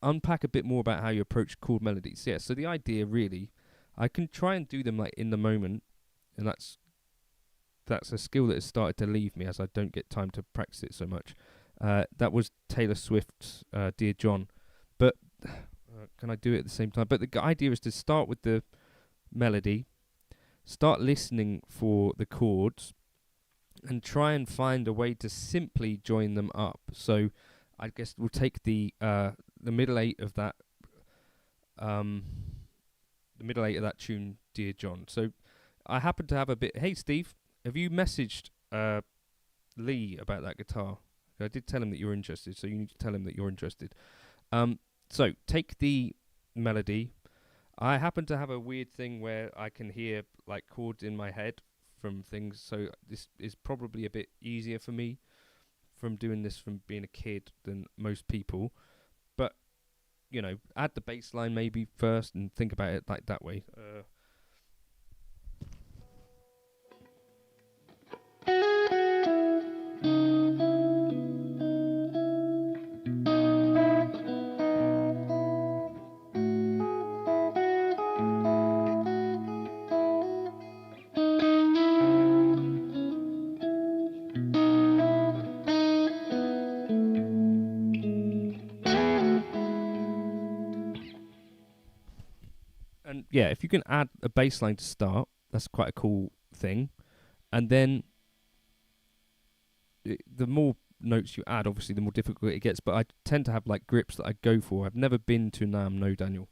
Unpack a bit more about how you approach chord melodies. Yeah, so the idea really, I can try and do them like in the moment, and that's a skill that has started to leave me as I don't get time to practice it so much. That was Taylor Swift's Dear John. But can I do it at the same time? But the idea is to start with the melody, start listening for the chords, and try and find a way to simply join them up. So I guess we'll take the middle eight of that tune, Dear John. So I happen to have a bit. Hey Steve, have you messaged Lee about that guitar? I did tell him that you're interested, so you need to tell him that you're interested. So take the melody. I happen to have a weird thing where I can hear like chords in my head from things, so this is probably a bit easier for me from doing this from being a kid than most people. But, add the bass line maybe first and think about it like that way. And yeah, if you can add a bass line to start, that's quite a cool thing. And then the more notes you add, obviously, the more difficult it gets. But I tend to have like grips that I go for. I've never been to NAMM, no, Daniel.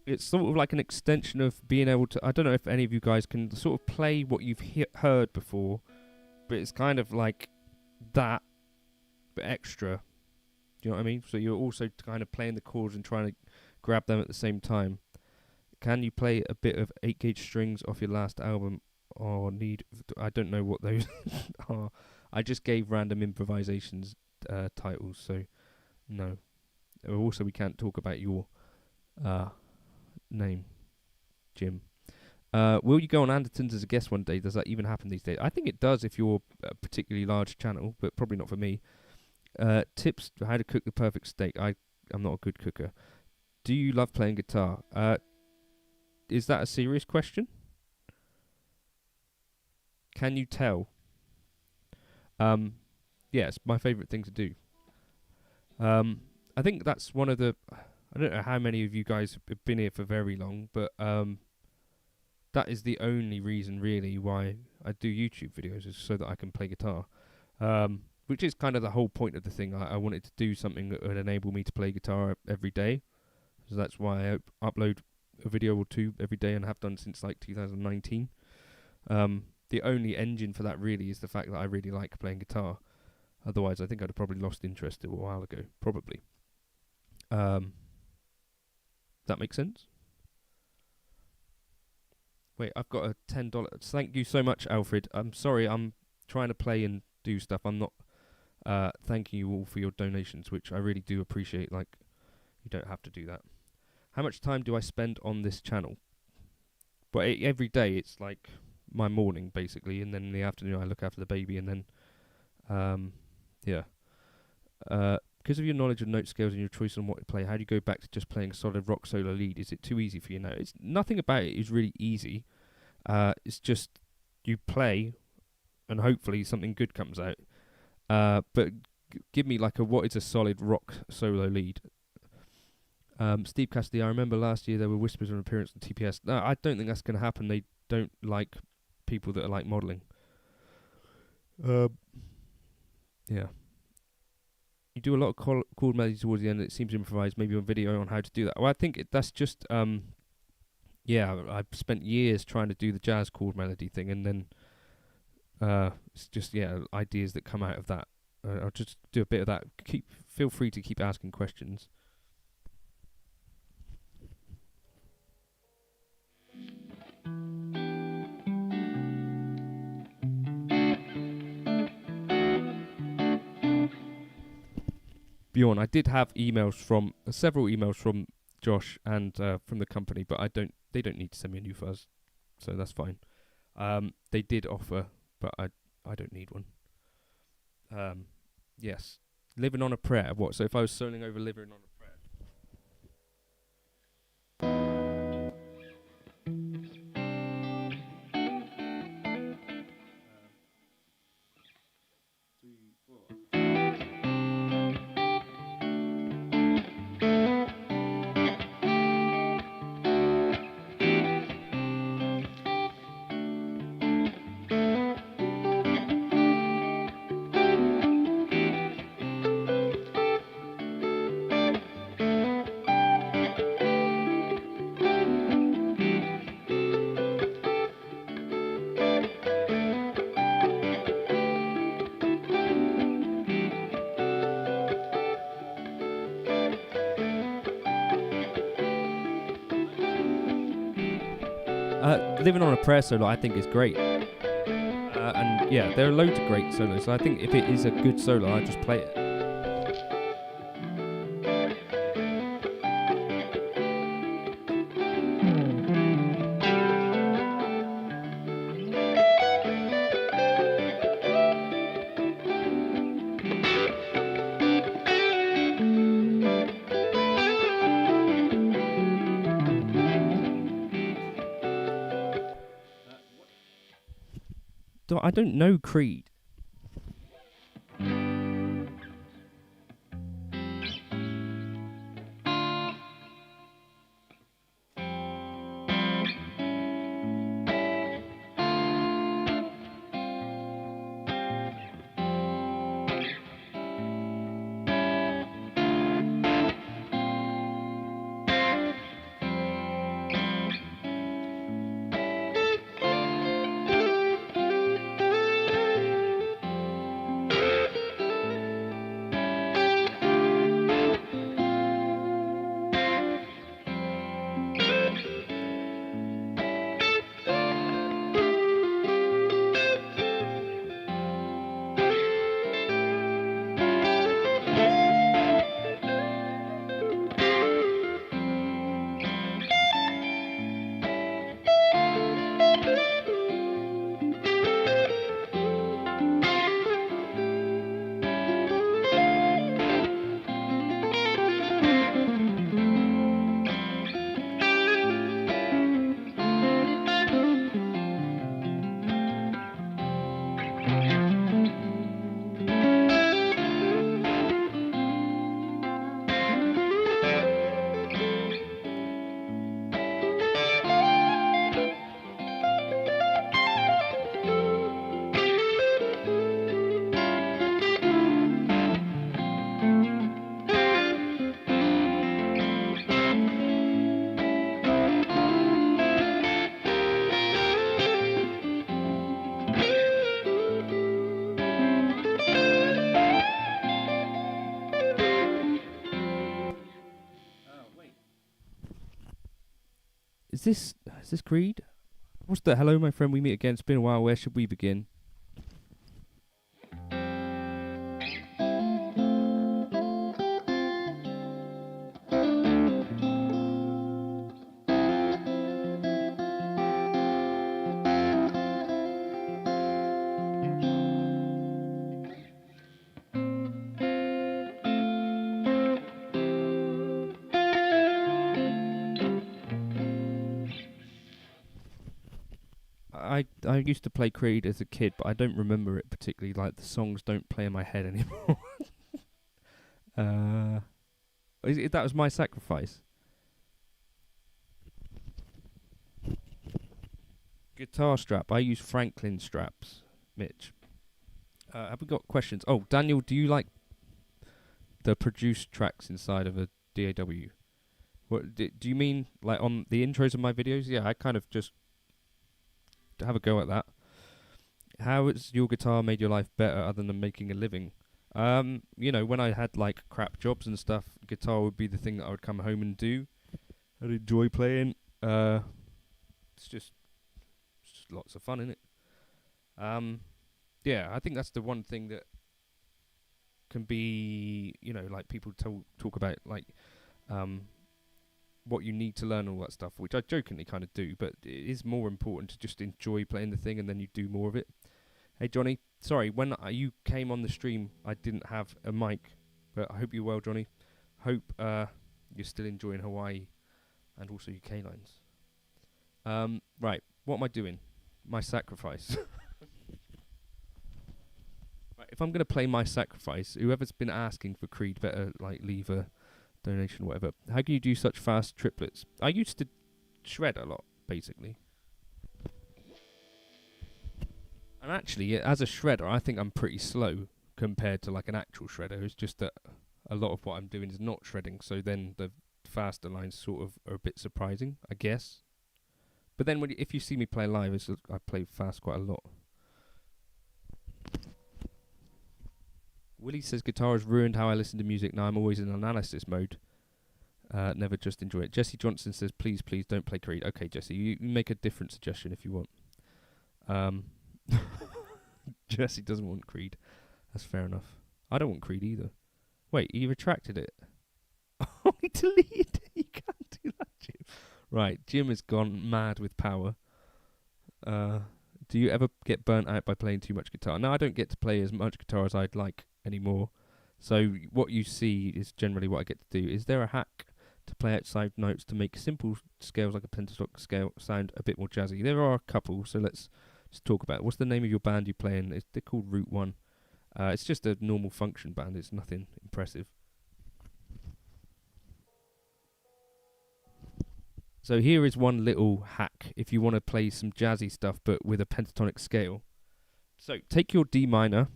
It's sort of like an extension of being able to, I don't know if any of you guys can sort of play what you've heard before, but it's kind of like that, but extra. Do you know what I mean? So you're also kind of playing the chords and trying to grab them at the same time. Can you play a bit of 8-gauge strings off your last album? Or I don't know what those are. I just gave random improvisations titles, so no. Also, we can't talk about your name, Jim. Will you go on Anderton's as a guest one day? Does that even happen these days? I think it does if you're a particularly large channel, but probably not for me. Tips for how to cook the perfect steak. I'm not a good cooker. Do you love playing guitar? Is that a serious question? Can you tell? Yeah, it's my favourite thing to do. I think that's one of the... I don't know how many of you guys have been here for very long, but that is the only reason really why I do YouTube videos, is so that I can play guitar. Which is kind of the whole point of the thing. I wanted to do something that would enable me to play guitar every day. So that's why I upload a video or two every day, and have done since like 2019. The only engine for that really is the fact that I really like playing guitar. Otherwise, I think I'd have probably lost interest a while ago. Probably. That makes sense? Wait, I've got a $10. Thank you so much, Alfred. I'm sorry, I'm trying to play and do stuff. I'm not thanking you all for your donations, which I really do appreciate. Like, you don't have to do that. How much time do I spend on this channel? But every day it's like my morning, basically, and then in the afternoon I look after the baby, and then, yeah. Because of your knowledge of note scales and your choice on what to play, how do you go back to just playing a solid rock solo lead? Is it too easy for you now? It's nothing about it is really easy. It's just you play, and hopefully something good comes out. But give me like what is a solid rock solo lead? Steve Cassidy, I remember last year there were whispers of an appearance on TPS. No, I don't think that's going to happen. They don't like people that are like modelling. Yeah. You do a lot of chord melodies towards the end. It seems improvised, maybe on video on how to do that. Well, I think that's just, yeah, I've spent years trying to do the jazz chord melody thing, and then it's just, yeah, ideas that come out of that. I'll just do a bit of that. Feel free to keep asking questions. Bjorn, I did have emails from several emails from Josh and from the company, but they don't need to send me a new fuzz, so that's fine. They did offer, but I don't need one. Yes, living on a prayer. What? So if I was soloing over living on a prayer. Living on a prayer solo, I think, is great. And yeah, there are loads of great solos. So I think if it is a good solo, I just play it. I don't know Creed. Is this Creed? What's the hello, my friend? We meet again. It's been a while. Where should we begin? I used to play Creed as a kid, but I don't remember it particularly. Like, the songs don't play in my head anymore. That was My Sacrifice. Guitar strap. I use Franklin straps, Mitch. Have we got questions? Oh, Daniel, do you like the produced tracks inside of a DAW? What do you mean, like on the intros of my videos? Yeah, I kind of just have a go at that. How has your guitar made your life better other than making a living? When I had like crap jobs and stuff, guitar would be the thing that I would come home and do. I'd enjoy playing. It's just lots of fun, isn't it? Yeah, I think that's the one thing that can be, like people talk about, like, what you need to learn, all that stuff, which I jokingly kind of do, but it is more important to just enjoy playing the thing and then you do more of it. Hey, Johnny, sorry, when you came on the stream, I didn't have a mic, but I hope you're well, Johnny. Hope you're still enjoying Hawaii and also UK lines. Right, what am I doing? My Sacrifice. Right, if I'm going to play My Sacrifice, whoever's been asking for Creed better like leave a donation or whatever. How can you do such fast triplets? I used to shred a lot, basically. And actually, as a shredder, I think I'm pretty slow compared to like an actual shredder. It's just that a lot of what I'm doing is not shredding, so then the faster lines sort of are a bit surprising, I guess. But then if you see me play live, I play fast quite a lot. Willie says guitar has ruined how I listen to music. Now I'm always in analysis mode. Never just enjoy it. Jesse Johnson says, please don't play Creed. Okay, Jesse, you make a different suggestion if you want. Jesse doesn't want Creed. That's fair enough. I don't want Creed either. Wait, you retracted it? Oh, he deleted it. You can't do that, Jim. Right, Jim has gone mad with power. Do you ever get burnt out by playing too much guitar? No, I don't get to play as much guitar as I'd like anymore. So what you see is generally what I get to do. Is there a hack to play outside notes to make simple scales like a pentatonic scale sound a bit more jazzy? There are a couple, so let's just talk about it. What's the name of your band you play in? They're called Route 1. It's just a normal function band. It's nothing impressive. So here is one little hack if you want to play some jazzy stuff but with a pentatonic scale. So take your D minor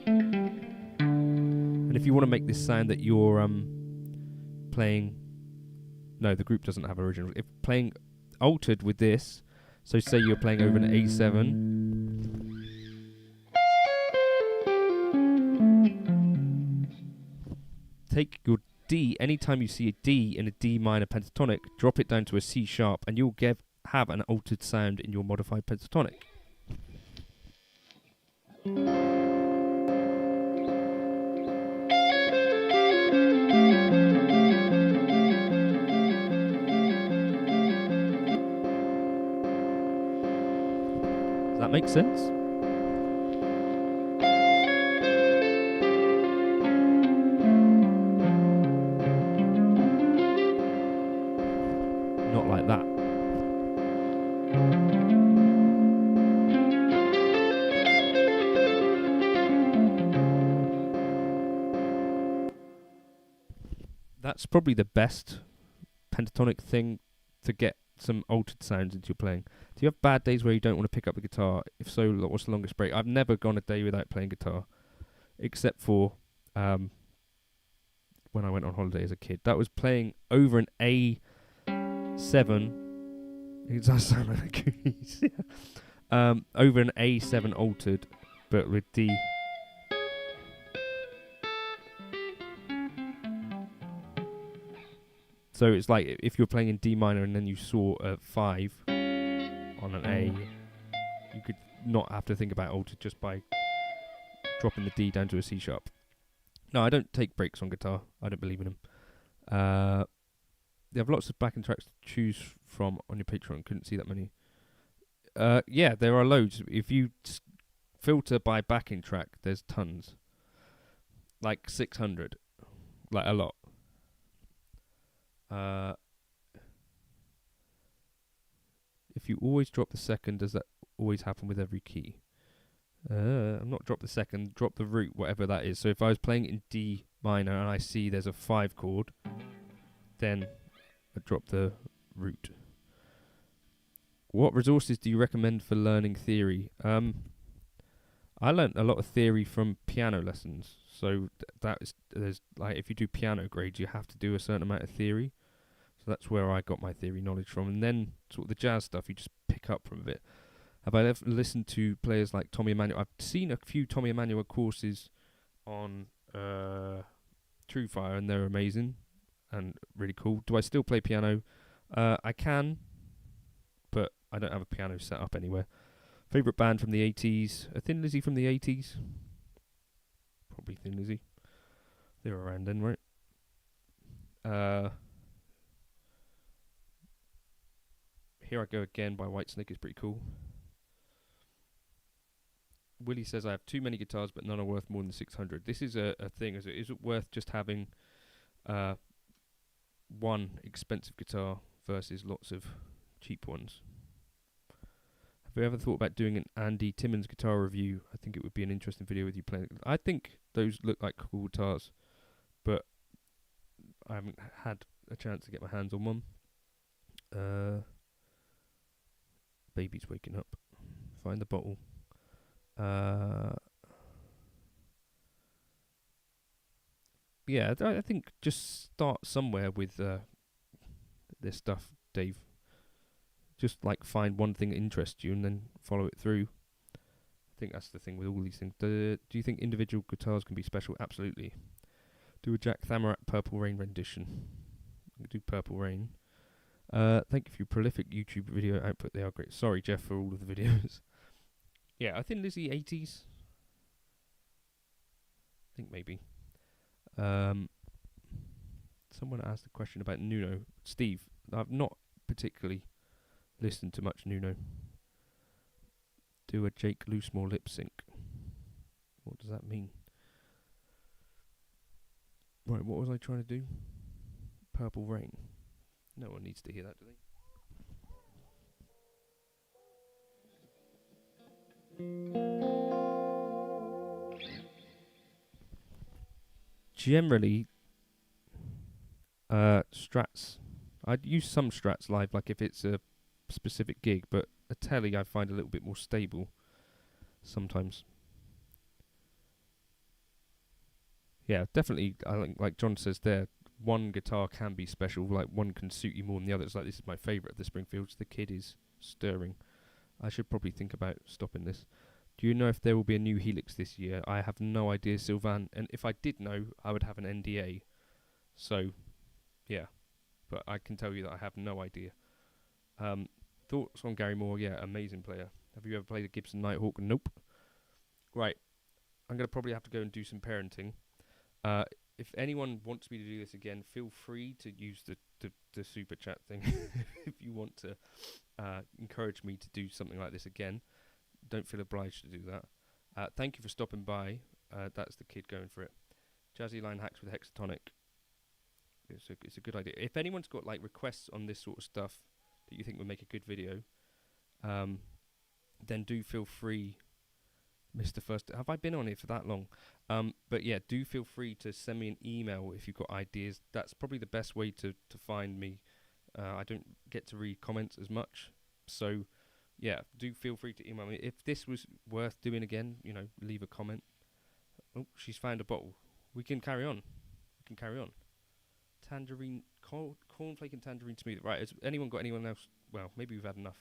and if you want to make this sound that you're playing, no, the group doesn't have original. If playing altered with this, so say you're playing over an A7, take your D, anytime you see a D in a D minor pentatonic, drop it down to a C sharp and you'll have an altered sound in your modified pentatonic. Does that make sense? Not like that. That's probably the best pentatonic thing to get some altered sounds into your playing. Do you have bad days where you don't want to pick up the guitar? If so, what's the longest break? I've never gone a day without playing guitar, except for when I went on holiday as a kid. That was playing over an A7. It does sound like a Goonies. Over an A7 altered, but with D. So it's like if you're playing in D minor and then you saw a 5 on an A, you could not have to think about altered just by dropping the D down to a C sharp. No, I don't take breaks on guitar. I don't believe in them. They have lots of backing tracks to choose from on your Patreon. Couldn't see that many. Yeah, there are loads. If you filter by backing track, there's tons. Like 600. Like a lot. If you always drop the second, does that always happen with every key? I'm not drop the second, drop the root, whatever that is. So if I was playing in D minor and I see there's a 5 chord, then I drop the root. What resources do you recommend for learning theory? I learnt a lot of theory from piano lessons. So there's like, if you do piano grades, you have to do a certain amount of theory. So that's where I got my theory knowledge from. And then sort of the jazz stuff, you just pick up from it. Have I ever listened to players like Tommy Emmanuel? I've seen a few Tommy Emmanuel courses on TrueFire, and they're amazing and really cool. Do I still play piano? I can, but I don't have a piano set up anywhere. Favourite band from the 80s? A Thin Lizzy from the 80s? Probably Thin Lizzy. They were around then, right? Here I Go Again by Whitesnake is pretty cool. Willie says, I have too many guitars, but none are worth more than 600. This is a thing. Is it worth just having one expensive guitar versus lots of cheap ones? Have you ever thought about doing an Andy Timmons guitar review? I think it would be an interesting video with you playing. I think those look like cool guitars, but I haven't had a chance to get my hands on one. Baby's waking up. Find the bottle. Yeah, I think just start somewhere with this stuff, Dave. Just like find one thing that interests you and then follow it through. I think that's the thing with all these things. Do you think individual guitars can be special? Absolutely. Do a Jack Thammarat Purple Rain rendition. Do Purple Rain. Thank you for your prolific YouTube video output. They are great. Sorry, Jeff, for all of the videos. Yeah, I think Lizzie 80s. I think maybe. Someone asked a question about Nuno. Steve, I've not particularly listened to much Nuno. Do a Jake Loosemore lip sync. What does that mean? Right, what was I trying to do? Purple Rain. No one needs to hear that, do they? Generally, Strats. I'd use some Strats live, like if it's a specific gig, but a telly I find a little bit more stable sometimes. Yeah, definitely. I think, like John says there, one guitar can be special. Like one can suit you more than the other. It's like, this is my favourite of the Springfields. The kid is stirring. I should probably think about stopping this. Do you know if there will be a new Helix this year? I have no idea, Sylvan. And if I did know, I would have an NDA. So, yeah. But I can tell you that I have no idea. Thoughts on Gary Moore? Yeah, amazing player. Have you ever played a Gibson Nighthawk? Nope. Right. I'm going to probably have to go and do some parenting. If anyone wants me to do this again, feel free to use the super chat thing if you want to encourage me to do something like this again. Don't feel obliged to do that. Thank you for stopping by. That's the kid going for it. Jazzy line hacks with hexatonic. It's a good idea. If anyone's got like requests on this sort of stuff that you think would make a good video, then do feel free. Mr. First, have I been on it for that long? But yeah, do feel free to send me an email if you've got ideas. That's probably the best way to find me. I don't get to read comments as much, so yeah, do feel free to email me. If this was worth doing again, leave a comment. Oh, she's found a bottle. We can carry on. Tangerine, cornflake and tangerine smoothie. Right, has anyone got anyone else? Well, maybe we've had enough.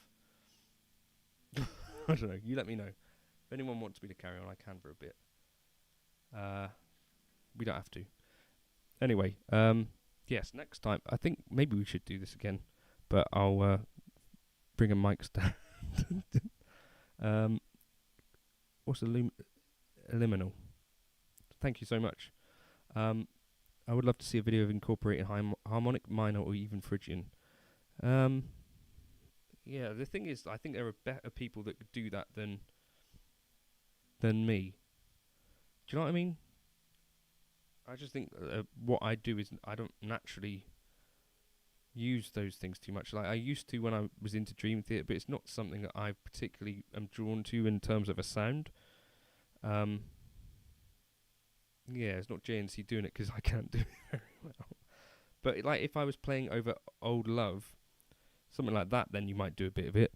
I don't know. You let me know. If anyone wants me to carry on, I can for a bit. We don't have to. Anyway, yes, next time I think maybe we should do this again, but I'll bring a mic stand. What's liminal? Thank you so much. I would love to see a video of incorporating harmonic minor or even Phrygian. Yeah, the thing is, I think there are better people that could do that than me. Do you know what I mean? I just think what I do is I don't naturally use those things too much. Like I used to when I was into Dream Theater, but it's not something that I particularly am drawn to in terms of a sound. Yeah, it's not JNC doing it because I can't do it very well. But like if I was playing over Old Love, something like that, then you might do a bit of it.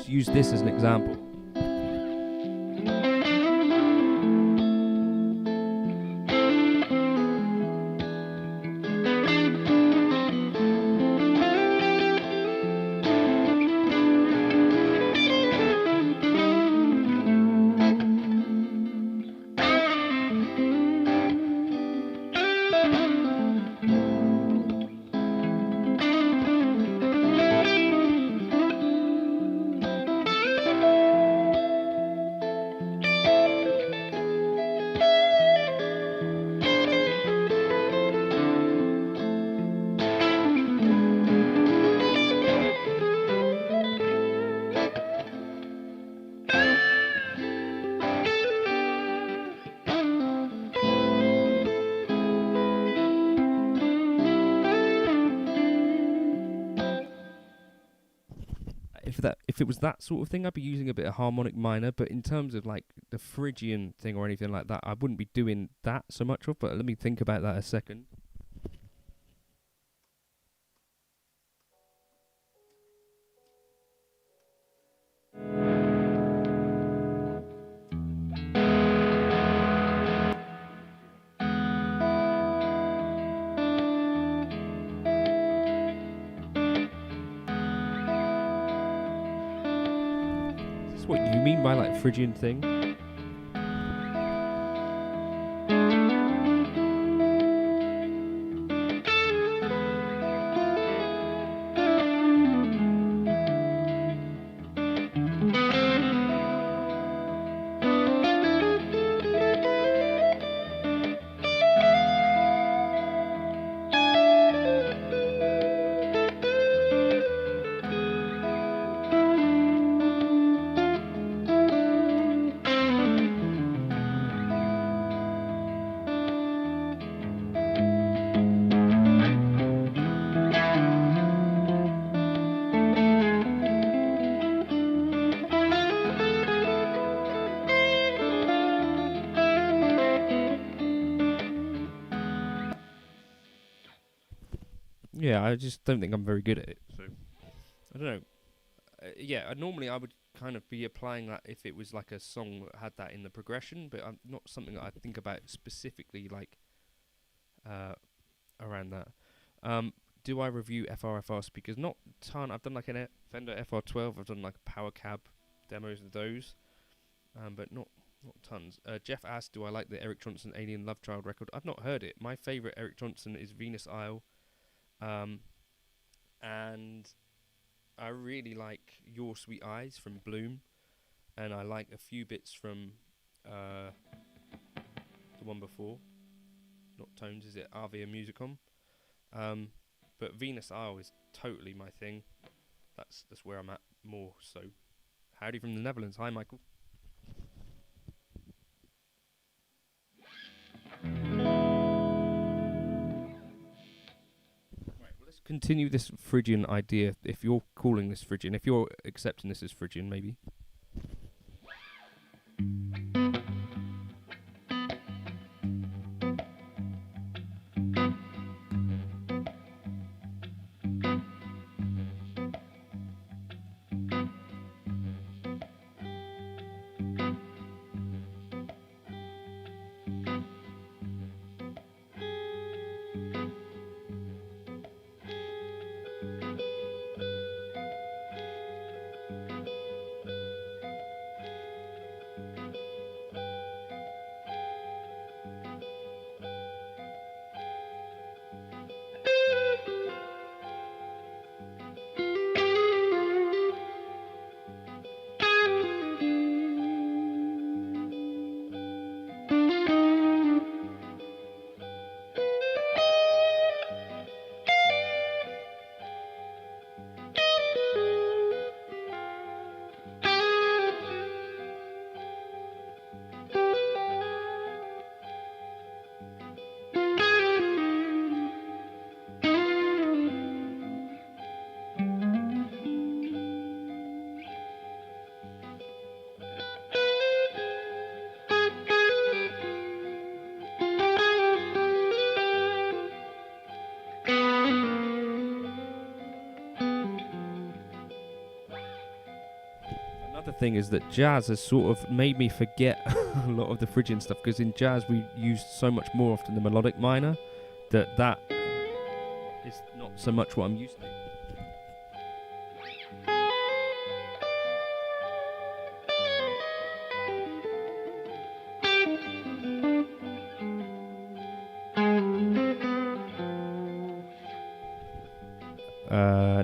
Use this as an example. If it was that sort of thing, I'd be using a bit of harmonic minor. But in terms of like the Phrygian thing or anything like that, I wouldn't be doing that so much of. But let me think about that a second. What you mean by like Phrygian thing? Yeah, I just don't think I'm very good at it. So I don't know. Yeah, normally I would kind of be applying that if it was like a song that had that in the progression, but I'm not something that I think about specifically like around that. Do I review FRFR speakers? Not a ton. I've done like a Fender FR12. I've done like Power Cab demos of those, but not tons. Jeff asked, do I like the Eric Johnson Alien Love Child record? I've not heard it. My favourite Eric Johnson is Venus Isle. And I really like Your Sweet Eyes from Bloom, and I like a few bits from the one before, not Tones, is it Avia Musicom? But Venus Isle is totally my thing. That's where I'm at more. So, howdy from the Netherlands. Hi, Michael. Continue this Phrygian idea, if you're calling this Phrygian, if you're accepting this as Phrygian, maybe. Other thing is that jazz has sort of made me forget a lot of the Phrygian stuff, because in jazz we use so much more often the melodic minor that is not so much what I'm used to.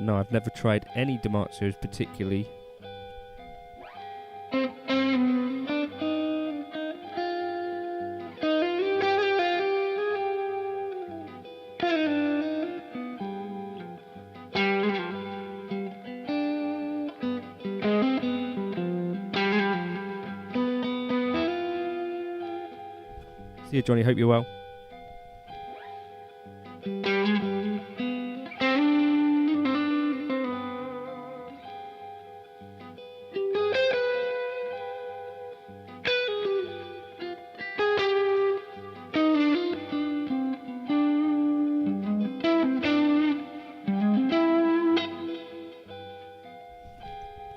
No, I've never tried any Damarzios particularly. See you, Johnny. Hope you're well.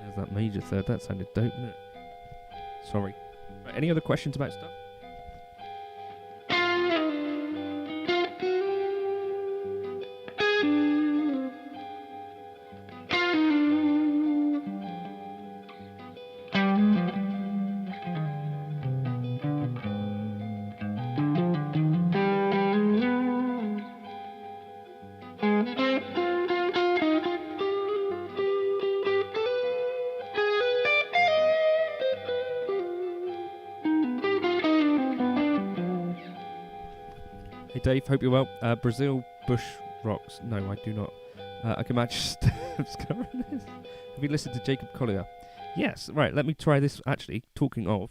There's that major third. That sounded dope, didn't it? Sorry. Right, any other questions about stuff? Hey Dave, hope you're well. Brazil Bush Rocks. No, I do not. I can imagine steps covering this. Have you listened to Jacob Collier? Yes. Right, let me try this actually. Talking of.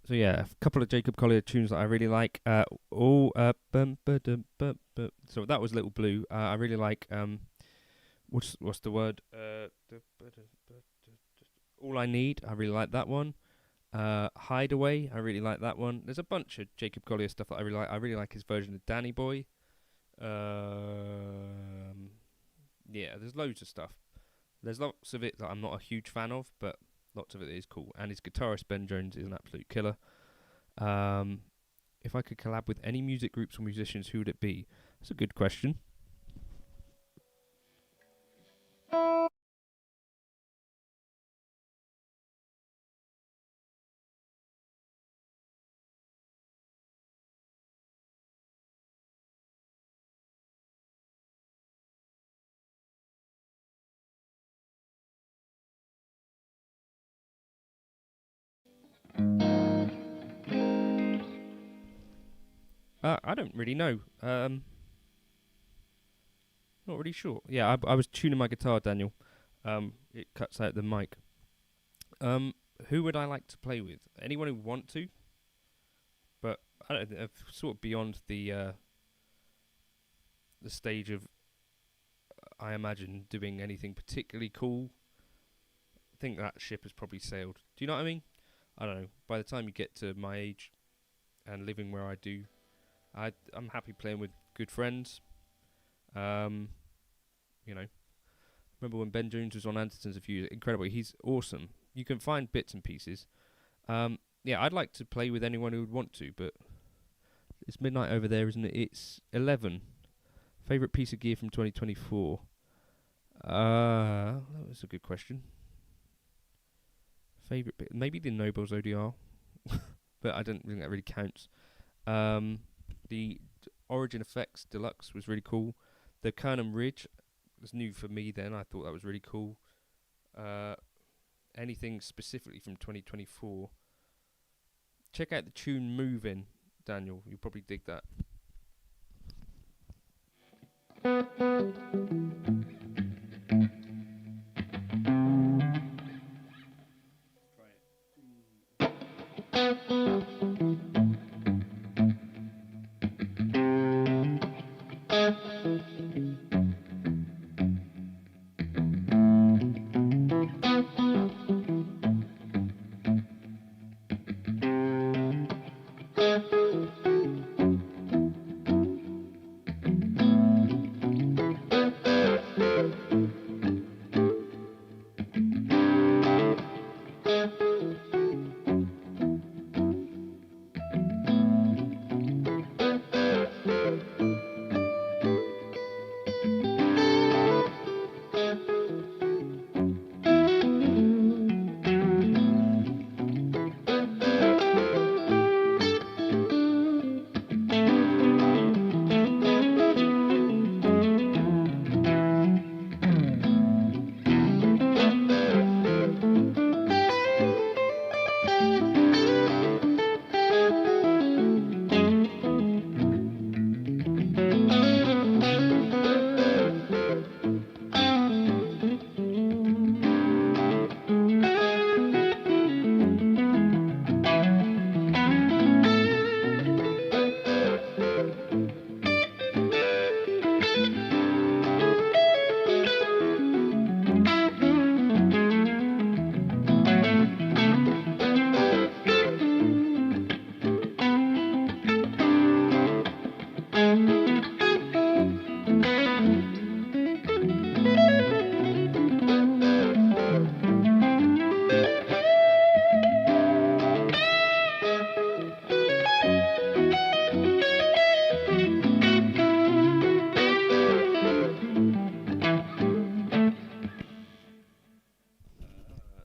So yeah, a couple of Jacob Collier tunes that I really like. So that was Little Blue. I really like what's the word? All I Need. I really like that one. Hideaway. I really like that one. There's a bunch of Jacob Collier stuff that I really like. I really like his version of Danny Boy. Yeah, there's loads of stuff. There's lots of it that I'm not a huge fan of, but lots of it is cool. And his guitarist Ben Jones is an absolute killer. If I could collab with any music groups or musicians, who would it be? That's a good question. I don't really know. Not really sure. Yeah, I was tuning my guitar, Daniel. It cuts out the mic. Who would I like to play with? Anyone who want to? But I don't think sort of beyond the stage of I imagine doing anything particularly cool. I think that ship has probably sailed. Do you know what I mean? I don't know. By the time you get to my age and living where I do, I'm happy playing with good friends. Um, you know, remember when Ben Jones was on Anderton's a few years? Incredible. He's awesome. You can find bits and pieces. Yeah, I'd like to play with anyone who would want to, but it's midnight over there, isn't it? It's 11. Favorite piece of gear from 2024. That was a good question. Favorite bit, maybe the Nobels ODR, but I don't think that really counts. The Origin Effects Deluxe was really cool. The Kernam Ridge was new for me then. I thought that was really cool. Anything specifically from 2024. Check out the tune Movin', Daniel. You'll probably dig that.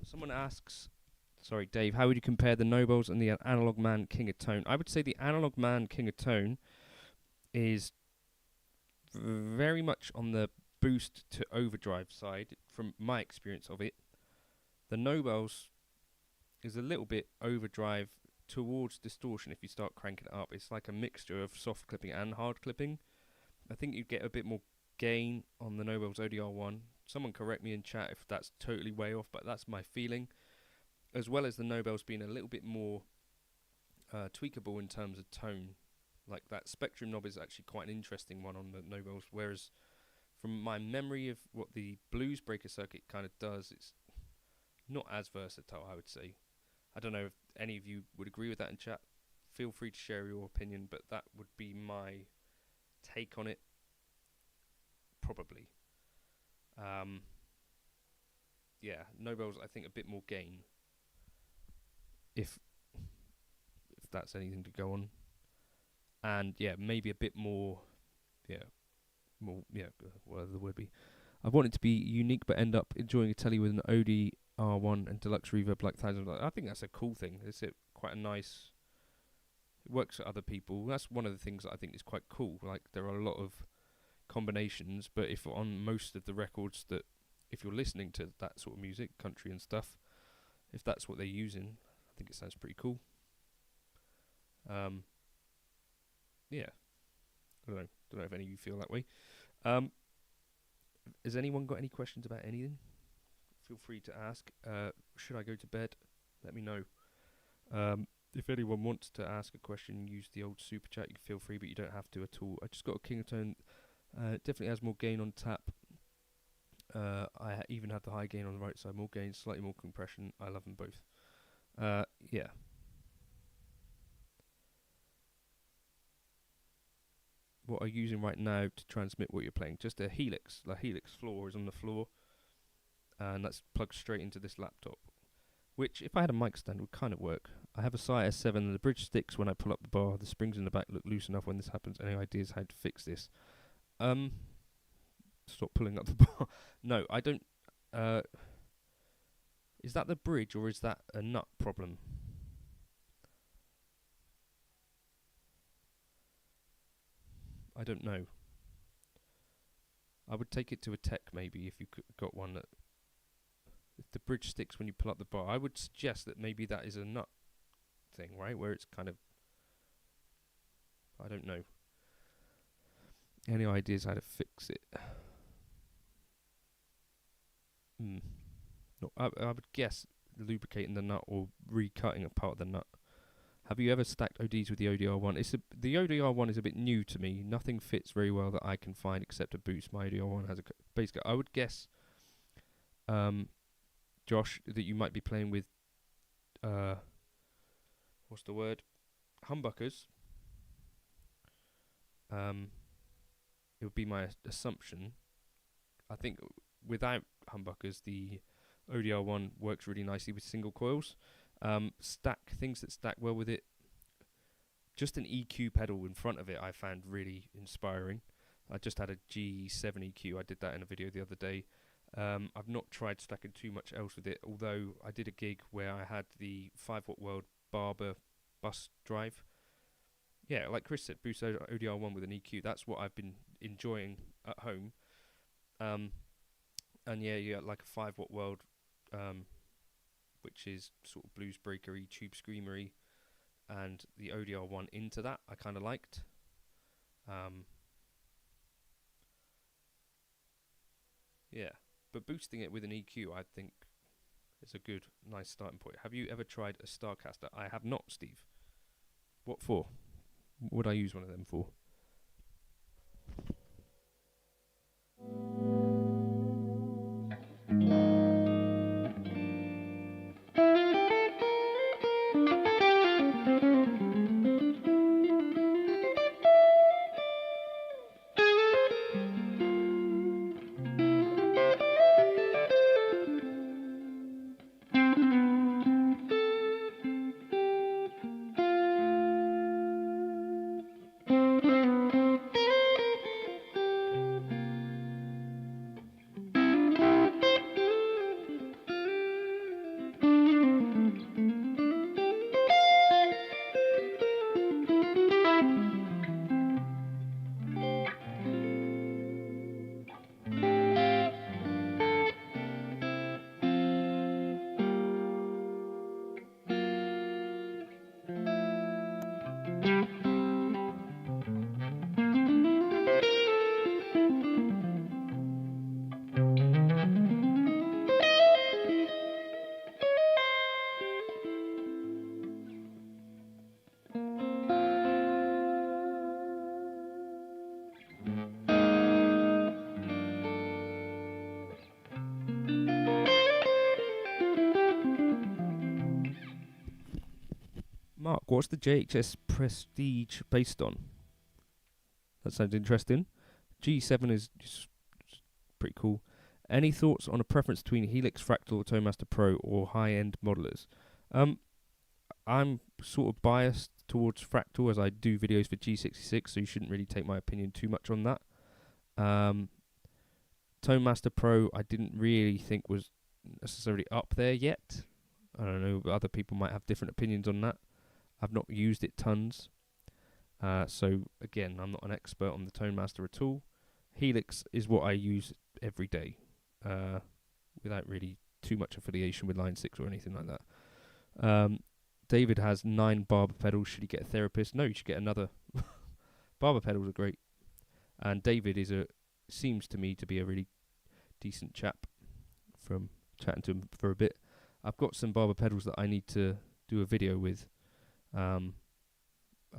Someone asks, sorry, Dave, how would you compare the Nobles and the Analog Man King of Tone? I would say the Analog Man King of Tone is very much on the boost to overdrive side from my experience of it. The Nobles is a little bit overdrive towards distortion if you start cranking it up. It's like a mixture of soft clipping and hard clipping. I think you get a bit more gain on the Nobles ODR1. Someone correct me in chat if that's totally way off, but that's my feeling. As well as the Nobles being a little bit more tweakable in terms of tone. Like that Spectrum knob is actually quite an interesting one on the Nobles, whereas from my memory of what the Blues Breaker circuit kind of does, it's not as versatile, I would say. I don't know if any of you would agree with that in chat. Feel free to share your opinion, but that would be my take on it. Probably. Yeah, Nobles, I think, a bit more gain. If that's anything to go on. And, yeah, maybe a bit more, whatever the word be. I want it to be unique, but end up enjoying a telly with an ODR1 and deluxe reverb like thousands. I think that's a cool thing. It's quite a nice... It works for other people. That's one of the things that I think is quite cool. Like, there are a lot of combinations, but if on most of the records that... If you're listening to that sort of music, country and stuff, if that's what they're using, I think it sounds pretty cool. Yeah. I don't know if any of you feel that way. Has anyone got any questions about anything? Feel free to ask. Should I go to bed? Let me know. If anyone wants to ask a question, use the old super chat. You can feel free, but you don't have to at all. I just got a King of Tone. Definitely has more gain on tap. I even have the high gain on the right side. More gain, slightly more compression. I love them both. Yeah. What are you using right now to transmit what you're playing? Just a Helix. The Helix floor is on the floor, and that's plugged straight into this laptop. Which, if I had a mic stand, would kind of work. I have a Sire S7, and the bridge sticks when I pull up the bar. The springs in the back look loose enough when this happens. Any ideas how to fix this? Stop pulling up the bar. No, I don't. Is that the bridge, or is that a nut problem? I don't know. I would take it to a tech maybe if you got one that. If the bridge sticks when you pull up the bar, I would suggest that maybe that is a nut thing, right? Where it's kind of. I don't know. Any ideas how to fix it? No, I would guess lubricating the nut or recutting a part of the nut. Have you ever stacked ODs with the ODR1? The ODR1 is a bit new to me. Nothing fits very well that I can find except a boost. My ODR1 has a basically. I would guess, Josh, that you might be playing with, what's the word? Humbuckers. It would be my assumption. I think without humbuckers, the ODR1 works really nicely with single coils. Things that stack well with it. Just an EQ pedal in front of it I found really inspiring. I just had a G7 EQ. I did that in a video the other day. I've not tried stacking too much else with it, although I did a gig where I had the 5-watt World Barber bus drive. Yeah, like Chris said, boost ODR1 with an EQ. That's what I've been enjoying at home. And yeah, like a 5-watt World, which is sort of blues breakery, tube screamery, and the ODR1 into that I kind of liked. Yeah, but boosting it with an EQ I think is a good, nice starting point. Have you ever tried a Starcaster? I have not, Steve. What for? What would I use one of them for? Mark, what's the JHS Prestige based on? That sounds interesting. G7 is just pretty cool. Any thoughts on a preference between Helix, Fractal, Toemaster Pro, or high-end modelers? I'm sort of biased towards Fractal as I do videos for G66, so you shouldn't really take my opinion too much on that. Toemaster Pro I didn't really think was necessarily up there yet. I don't know, other people might have different opinions on that. I've not used it tons. So again, I'm not an expert on the Toemaster at all. Helix is what I use every day, without really too much affiliation with Line 6 or anything like that. David has 9 barber pedals. Should he get a therapist? No, you should get another. Barber pedals are great. And David seems to me to be a really decent chap from chatting to him for a bit. I've got some barber pedals that I need to do a video with. I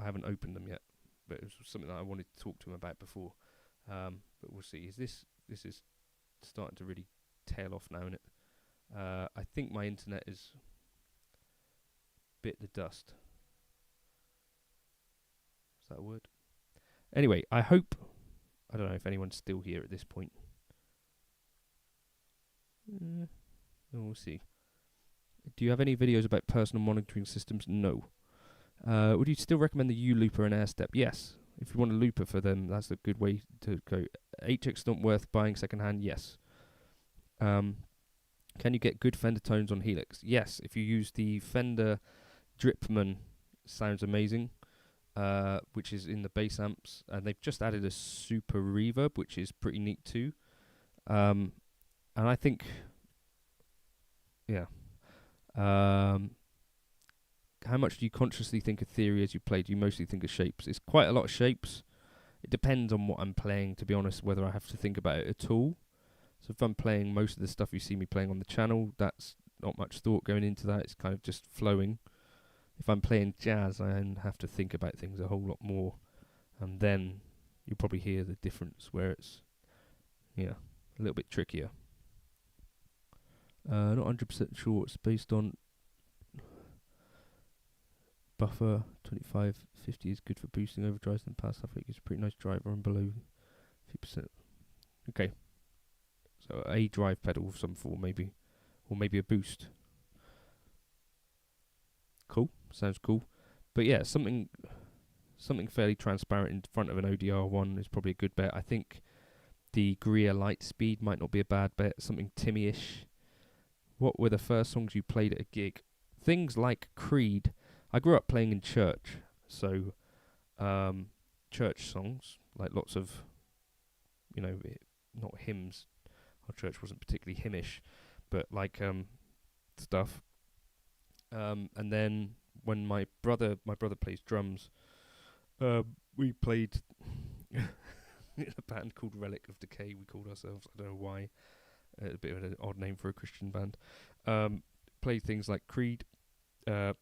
haven't opened them yet, but it was something that I wanted to talk to him about before. But we'll see. This is starting to really tail off now, isn't it? I think my internet is bit the dust. Is that a word? Anyway, I hope... I don't know if anyone's still here at this point. We'll see. Do you have any videos about personal monitoring systems? No. Would you still recommend the U-Looper and AirStep? Yes. If you want a looper for them, that's a good way to go. HX not worth buying secondhand? Yes. Can you get good Fender tones on Helix? Yes. If you use the Fender Dripman, sounds amazing, which is in the bass amps. And they've just added a super reverb, which is pretty neat too. And I think, yeah. How much do you consciously think of theory as you play? Do you mostly think of shapes? It's quite a lot of shapes. It depends on what I'm playing, to be honest, whether I have to think about it at all. So if I'm playing most of the stuff you see me playing on the channel, that's not much thought going into that. It's kind of just flowing. If I'm playing jazz, I then have to think about things a whole lot more. And then you'll probably hear the difference where it's, yeah, a little bit trickier. Not 100% sure it's based on buffer. 2550 is good for boosting overdrives and pass stuff. It's a pretty nice driver and below 50%. Okay. So a drive pedal of some form maybe. Or maybe a boost. Cool. Sounds cool. But yeah, something fairly transparent in front of an ODR1 is probably a good bet. I think the Greer Lightspeed might not be a bad bet. Something Timmy-ish. What were the first songs you played at a gig? Things like Creed. I grew up playing in church, so church songs, like lots of, not hymns. Our church wasn't particularly hymnish, but like stuff. And then when my brother plays drums, we played in a band called Relic of Decay. We called ourselves. I don't know why. A bit of an odd name for a Christian band. Played things like Creed.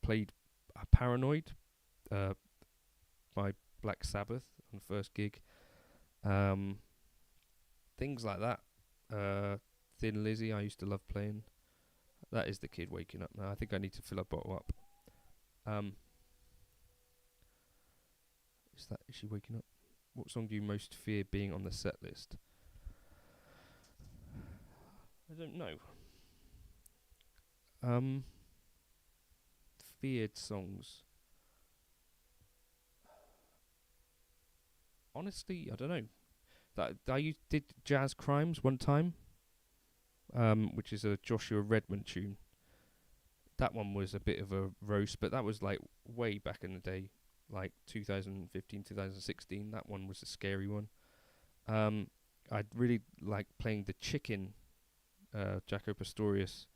Played Paranoid by Black Sabbath on the first gig. Things like that. Thin Lizzy, I used to love playing. That is the kid waking up now. I think I need to fill a bottle up. Is she waking up? What song do you most fear being on the set list? I don't know. Feared songs. Honestly, I don't know. I did Jazz Crimes one time, which is a Joshua Redman tune. That one was a bit of a roast, but that was like way back in the day, like 2015, 2016. That one was a scary one. I'd really like playing the Chicken, Jaco Pastorius.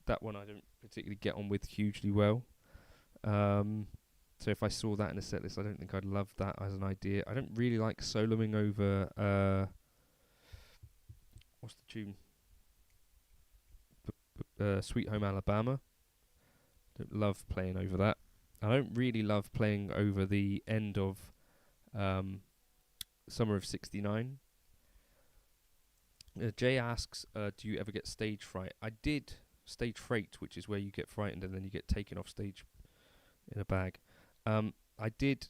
That one I don't particularly get on with hugely well. So if I saw that in a set list, I don't think I'd love that as an idea. I don't really like soloing over, what's the tune? Sweet Home Alabama. Don't love playing over that. I don't really love playing over the end of Summer of '69. Jay asks, do you ever get stage fright? I did stage fright, which is where you get frightened and then you get taken off stage in a bag. I did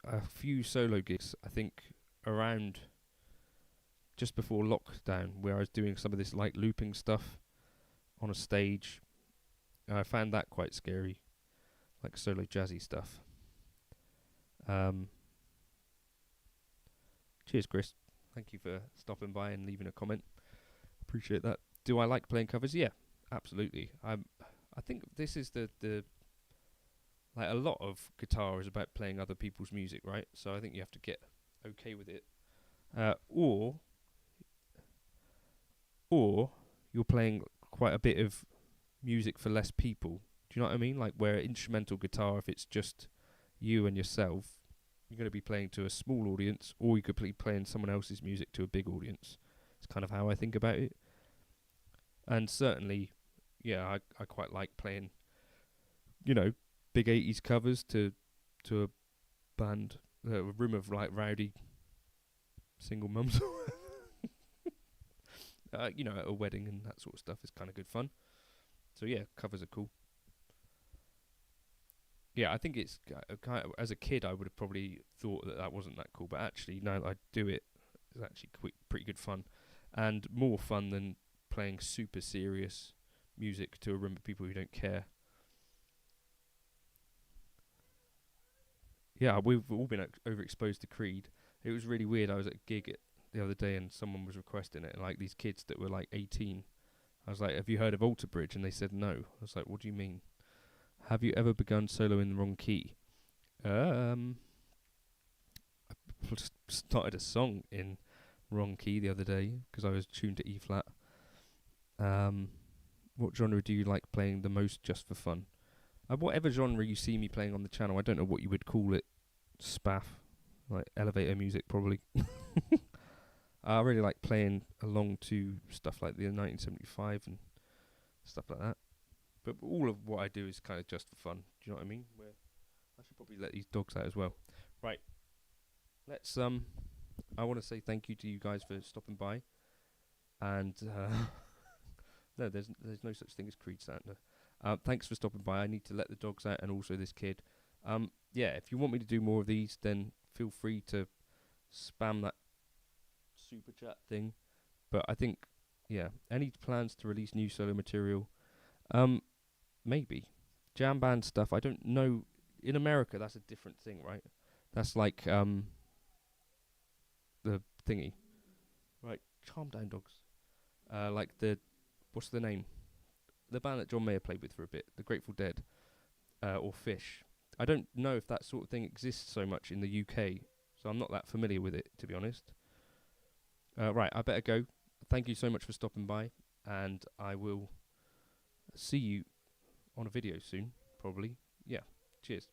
a few solo gigs, I think, around just before lockdown, where I was doing some of this like looping stuff on a stage. I found that quite scary, like solo jazzy stuff. Cheers, Chris. Thank you for stopping by and leaving a comment. Appreciate that. Do I like playing covers? Yeah, absolutely. I think this is the like a lot of guitar is about playing other people's music, right? So I think you have to get okay with it. Or you're playing quite a bit of music for less people. Do you know what I mean? Like where instrumental guitar, if it's just you and yourself, you're going to be playing to a small audience, or you could be playing someone else's music to a big audience. It's kind of how I think about it. And certainly, yeah, I quite like playing, big 80s covers to a band, a room of like rowdy single mums. At a wedding and that sort of stuff is kind of good fun. So yeah, covers are cool. Yeah, I think it's kind of, as a kid, I would have probably thought that that wasn't that cool, but actually, now that I do it, it's actually pretty good fun, and more fun than playing super serious music to a room of people who don't care. Yeah, we've all been overexposed to Creed. It was really weird. I was at a gig the other day, and someone was requesting it, and like these kids that were like 18. I was like, "Have you heard of Alter Bridge?" And they said no. I was like, "What do you mean? Have you ever begun solo in the wrong key?" Um, just started a song in wrong key the other day because I was tuned to E flat. Um, what genre do you like playing the most just for fun? Whatever genre you see me playing on the channel, I don't know what you would call it. Spaff, like elevator music, probably. I really like playing along to stuff like the 1975 and stuff like that. But all of what I do is kind of just for fun. Do you know what I mean? Where I should probably let these dogs out as well. Right. Let's I want to say thank you to you guys for stopping by. And no, there's no such thing as Creed Santa. Thanks for stopping by. I need to let the dogs out and also this kid. Yeah, if you want me to do more of these, then feel free to spam that super chat thing. But I think, yeah, any plans to release new solo material? Maybe. Jam band stuff, I don't know. In America, that's a different thing, right? That's like, the thingy. Right, calm down, dogs. Like what's the name? The band that John Mayer played with for a bit, the Grateful Dead, or Fish. I don't know if that sort of thing exists so much in the UK, so I'm not that familiar with it, to be honest. Right, I better go. Thank you so much for stopping by, and I will see you on a video soon, probably. Yeah, cheers.